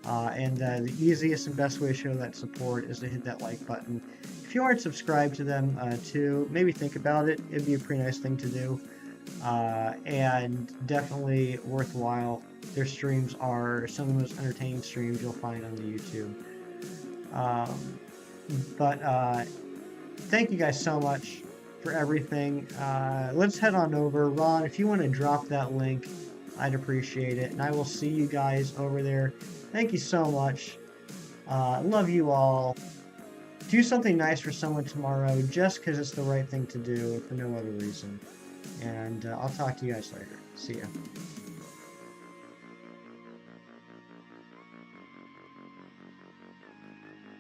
The easiest and best way to show that support is to hit that like button. If you aren't subscribed to them too, maybe think about it. It'd be a pretty nice thing to do. And definitely worthwhile. Their streams are some of the most entertaining streams you'll find on the YouTube. Thank you guys so much for everything. Let's head on over. Ron, if you want to drop that link, I'd appreciate it. And I will see you guys over there. Thank you so much. Love you all. Do something nice for someone tomorrow just because it's the right thing to do and for no other reason. And I'll talk to you guys later. See ya.